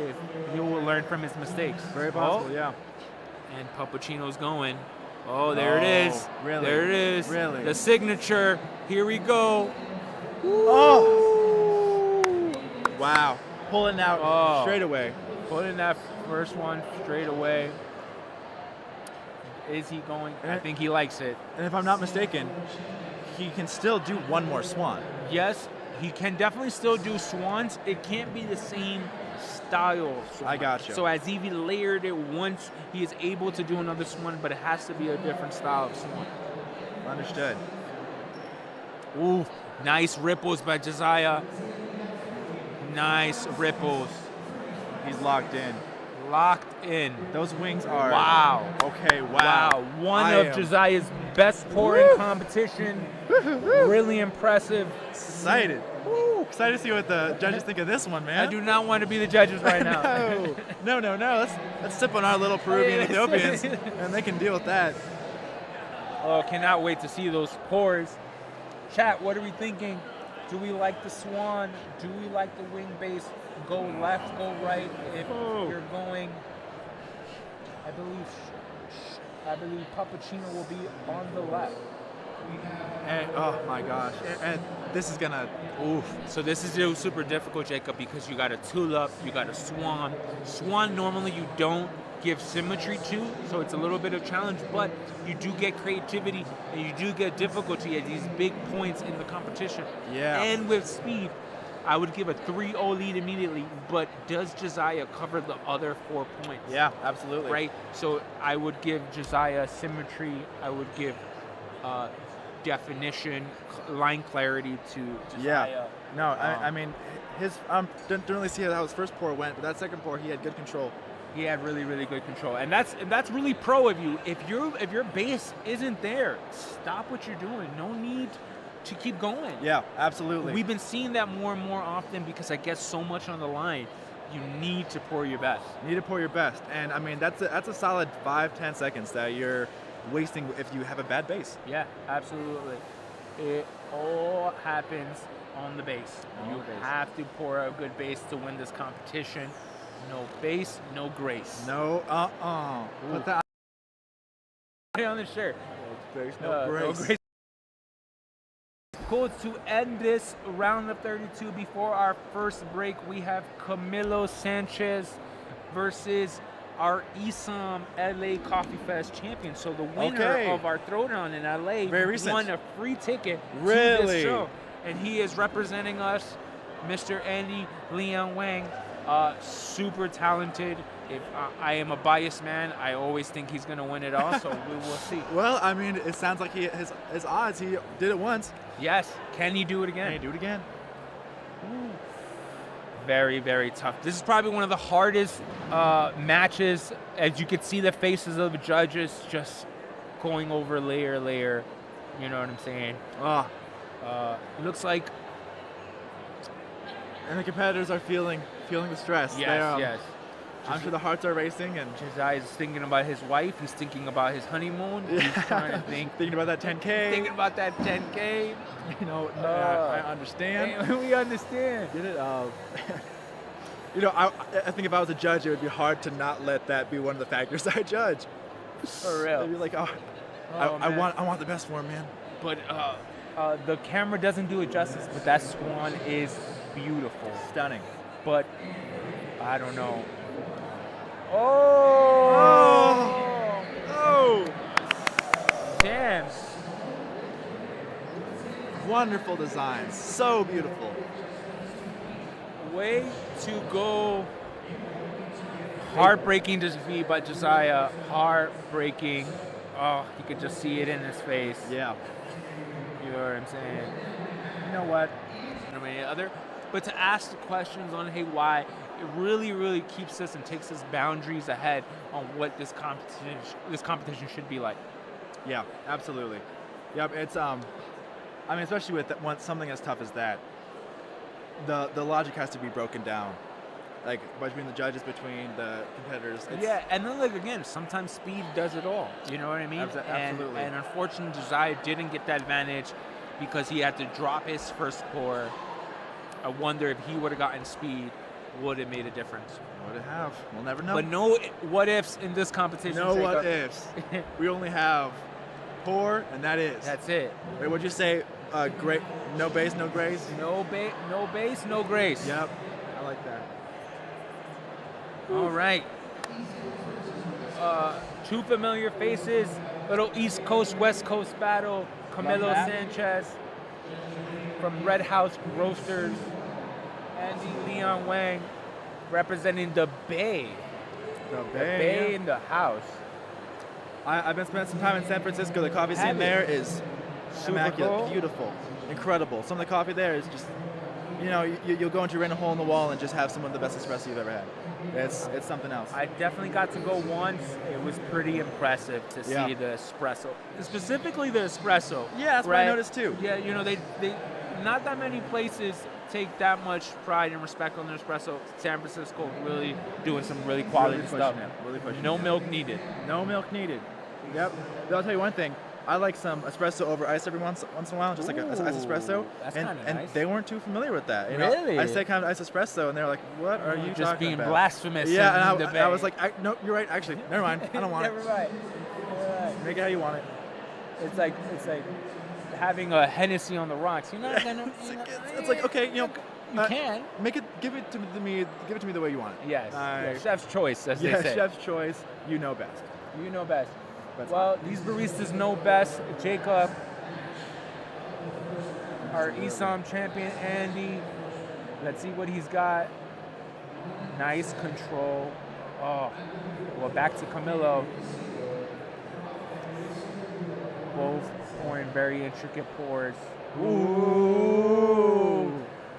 if he will learn from his mistakes. Very possible, yeah. And Pappuccino's going. Oh, there it is. Really? There it is. Really? The signature. Here we go. Oh! Wow. Pulling out straight away. Pulling that first one straight away. Is he going? I think he likes it. And if I'm not mistaken, he can still do one more swan. Yes, he can definitely still do swans. It can't be the same style swan. I gotcha. So as he layered it once, he is able to do another swan, but it has to be a different style of swan. Understood. Ooh, nice ripples by Josiah. Nice ripples. He's locked in. Locked in. Those wings are. Wow. Okay, wow. One of Josiah's best pouring competition. Really impressive. Excited. Woo. Excited to see what the judges think of this one, man. I do not want to be the judges right now. No. Let's sip on our little Peruvian Ethiopians, and they can deal with that. Oh, cannot wait to see those pours. Chat, what are we thinking? Do we like the swan? Do we like the wing base? Go left, go right. If you're going, I believe Puppuccino will be on the left. And, oh my gosh! And this is gonna. Oof. So this is super difficult, Jacob, because you got a tulip, you got a swan. Swan normally you don't give symmetry to, so it's a little bit of challenge, but you do get creativity and you do get difficulty at these big points in the competition. Yeah. And with speed, I would give a 3-0 lead immediately, but does Josiah cover the other 4 points? Yeah, absolutely. Right? So I would give Josiah symmetry, I would give definition, line clarity to Josiah. Yeah. No, I mean, his didn't really see how his first pour went, but that second pour he had good control. He had really, really good control, and that's really pro of you. If your base isn't there, stop what you're doing. No need to keep going. Yeah, absolutely. We've been seeing that more and more often because I get so much on the line. You need to pour your best. Need to pour your best, and I mean that's a solid 5-10 seconds that you're wasting if you have a bad base. Yeah, absolutely. It all happens on the base. You have to pour a good base to win this competition. No base, no grace. No, Put that on the shirt. No base, no grace. No grace. Cool. To end this round of 32 before our first break, we have Camilo Sanchez versus our ESOM LA Coffee Fest champion. So the winner of our throwdown in LA won a free ticket to this show. And he is representing us, Mr. Andy Leon Wang. Super talented. If I am a biased man, I always think he's going to win it all, so we will see. Well, I mean, it sounds like his odds, he did it once. Yes. Can he do it again? Can he do it again? Ooh. Very, very tough. This is probably one of the hardest matches. As you can see the faces of the judges just going over layer. You know what I'm saying? It looks like... And the competitors are feeling the stress. Yes. I'm sure the hearts are racing, and Josiah is thinking about his wife. He's thinking about his honeymoon. He's trying to thinking about that 10K. Thinking about that 10K. You know, I understand. We understand. Get it? You know, I think if I was a judge, it would be hard to not let that be one of the factors I judge. For real. I'd be like, I want the best for him, man. But the camera doesn't do it justice. But that swan is beautiful, stunning. But I don't know. Oh! Damn. Wonderful designs. So beautiful. Way to go. Heartbreaking defeat by Josiah. Heartbreaking. Oh, you could just see it in his face. Yeah. You know what I'm saying? You know what? But to ask the questions on, hey, why, it really, really keeps us and takes us boundaries ahead on what this competition should be like. Yeah, absolutely. Yep, it's I mean, especially with something as tough as that, the logic has to be broken down, like between the judges, between the competitors. Yeah, and then again, sometimes speed does it all. You know what I mean? Absolutely. And unfortunately, Josiah didn't get that advantage because he had to drop his first pour. I wonder if he would have gotten speed, would have made a difference. Would it have? We'll never know. But no what ifs in this competition. No what ifs. We only have pour, and that is. That's it. Wait, what'd you say? Great. No base, no grace. No base, no grace. Yep. I like that. All right. Two familiar faces. Little East Coast, West Coast battle. Camilo Sanchez from Red House Roasters. Andy Leon Wang representing the Bay. The Bay in the house. I've been spending some time in San Francisco. The coffee scene there is immaculate, beautiful, incredible. Some of the coffee there is just you'll go into a random hole in the wall and just have some of the best espresso you've ever had. It's something else. I definitely got to go once. It was pretty impressive to see the espresso, specifically the espresso. Yeah, that's what I noticed too. Yeah, they not that many places take that much pride and respect on their espresso. San Francisco really doing some really quality stuff. Really pushing No it. milk needed. No milk needed. Yep. But I'll tell you one thing. I like some espresso over ice every once in a while, just like an ice espresso. That's and kinda and nice. they weren't too familiar with that. Really? I said kind of ice espresso, and they're like, "What are you Just talking being about?" blasphemous. Yeah, in the and I was bay. like, "No, you're right. Actually, never mind. I don't want Never it. mind. Make it how you want it." It's like having a Hennessy on the rocks. You're not gonna. It's like, okay, you can make it. Give it to me the way you want it. Yes. Chef's choice, as they say. Chef's choice. You know best. You know best. That's well, these baristas know best. Jacob, our ESOM champion, Andy. Let's see what he's got. Nice control. Oh, well, back to Camilo. Both pouring very intricate pours. Ooh.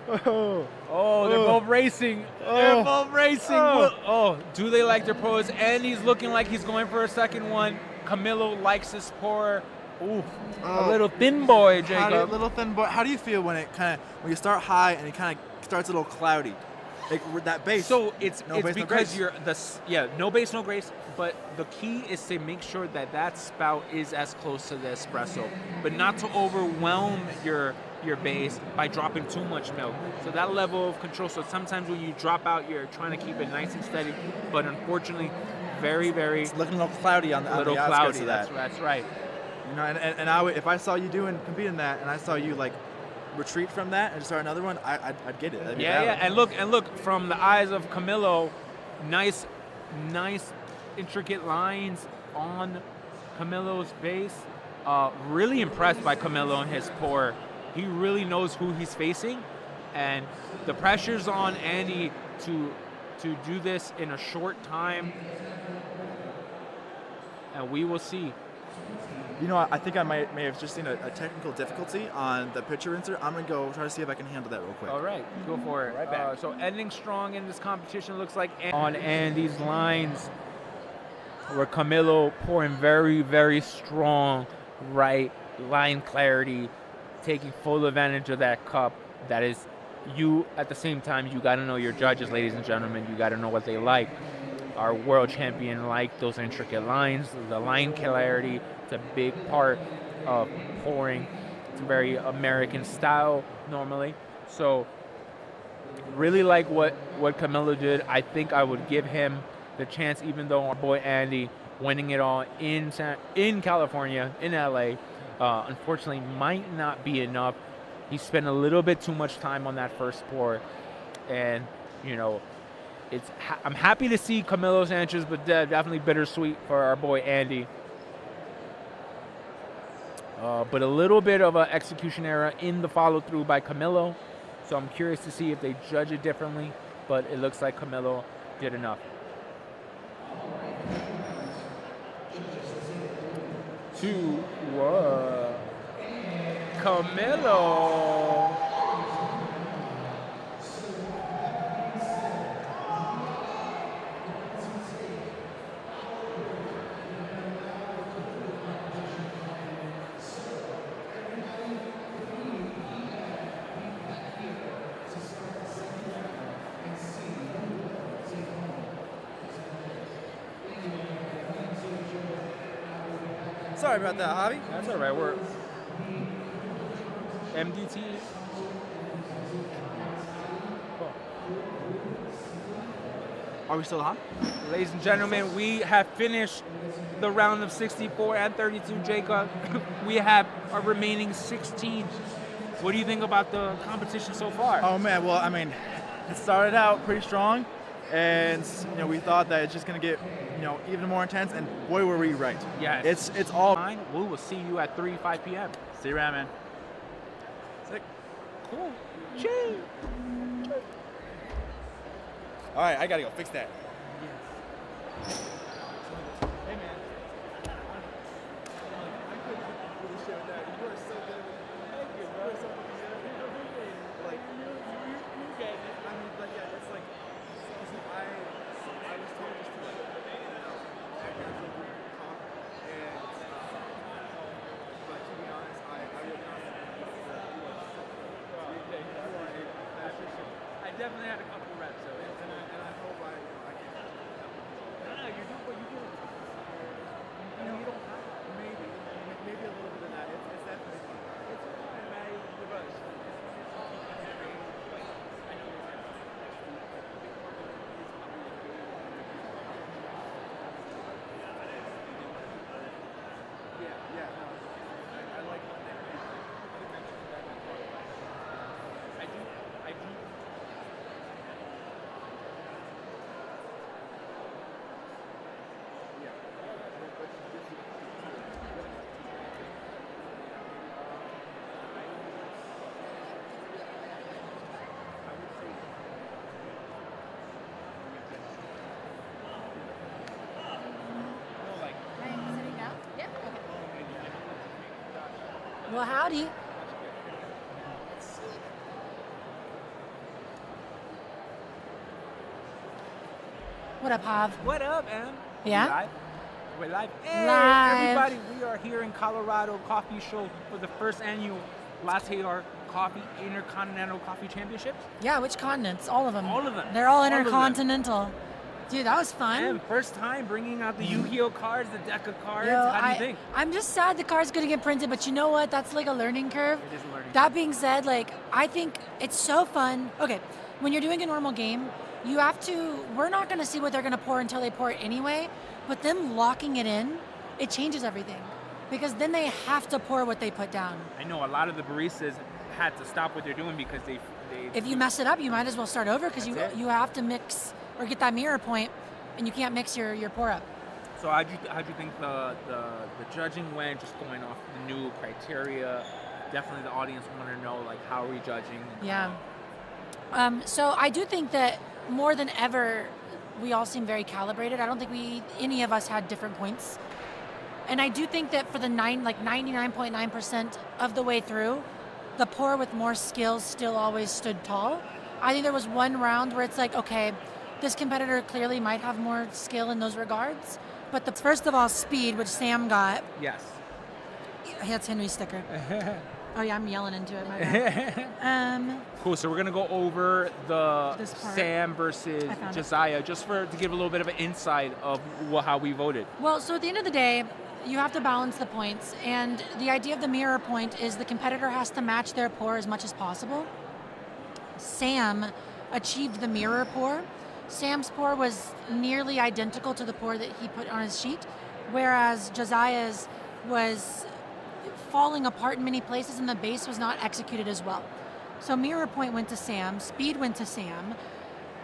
Oh, they're both racing. They're both racing. Oh, do they like their pours? Andy's looking like he's going for a second one. Camilo likes his pour. Ooh, a little thin boy, Jacob. Little thin boy. How do you feel when you start high and it kind of starts a little cloudy? Like with that base. So it's no base, no because grace. no base, no grace. But the key is to make sure that spout is as close to the espresso, but not to overwhelm your base by dropping too much milk. So that level of control. So sometimes when you drop out, you're trying to keep it nice and steady, but unfortunately, very, very it's looking a little cloudy on the little outskirts cloudy. of that. That's right. And I would, if I saw you compete in that, and I saw you like retreat from that and start another one, I'd get it. Yeah. And look from the eyes of Camilo, nice, intricate lines on Camilo's base. Really impressed by Camilo and his pour. He really knows who he's facing, and the pressure's on Andy to do this in a short time, and we will see. I think I may have just seen a technical difficulty on the pitcher rinser. I'm going to go try to see if I can handle that real quick. All right, go for it. Right back. So ending strong in this competition looks like on Andy's lines, where Camilo pouring very, very strong right line clarity, taking full advantage of that cup. That is, you at the same time, you got to know your judges, ladies and gentlemen. You got to know what they like. Our world champion liked those intricate lines, the line clarity. It's a big part of pouring. It's a very American style normally. So really like what Camilo did. I think I would give him the chance, even though our boy Andy winning it all in California, in LA, unfortunately might not be enough. He spent a little bit too much time on that first pour, and I'm happy to see Camilo's answers, but definitely bittersweet for our boy Andy. But a little bit of an execution error in the follow-through by Camilo, so I'm curious to see if they judge it differently, but it looks like Camilo did enough. Camilo. Sorry about that, Javi. That's all right. We're MDT. Are we still on? Ladies and gentlemen, we have finished the round of 64 and 32, Jacob. We have our remaining 16. What do you think about the competition so far? Oh man, well, I mean, it started out pretty strong, and we thought that it's just gonna get even more intense, and boy were we right. Yes. It's all fine. We will see you at 5 p.m. See you around, man. Sick. Cool. Cheers. All right, I gotta go fix that. Hey man. I couldn't really share that. You are so good. Thank you, bro. Like, definitely had a couple reps of it. And I hope I can. No, you do what you do. You know, you don't have maybe a little bit of that. It's definitely fun. It's fine, man. The best. Yeah, no. I like when they mentioned that. I do. Sitting down? Yeah. Well, howdy. What up, Hav? What up, Em? Yeah? We're live. Hey, Live. everybody. We are here in Colorado Coffee Show for the first annual Latte Art Coffee Intercontinental Coffee Championships. Yeah, which continents? All of them. All of them. They're all All of them. intercontinental. Dude, that was fun. And first time bringing out the Yu-Gi-Oh cards, the deck of cards. Yo, How do you think? I'm just sad the card's gonna get printed, but you know what? That's like a learning curve. It is a learning That being said, like, I think it's so fun. Okay, when you're doing a normal game, you have to, we're not gonna see what they're gonna pour until they pour it anyway, but them locking it in, it changes everything. Because then they have to pour what they put down. I know a lot of the baristas had to stop what they're doing because they If you mess it up, you might as well start over because That's it. you have to mix or get that mirror point, and you can't mix your pour up. So how'd you think the judging went, just going off the new criteria? Definitely the audience want to know, like, how are we judging? Yeah. So I do think that more than ever, we all seem very calibrated. I don't think any of us had different points. And I do think that for the 99.9% of the way through, the pour with more skills still always stood tall. I think there was one round where it's like, okay, this competitor clearly might have more skill in those regards. But first of all, speed, which Sam got. Yes. That's Henry's sticker. Oh yeah, I'm yelling into it. My bad. Cool. So we're gonna go over the This part. Sam versus I found it. Josiah, just to give a little bit of an insight of how we voted. Well, so at the end of the day, you have to balance the points, and the idea of the mirror point is the competitor has to match their pour as much as possible. Sam achieved the mirror pour. Sam's pour was nearly identical to the pour that he put on his sheet, whereas Josiah's was falling apart in many places and the base was not executed as well. So mirror point went to Sam, speed went to Sam,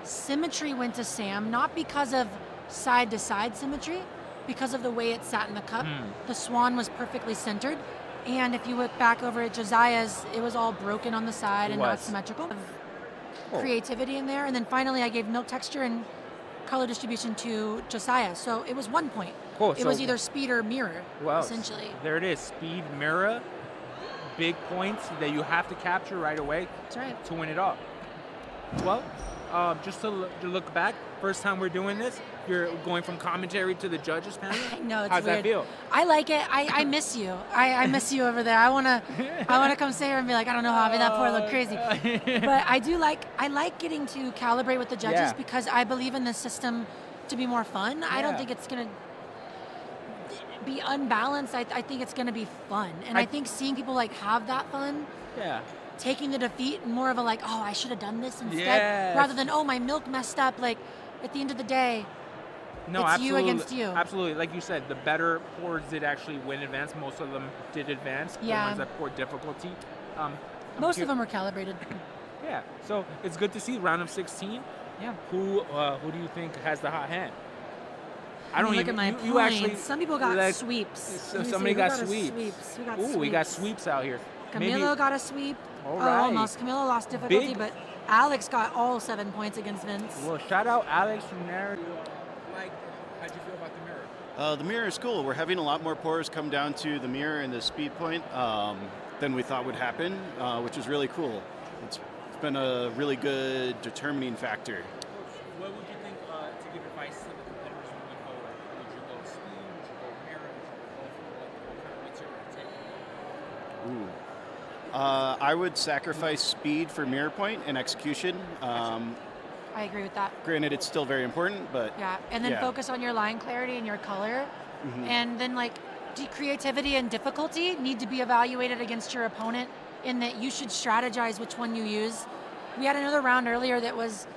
symmetry went to Sam, not because of side-to-side symmetry, because of the way it sat in the cup. The swan was perfectly centered, and if you look back over at Josiah's, it was all broken on the side and not symmetrical. Creativity in there, and then finally I gave milk texture and color distribution to Josiah, so it was 1 point. Cool. It was either speed or mirror, Well, essentially. there it is. Speed, mirror, big points that you have to capture right away. That's right. To win it all. Well, just to look back, first time we're doing this, you're going from commentary to the judges panel. I know, it's How's weird. that feel? I like it. I miss you. I miss you over there. I wanna come sit here and be like, I don't know, Javi, that pour looked crazy. But I like getting to calibrate with the judges Yeah. because I believe in this system to be more fun. I don't Yeah. think it's gonna be unbalanced. I think it's gonna be fun, and I think seeing people like have that fun. Yeah. Taking the defeat more of a like, oh, I should have done this instead, Yes. rather than oh, my milk messed up. Like at the end of the day, No, it's absolutely. you against you. Absolutely. Like you said, the better pours did actually win advance. Most of them did advance. Yeah. The ones that poured difficulty. Most of them are calibrated. Yeah. So it's good to see round of 16. Yeah. Who do you think has the hot hand? I don't look even. at my you actually. points. Some people got like, sweeps. So Let me somebody see, who got a sweeps. Who got Ooh, sweeps? we got sweeps out here. Camilo got a sweep. All Oh, right. almost. Camilo lost difficulty, Big. but Alex got all 7 points against Vince. Well, shout out Alex from there. Like, how'd you feel about the mirror? The mirror is cool. We're having a lot more pours come down to the mirror and the speed point than we thought would happen, which is really cool. It's been a really good determining factor. What would you think to give advice to the competitors when you go? Would you go speed? Would you go mirror? Would you go both? What kind of points are you going to take? Ooh. I would sacrifice speed for mirror point and execution. I agree with that. Granted, it's still very important, but Yeah, and then focus on your line clarity and your color. And then like creativity and difficulty need to be evaluated against your opponent in that you should strategize which one you use. We had another round earlier that was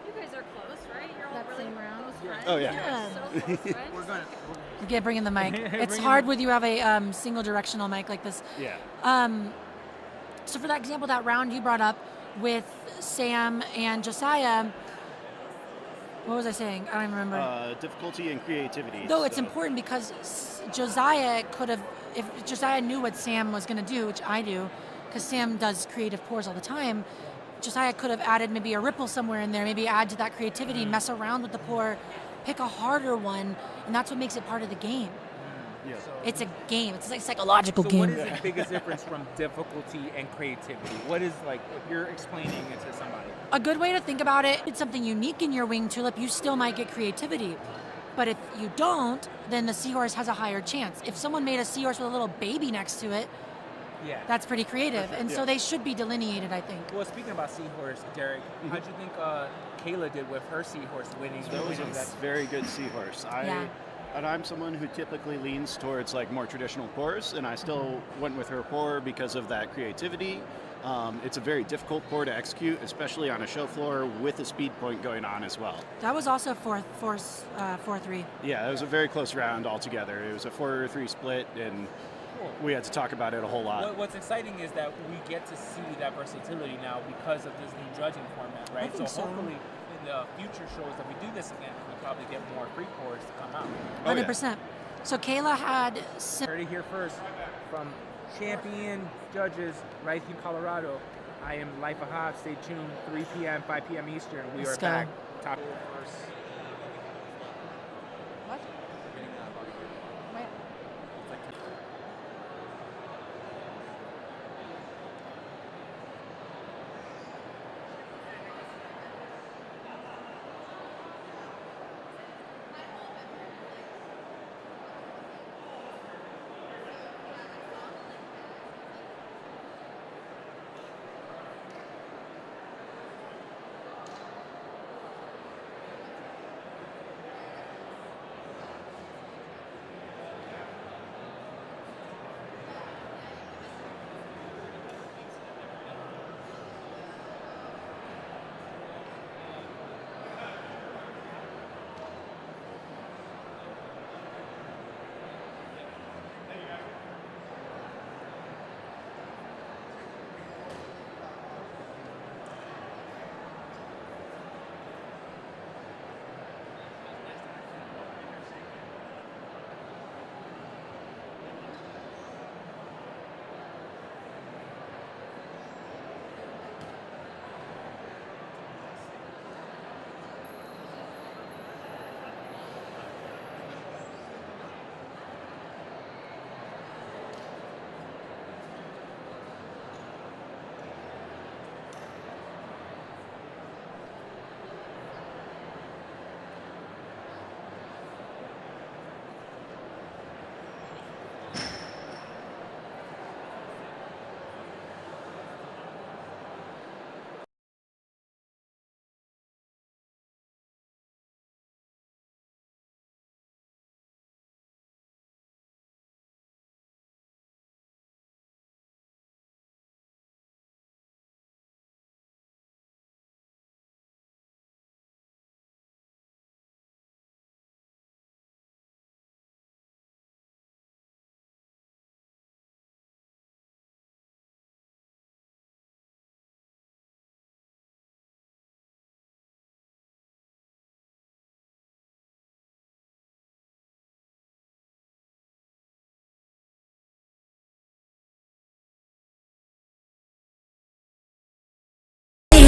You guys are close, right? You're all really close friends. Oh, yeah. You're so close friends. We're gonna. Okay, bring in the mic. It's hard when you have a single directional mic like this. Yeah. So for that example, that round you brought up with Sam and Josiah, what was I saying? I don't even remember. Difficulty and creativity. Though it's important because Josiah could have, if Josiah knew what Sam was going to do, which I do, because Sam does creative pours all the time, Josiah could have added maybe a ripple somewhere in there, maybe add to that creativity, mess around with the pour, pick a harder one, and that's what makes it part of the game. Yeah. It's a game. It's like a psychological So game. what is the biggest difference from difficulty and creativity? What is, like, if you're explaining it to somebody? A good way to think about it, it's something unique in your winged tulip, you still might get creativity. But if you don't, then the seahorse has a higher chance. If someone made a seahorse with a little baby next to it, that's pretty creative. And so they should be delineated, I think. Well, speaking about seahorse, Derek, how'd you think Kayla did with her seahorse winning? That's very good seahorse. And I'm someone who typically leans towards like more traditional pours, and I still went with her pour because of that creativity. It's a very difficult pour to execute, especially on a show floor with a speed point going on as well. That was also 4-3. Yeah, it was a very close round altogether. It was a 4-3 split, and we had to talk about it a whole lot. What's exciting is that we get to see that versatility now because of this new judging format, right? I think so. Hopefully in the future shows that we do this again, we'll probably get more free pours to come out. 100%. So Kayla had... Heard it here first from champion judges right here in Colorado. I am Life of Hobbs. Stay tuned. 3 p.m., 5 p.m. Eastern. We Let's are go. back. Top first. What? Wait.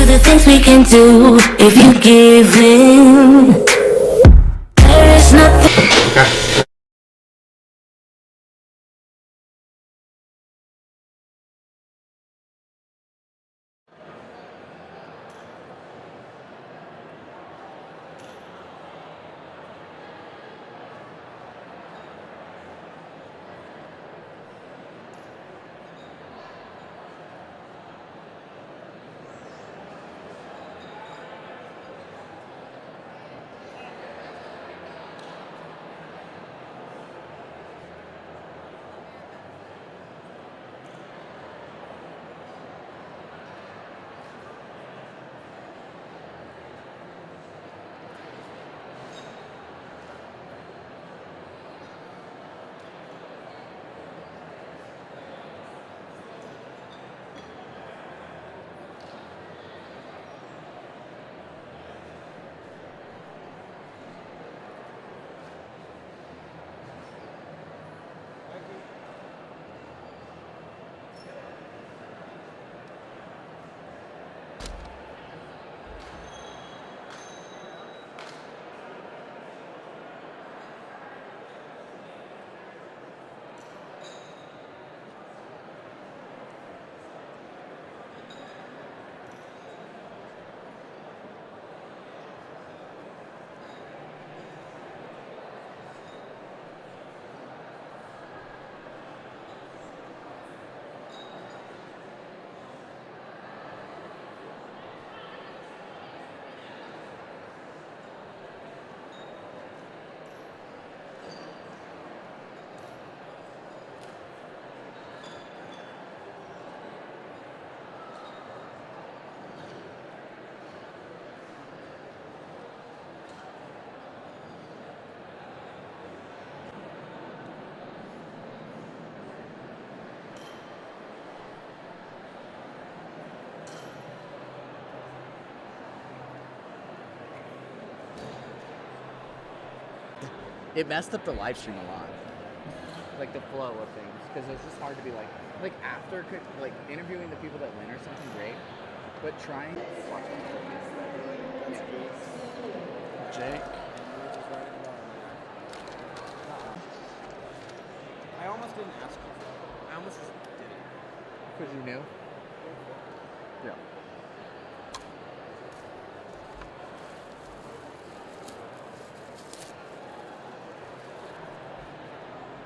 The things we can do if you give in. There is nothing. it messed up the live stream a lot. Like the flow of things, because it's just hard to be like after like interviewing the people that win or something great, but trying. Jake. I almost didn't ask you. I almost just didn't. Because you knew. Yeah.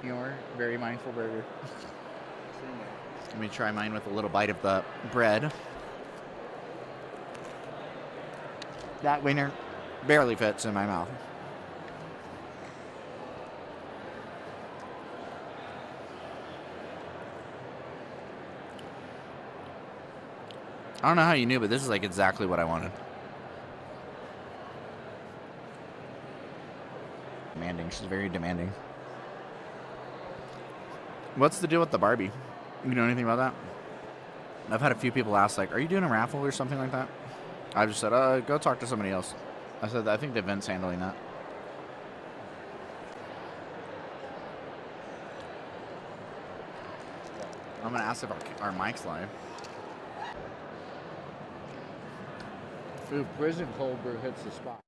You're very mindful burger. Let me try mine with a little bite of the bread. That wiener barely fits in my mouth. I don't know how you knew, but this is like exactly what I wanted. Demanding. She's very demanding. What's the deal with the Barbie? You know anything about that? I've had a few people ask, like, are you doing a raffle or something like that? I just said, go talk to somebody else. I said, I think the event's handling that. I'm going to ask if our mic's live. Ooh, prison cold brew hits the spot.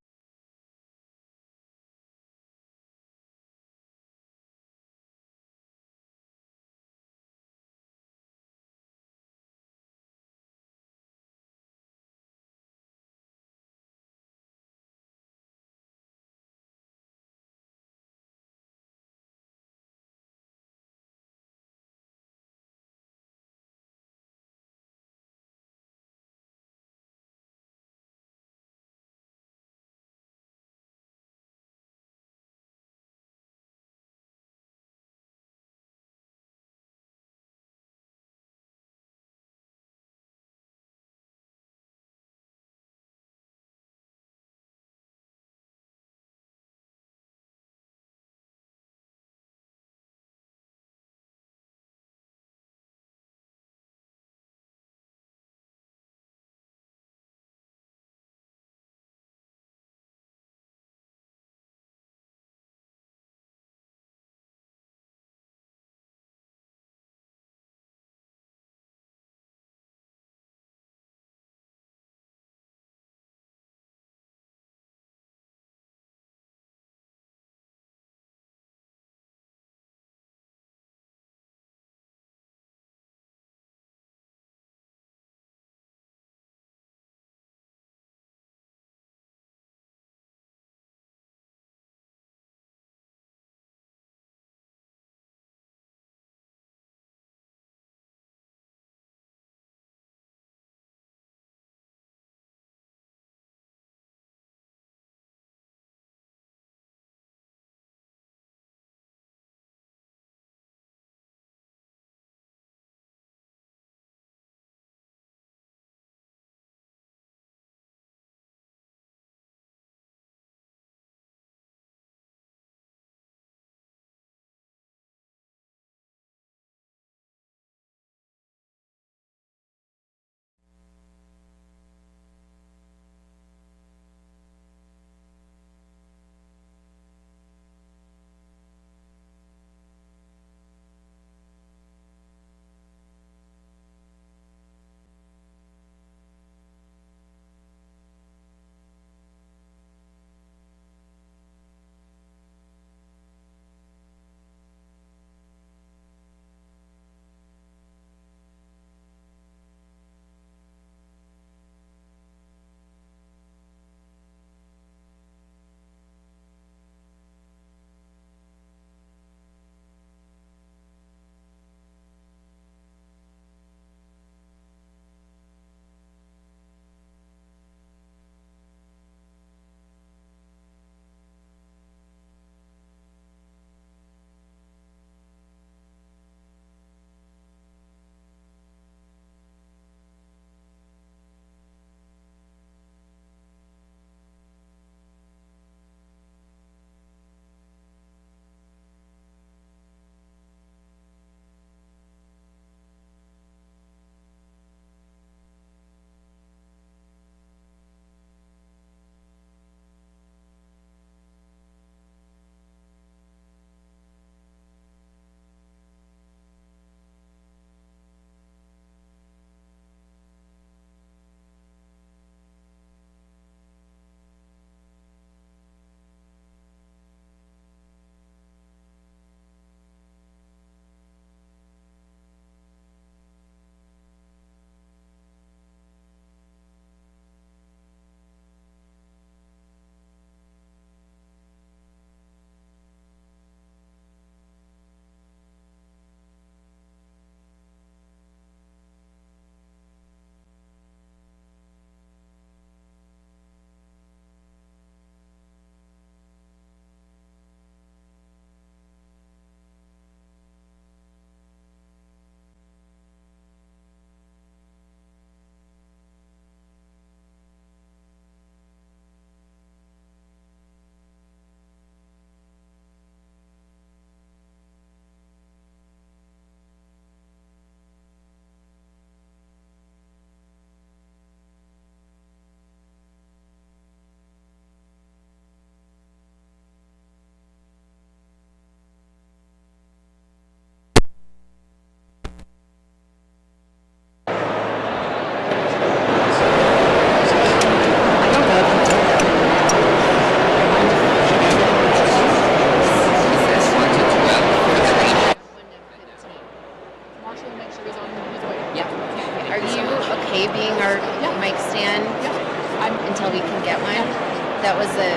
That was it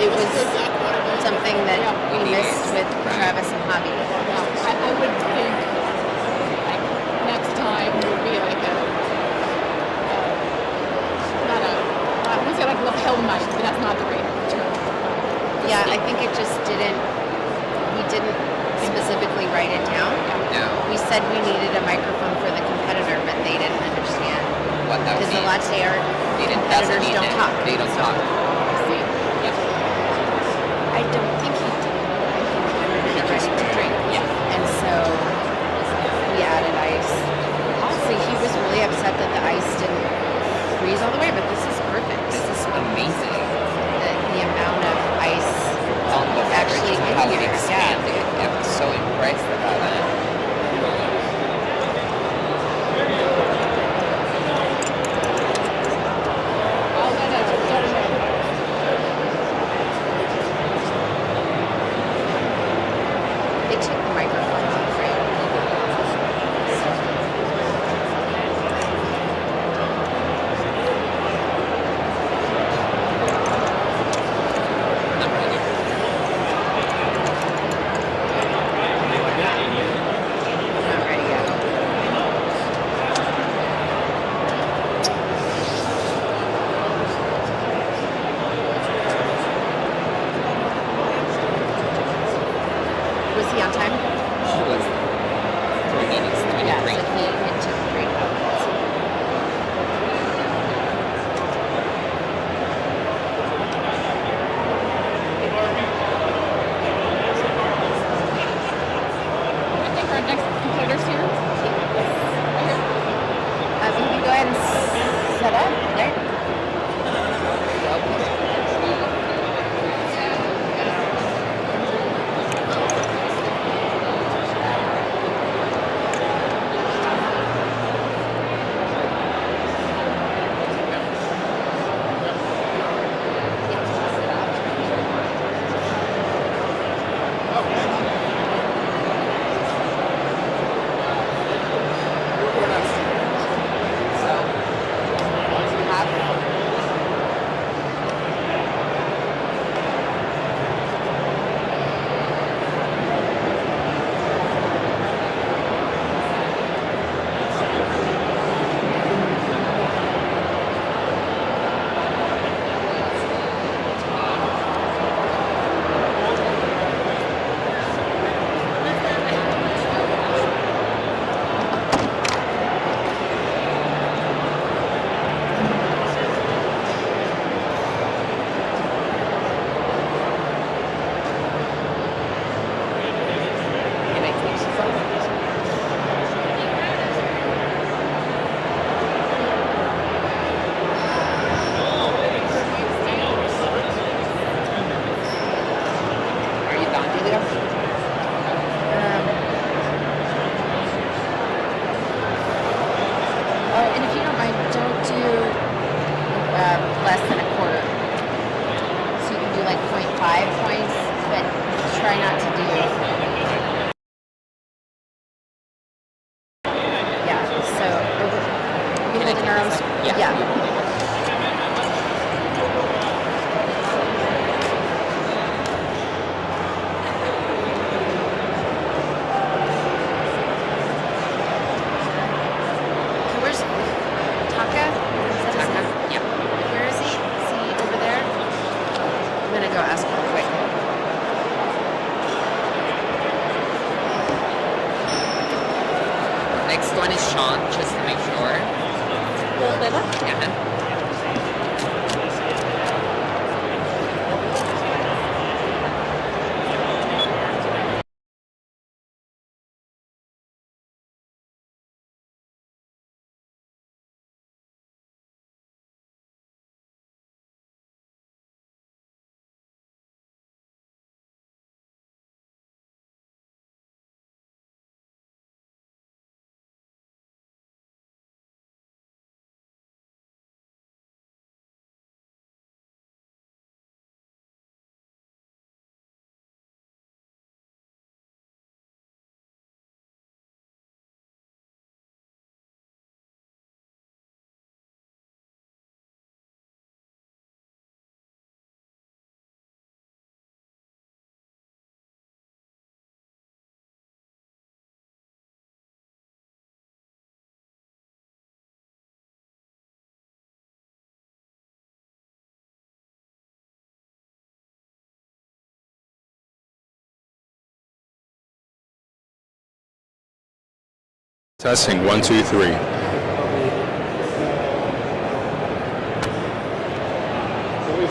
was something that we missed with Travis and Hobby. I would think like next time would be like a not a I wouldn't say like a hell match, but that's not the right term. Yeah, I think it just didn't. We didn't specifically write it down. No. We said we needed a microphone for the competitor, but they didn't understand. What that Because a lot of our doesn't competitors need don't it. talk. They don't talk. See. Yeah. I don't think he did. I think he was ready to drink. Yeah. And so we added ice. Honestly, he was really upset that the ice didn't freeze all the way, but this is perfect. This is amazing. The amount of ice On the actually beverage, how in it here. expanded. I was so impressed about that. They took the microphone off, right? Not ready yet. Was he on time? She was 3 minutes, 23. Yeah, so it took 3 hours. I think our next competitor's here. You can go ahead and set up there. Are you done, Julia? And if you don't mind, don't do less than a quarter. So you can do like 0.5 points, but try not to do. Yeah, so we hold in our own. Yeah. Okay, where's Taka? Is that his name? Yeah. Where is he? Is he over there? I'm gonna go ask him quick. Next one is Sean, just to make sure. Yeah. Testing 1, 2, 3. So we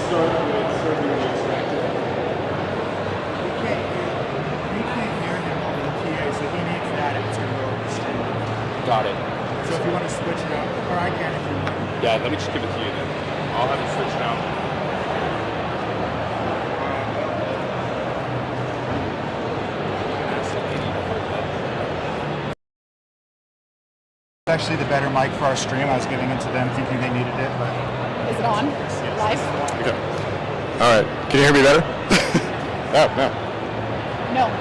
start with serving the extractor. We can't hear him over the PA, so he needs that if it's going to go over the stream. Got it. So if you want to switch it up, or I can if you want. Yeah, let me just give it to you then. I'll have it switched out. It's actually the better mic for our stream. I was giving it to them thinking they needed it, but... Is it on? Live? Okay. All right. Can you hear me better? Oh, no. No.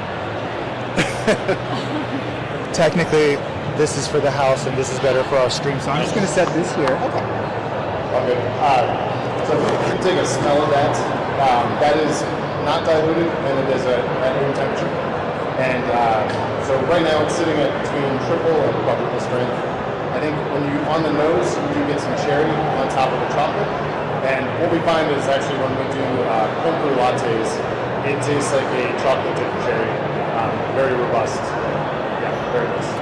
Technically, this is for the house and this is better for our stream, so I'm just going to set this here. Okay. Okay. So if you take a smell of that, that is not diluted and it is at room temperature. And so right now it's sitting at between triple and quadruple strength. I think when you, on the nose, you do get some cherry on top of the chocolate. And what we find is actually when we do cold brew lattes, it tastes like a chocolate dipped cherry. Very robust. Yeah, very nice.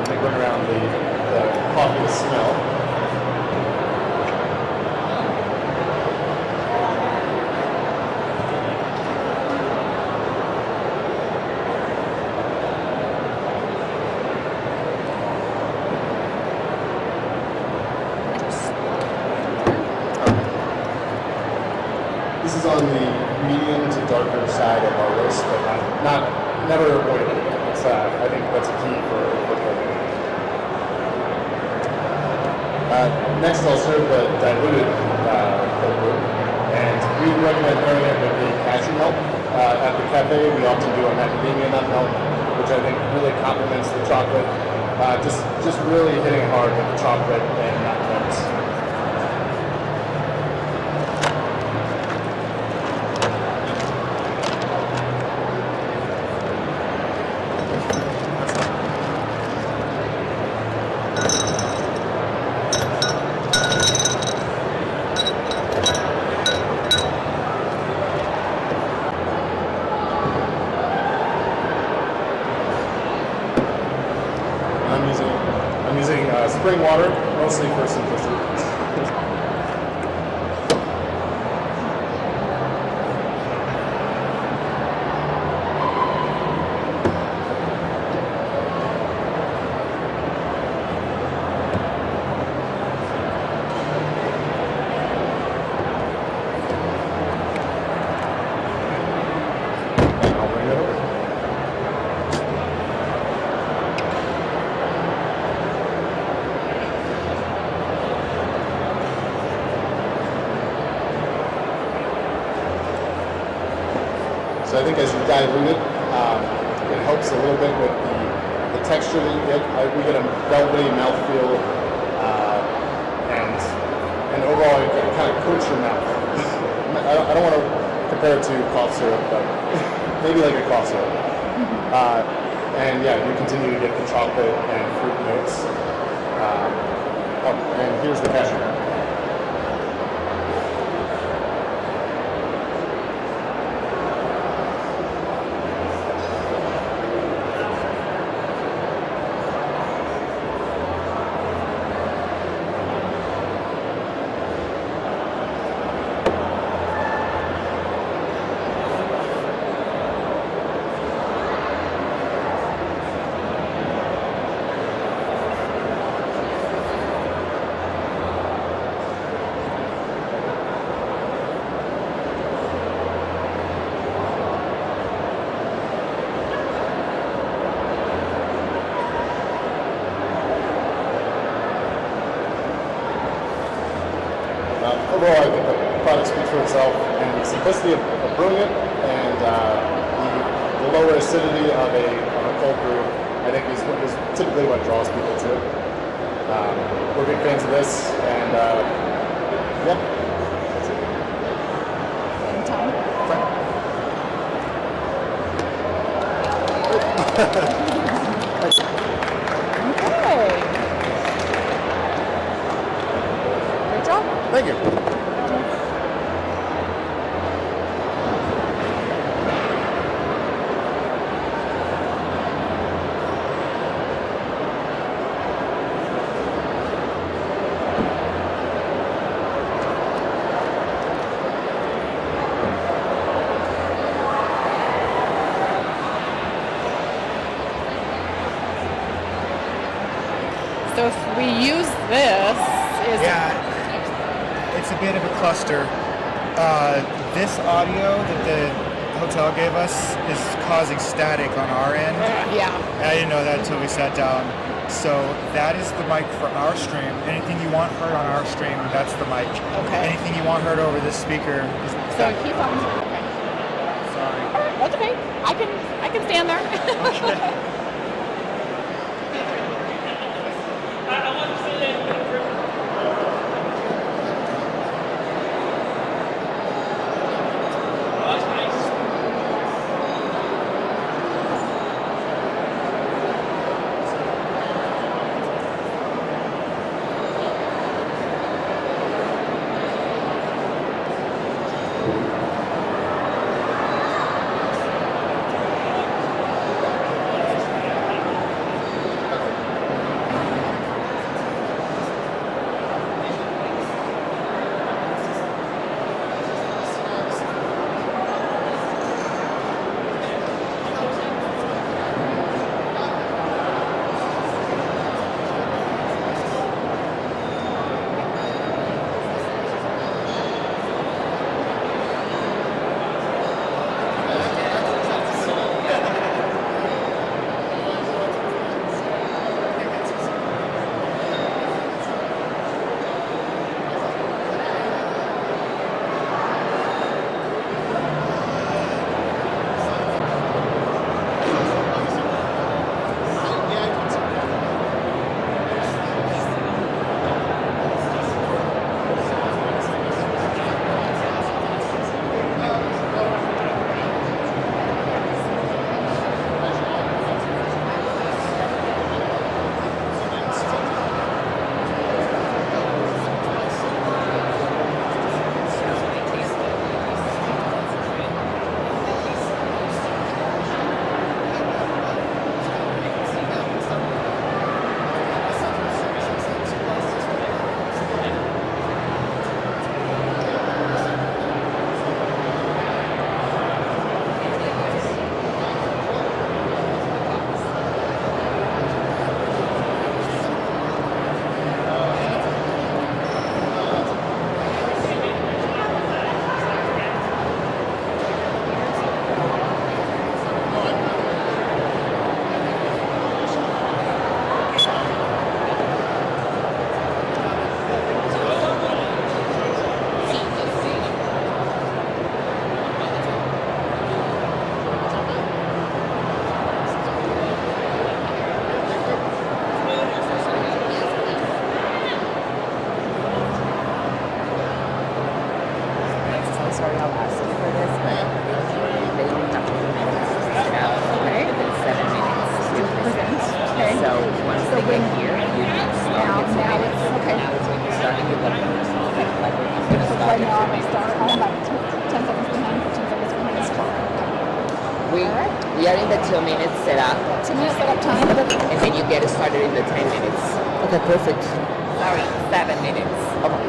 Let me bring around the coffee smell. This is on the medium to darker side of our roast, but never avoid it. It's, I think that's a key for cooking. Next, I'll serve the diluted cold brew, and we recommend pairing it with the cashew milk. At the cafe, we often do a macadamia nut milk, which I think really complements the chocolate. Just really hitting it hard with the chocolate and nut notes. I'm using spring water, mostly for simplicity. I'll bring it over. So I think as you dilute it, it helps a little bit with the texture that you get. We get a velvety mouthfeel, and overall it kind of coats your mouth. I don't want to compare it to cough syrup, but maybe like a cough syrup. And yeah, you continue to get the chocolate and fruit notes. And here's the cashew nut. Overall, I think the product speaks for itself, and the simplicity of brewing it, and the lower acidity of a cold brew, I think is typically what draws people to it. We're big fans of this, and yeah, that's it. Okay. Great job. Thank you. it's a bit of a cluster. This audio that the hotel gave us is causing static on our end. Yeah. I didn't know that until we sat down. So that is the mic for our stream. Anything you want heard on our stream, that's the mic. Okay. Anything you want heard over this speaker is So that. he's on. Okay. Sorry. All right, that's okay. I can stand there. Okay. We are in the 2 minutes setup. 2 minutes setup time. And then you get started in the 10 minutes. Okay, perfect. Sorry, 7 minutes. Okay.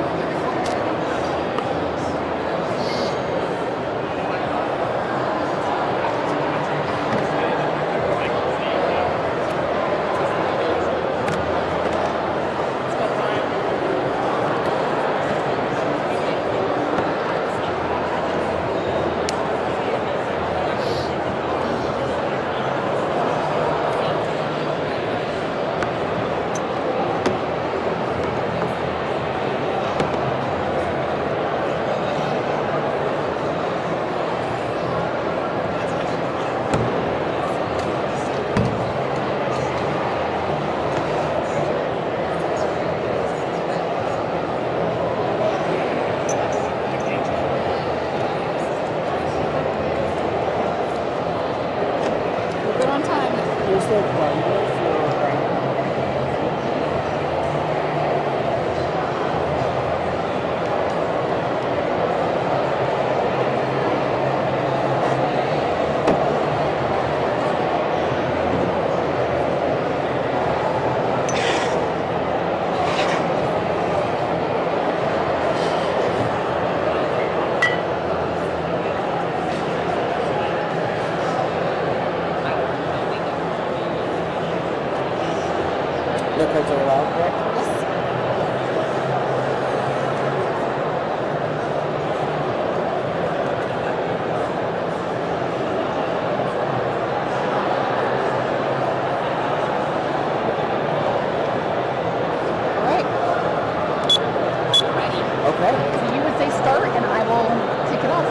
Okay. So you would say start, and I will kick it off.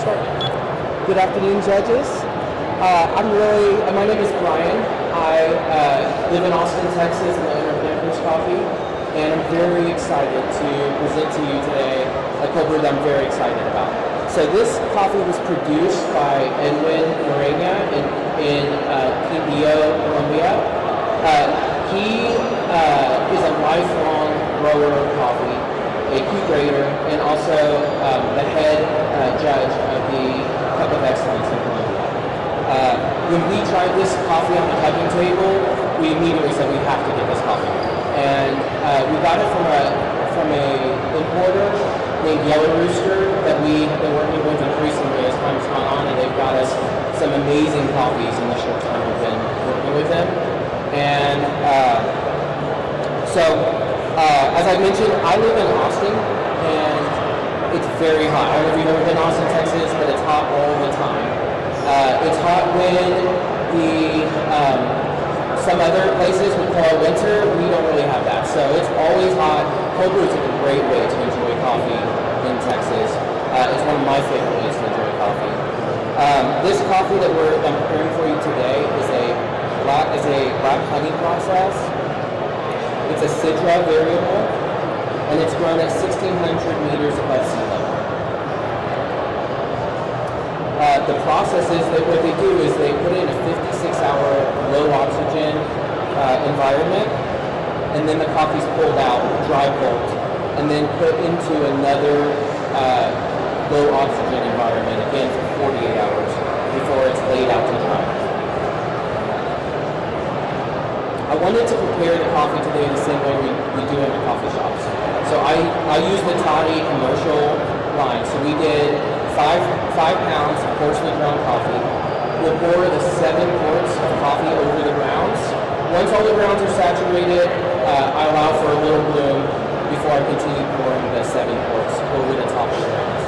Start. Good afternoon, judges. My name is Brian. I live in Austin, Texas, and the owner of Danvers Coffee, and I'm very excited to present to you today a cold brew that I'm very excited about. So this coffee was produced by Edwin Morena in Quindío, Colombia. He is a lifelong grower of coffee, a Q grader, and also the head judge of the Cup of Excellence in Colombia. When we tried this coffee on the cupping table, we immediately said we have to get this coffee. And we got it from a importer named Yellow Rooster that we have been working with increasingly as time has gone on, and they've got us some amazing coffees in the short time we've been working with them. And as I mentioned, I live in Austin, and it's very hot. I don't know if you've ever been to Austin, Texas, but it's hot all the time. It's hot when some other places would call winter. We don't really have that. So it's always hot. Cold brew is a great way to enjoy coffee in Texas. It's one of my favorite ways to enjoy coffee. This coffee that I'm preparing for you today is a black honey process. It's a Sidra variable, and it's grown at 1,600 meters above sea level. The process is that what they do is they put it in a 56-hour low oxygen environment, and then the coffee's pulled out, dry pulled, and then put into another low oxygen environment again for 48 hours before it's laid out to dry. I wanted to prepare the coffee today the same way we do in the coffee shops. So I used the Toddy commercial line. So we did 5 pounds of porcelain ground coffee. We'll pour the 7 quarts of coffee over the grounds. Once all the grounds are saturated, I allow for a little bloom before I continue pouring the 7 quarts over the top of the grounds.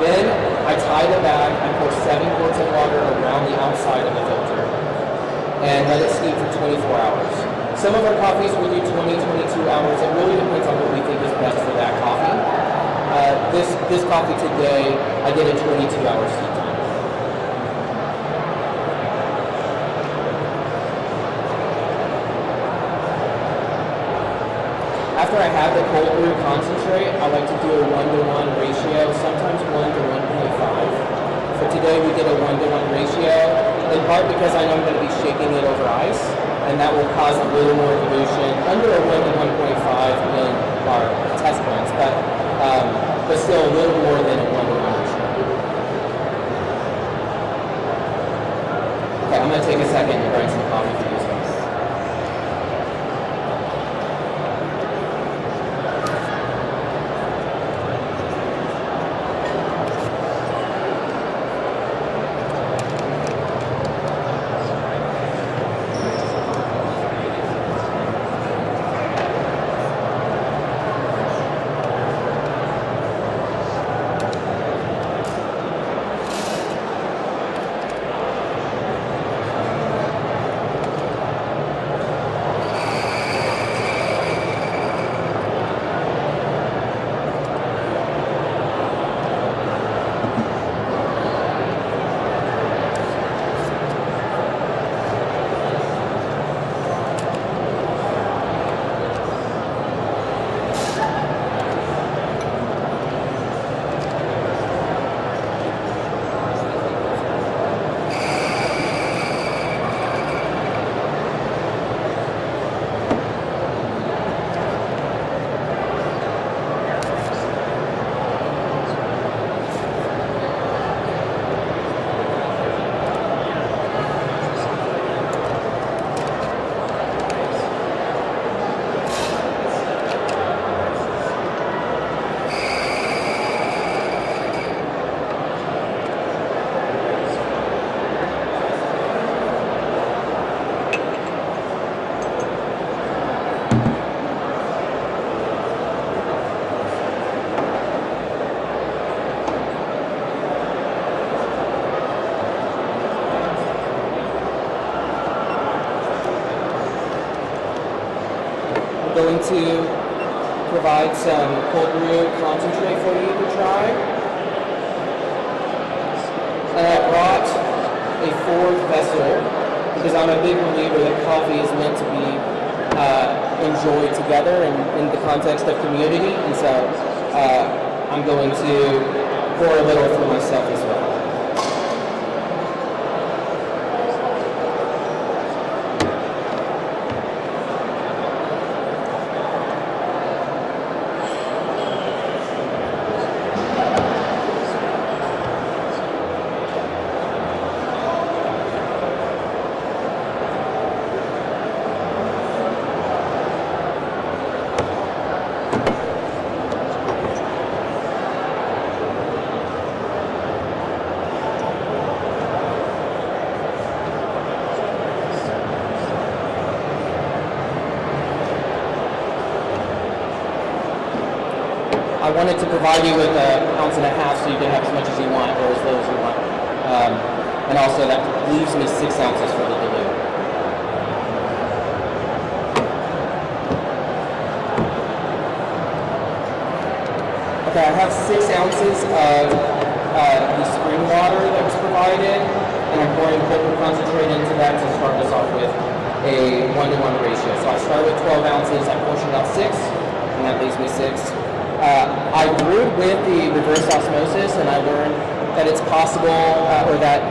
Then I tie the bag and pour 7 quarts of water around the outside of the filter and let it steep for 24 hours. Some of our coffees we do 20, 22 hours. It really depends on what we think is best for that coffee. This coffee today, I did a 22-hour steep time. After I have the cold brew concentrate, I like to do a 1-to-1 ratio, sometimes 1 to 1.5. For today, we did a 1-to-1 ratio, in part because I know I'm going to be shaking it over ice, and that will cause a little more dilution, under a 1 to 1.5 in our test blends, but still a little more than a 1 to 1 ratio. Okay, I'm going to take a second to grind some coffee for you guys. going to provide some cold brew concentrate for you to try. And I brought a fourth vessel because I'm a big believer that coffee is meant to be enjoyed together and in the context of community. And so I'm going to pour a little for myself as well. I wanted to provide you with an ounce and a half so you can have as much as you want or as little as you want. And also that leaves me 6 ounces for the dilute. Okay, I have 6 ounces of the spring water that was provided, and I'm pouring cold brew concentrate into that to start this off with a 1-to-1 ratio. So I start with 12 ounces, I portioned out 6, and that leaves me 6. I brewed with the reverse osmosis, and I learned that it's possible, or that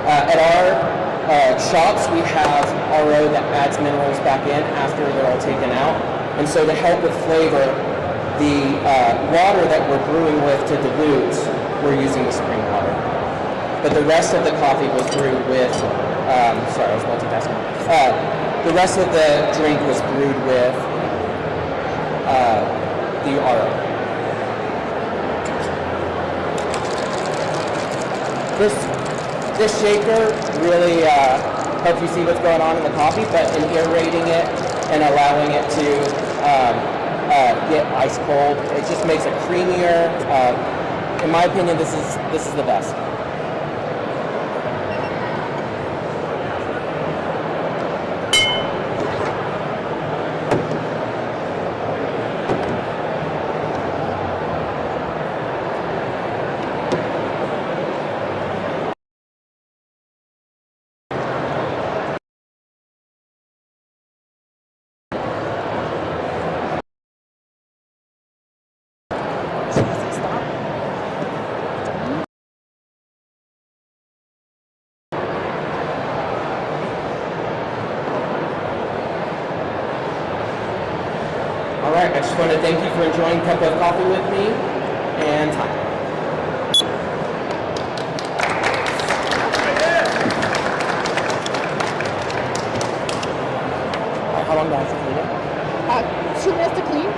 at our shops we have RO that adds minerals back in after they're all taken out. And so to help with flavor, the water that we're brewing with to dilute, we're using the spring water. But the rest of the coffee was brewed with, sorry, I was multitasking. The rest of the drink was brewed with the RO. This shaker really helps you see what's going on in the coffee, but in aerating it and allowing it to get ice cold, it just makes it creamier. In my opinion, this is the best. I just want to thank you for enjoying a cup of coffee with me, and time. How long do I have to clean it? 2 minutes to clean.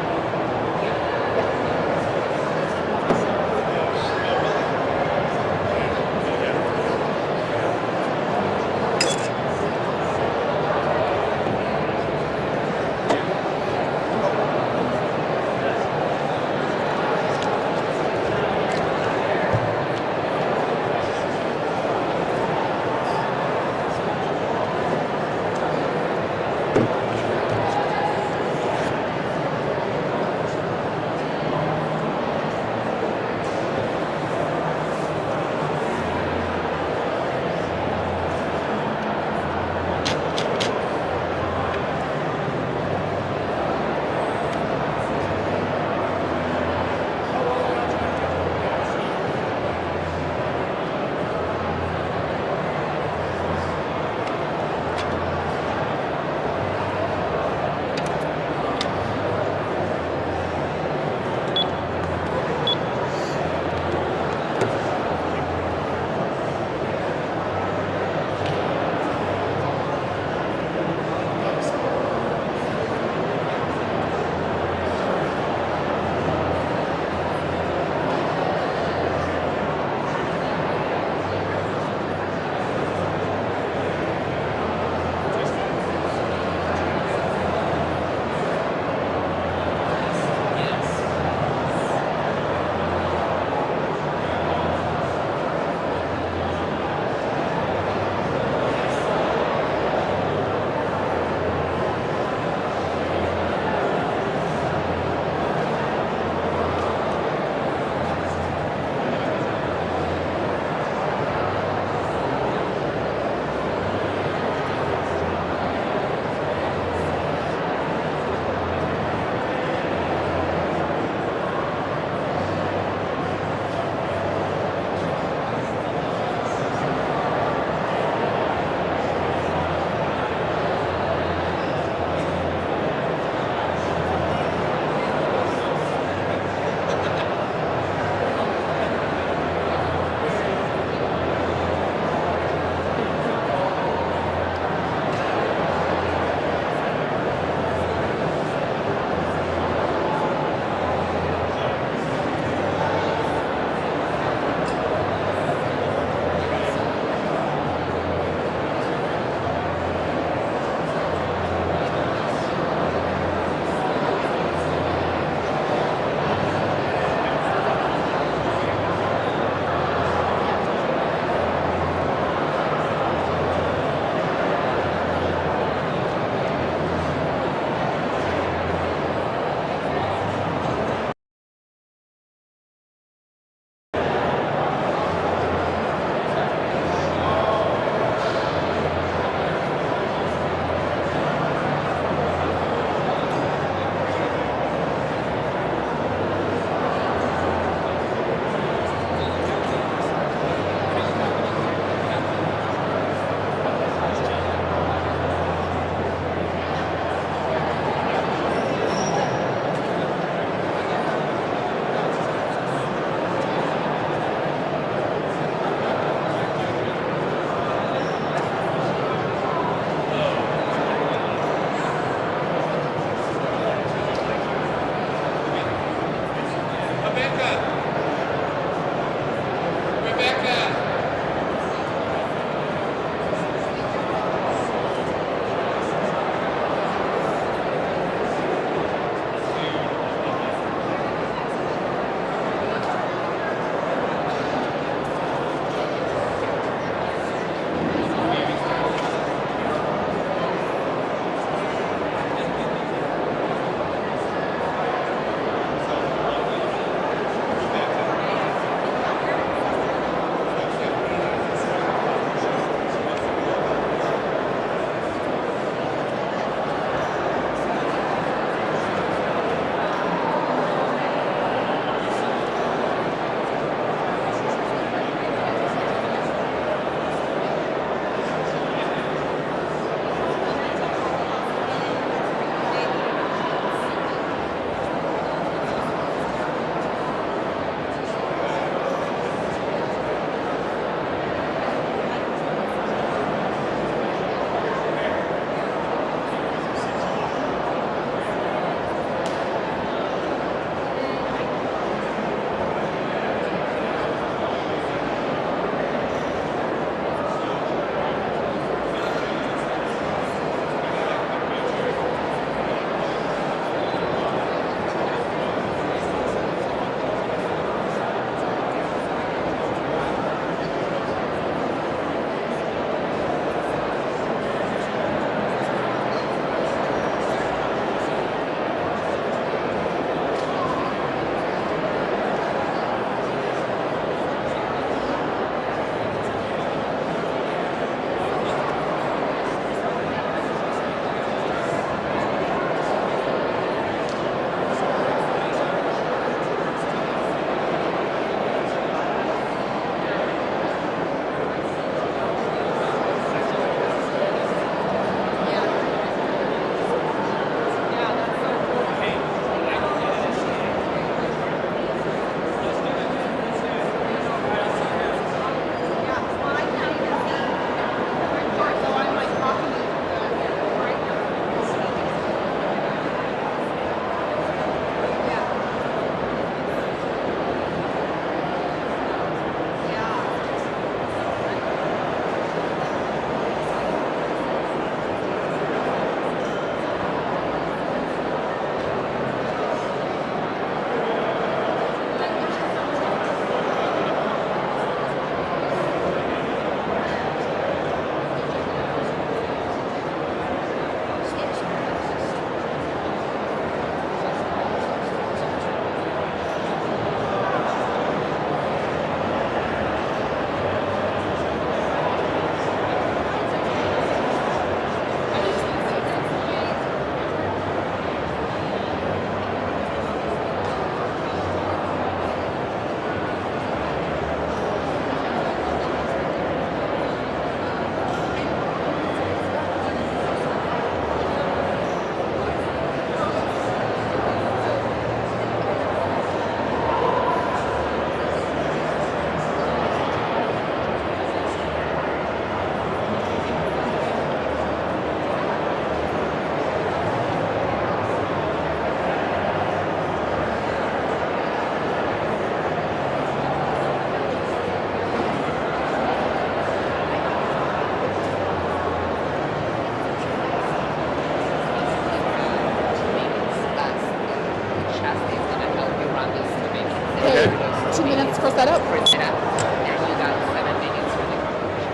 For setup? For setup. And you got 7 minutes for the competition.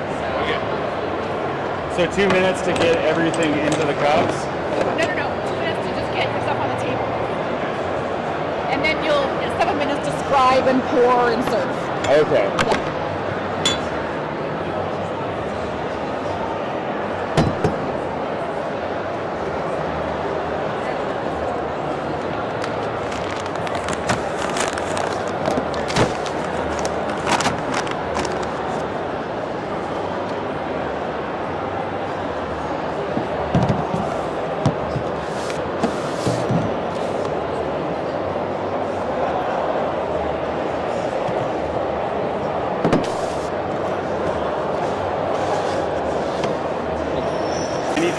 So 2 minutes to get everything into the cups? No. 2 minutes to just get your stuff on the table. And then you'll, 7 minutes to scribe and pour and serve. Okay. Yeah.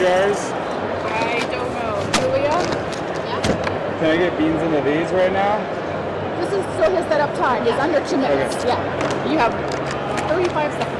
Jars? I don't know. Julia? Can I get beans into these right now? This is still his setup time. It's under 2 minutes. Okay. Yeah. You have 35 seconds.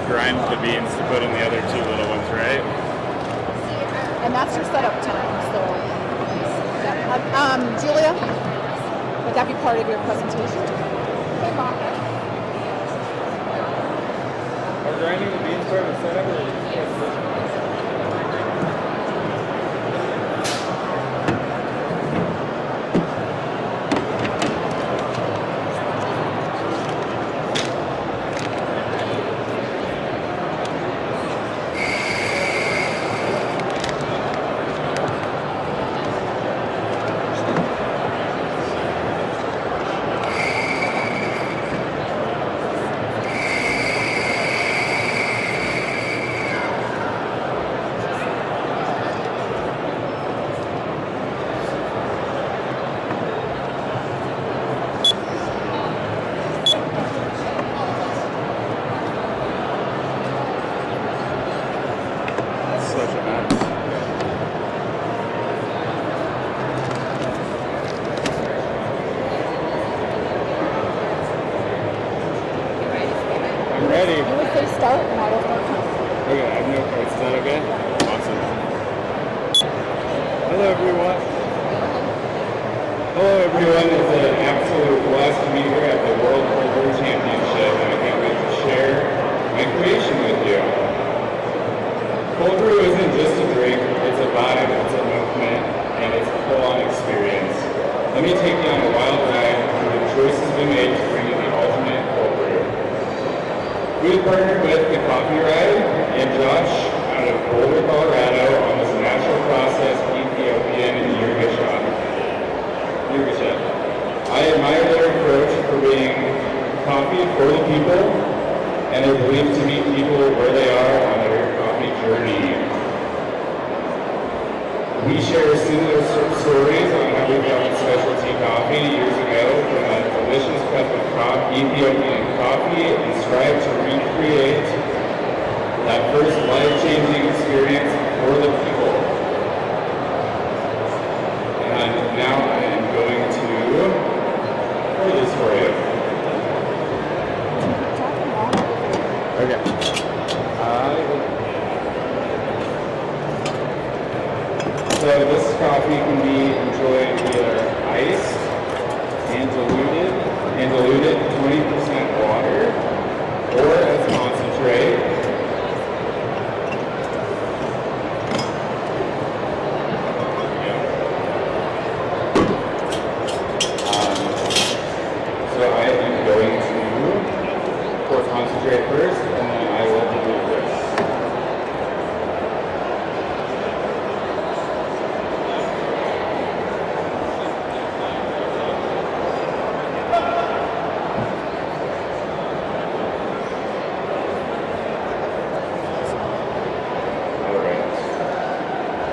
Grind the beans to put in the other 2 little ones, right? And that's your setup time. So, yeah. Julia, would that be part of your presentation? Hey, Mom. Are grinding the beans part of the setup or presentation?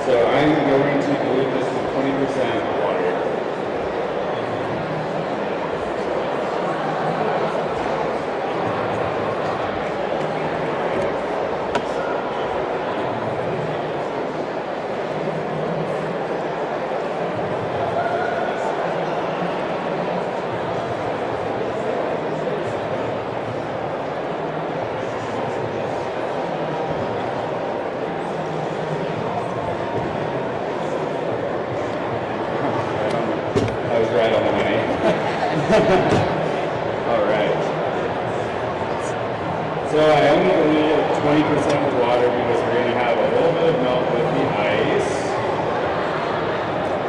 So I'm going we dilute this to 20% water. I was right on the money. All right. So I only dilute 20% with water because we're going to have a little bit of milk with the ice.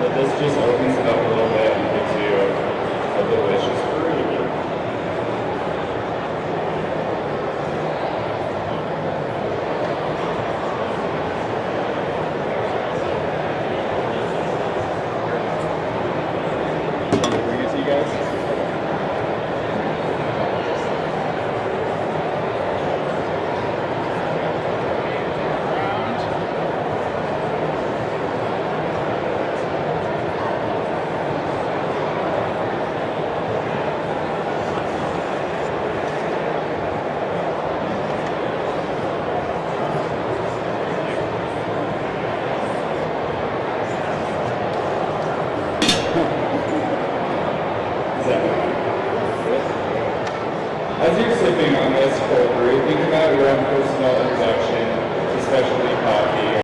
But this just opens it up a little bit and gives you a delicious brew. Bring it to you guys. As you're sipping on this cold brew, think about your own personal introduction to specialty coffee.